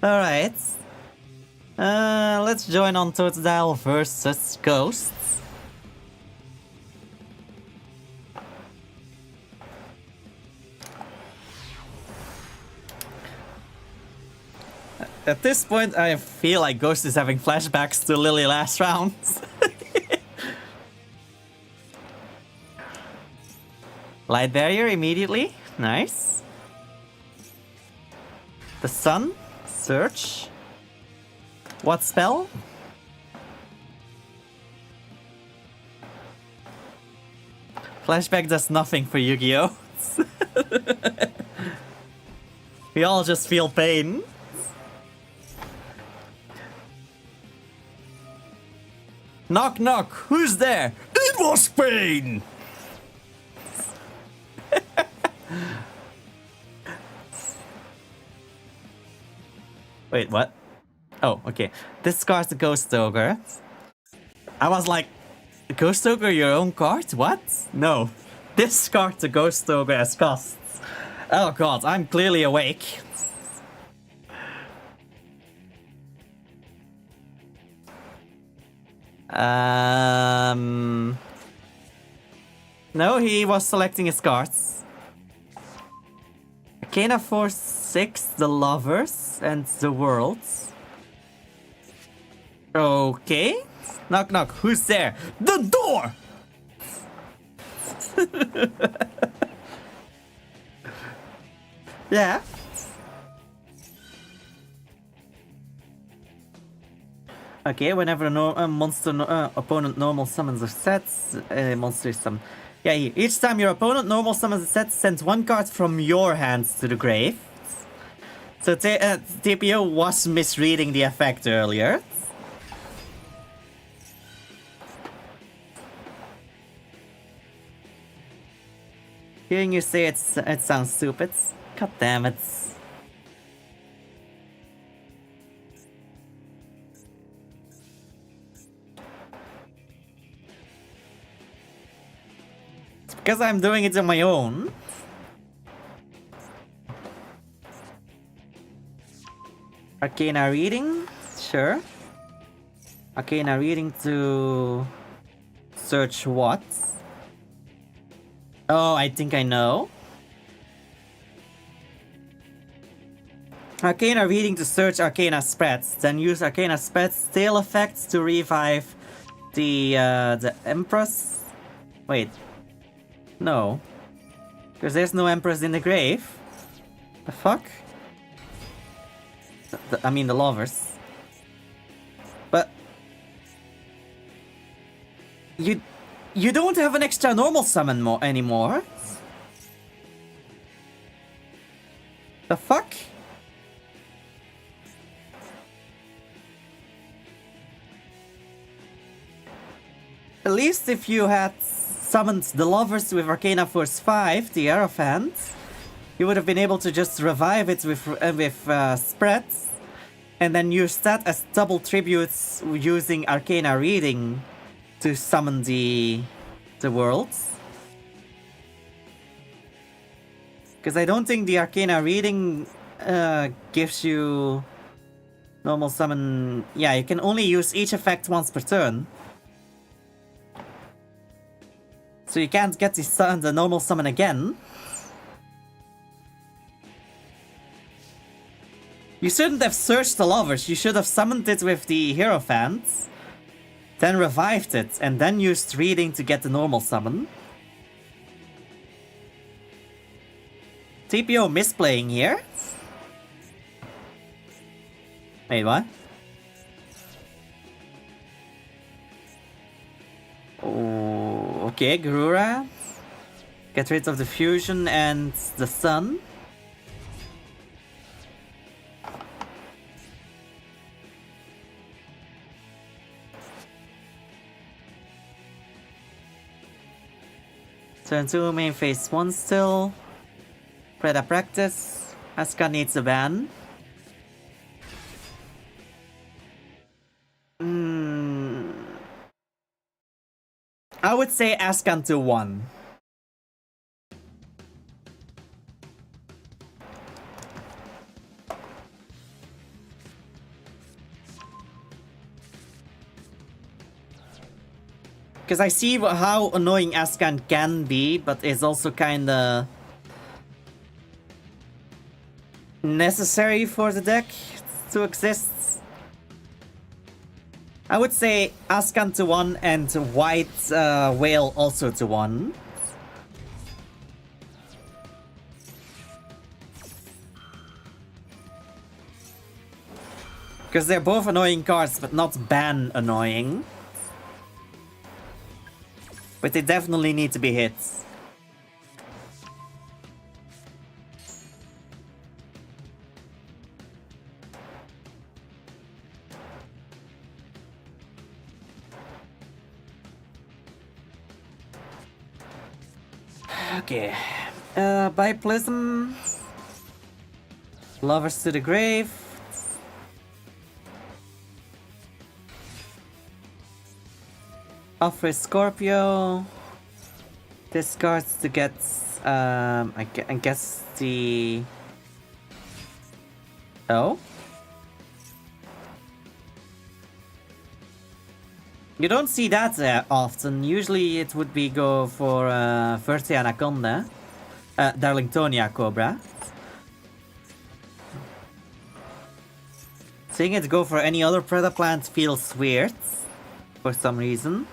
Alright. Let's join on Totodile versus Ghosts. At this point, I feel like Ghost is having flashbacks to Lily last round. Light barrier immediately. Nice. The sun. Search. What spell? Flashback does nothing for Yu-Gi-Oh! We all just feel pain. Knock knock, who's there? It was pain! Wait, what? Oh, okay. Discard the Ghost Ogre. I was like, Ghost Ogre your own card? What? No. Discard the Ghost Ogre as costs. Oh god, I'm clearly awake. No, he was selecting his cards. Arcana Force 6, the Lovers, and the Worlds. Okay. Knock knock, who's there? The door! Yeah. Okay, whenever a monster opponent normal summons or sets, monster is summoned. Yeah, each time your opponent normal summons a set, send one card from your hands to the grave. So TPO was misreading the effect earlier. Hearing you say it sounds stupid. God damn it. It's because I'm doing it on my own. Arcana reading? Sure. Arcana reading to search what? Oh, I think I know. Arcana reading to search Arcana spreads. Then use Arcana spreads tail effects to revive the Empress. Wait. No. Because there's no Empress in the grave. The fuck? I mean the Lovers. But you don't have an extra normal summon anymore. The fuck? At least if you had summoned the Lovers with Arcana Force 5, the Hierophant, you would have been able to just revive it with spreads, and then use that as double tributes using Arcana Reading to summon the worlds. Because I don't think the Arcana Reading gives you normal summon. Yeah, you can only use each effect once per turn. So you can't get the normal summon again. You shouldn't have searched the lovers. You should have summoned it with the Hierophant, then revived it, and then used reading to get the normal summon. TPO misplaying here. Wait, what? Oh, okay, Garura. Get rid of the fusion and the sun. Turn 2, main phase 1 still. Preda practice. Asuka needs a ban. I would say Ascan to 1. Because I see how annoying Ascan can be, but it's also kinda necessary for the deck to exist. I would say Ascan to 1 and White Whale also to 1. Because they're both annoying cards, but not ban annoying. But they definitely need to be hit. Okay. By Prism. Lovers to the grave. Offer Scorpio. Discards to get, I guess the... Oh? You don't see that often. Usually it would be go for Verte Anaconda. Darlingtonia Cobra. Seeing it go for any other Preda plant feels weird. For some reason.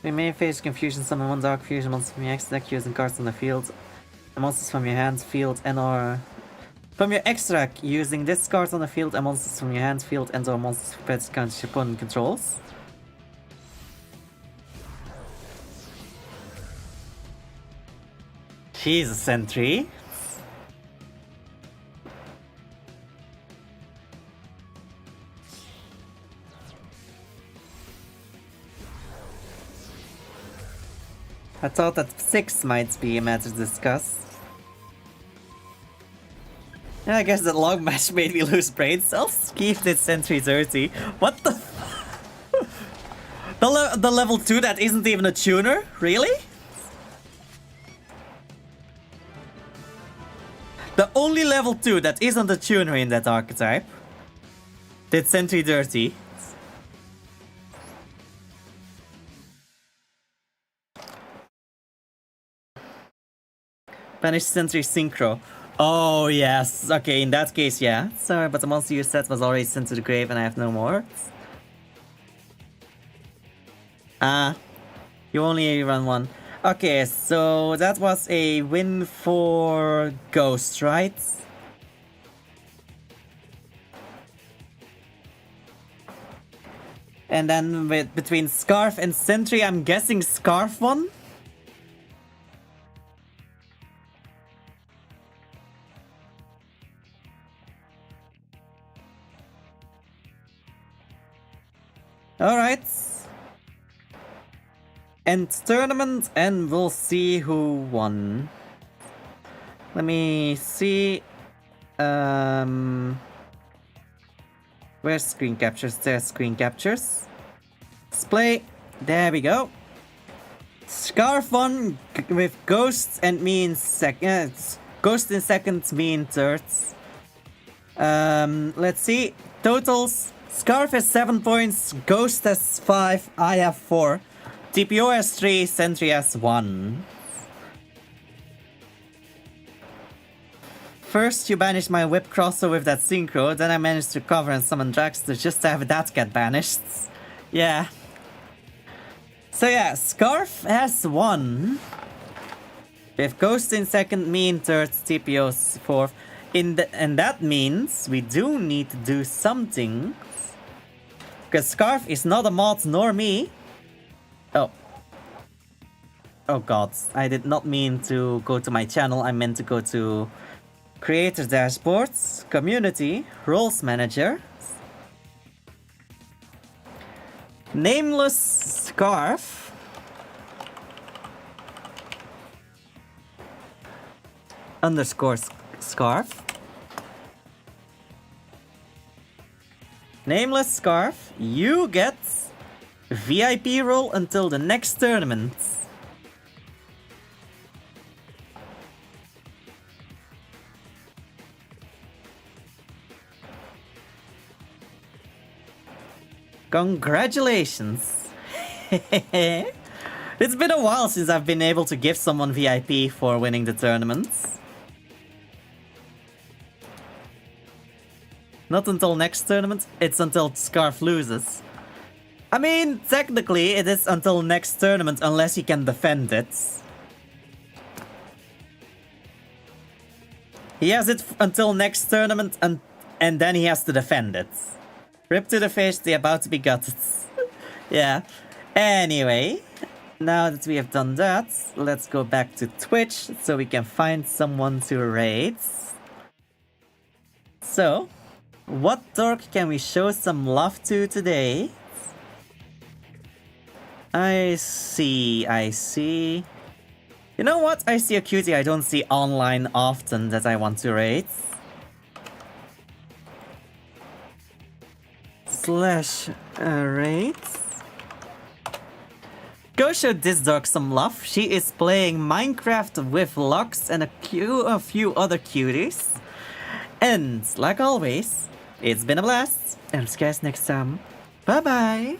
We may face confusion, summon one dark fusion monster from your X deck using cards on the field. And monsters from your hand, field, and or... From your X deck using this card on the field and monsters from your hand, field, and or monsters prepared to counter your opponent controls. She's a sentry. I thought that 6 might be a matter to discuss. Yeah, I guess that long match made me lose brain cells. Keep this sentry dirty. What the the level 2 that isn't even a tuner? Really? The only level 2 that isn't a tuner in that archetype did sentry dirty. Banish sentry synchro. Oh yes, okay, in that case, yeah. Sorry, but the monster you set was already sent to the grave and I have no more. You only run one. Okay, so that was a win for Ghost, right? And then between Scarf and Sentry, I'm guessing Scarf won? Alright. End tournament, and we'll see who won. Let me see. Where's screen captures? There's screen captures. Display. There we go. Scarf 1 with ghosts and means seconds. Ghost in seconds mean thirds. Let's see. Totals. Scarf has 7 points. Ghost has 5. I have 4. TPO has 3. Sentry has 1. First, you banished my whip crosser with that synchro. Then I managed to cover and summon Dragster just to have that get banished. Yeah. So yeah, Scarf has 1. With Ghost in second, me in third, TPO's fourth. And that means we do need to do something. Because Scarf is not a mod nor me. Oh. Oh god, I did not mean to go to my channel. I meant to go to Creator Dashboards, Community, Roles Manager. Nameless Scarf. Underscore Scarf. Nameless Scarf. You get VIP role until the next tournament. Congratulations! It's been a while since I've been able to give someone VIP for winning the tournaments. Not until next tournament, it's until Scarf loses. I mean, technically it is until next tournament unless he can defend it. He has it until next tournament and then he has to defend it. Rip to the face, they're about to be gutted. Yeah. Anyway, now that we have done that, let's go back to Twitch so we can find someone to raid. So, what dork can we show some love to today? I see. You know what? I see a cutie I don't see online often that I want to raid. /raid. Go show this dog some love. She is playing Minecraft with Lux and a few other cuties. And like always, it's been a blast. And see you guys next time. Bye bye.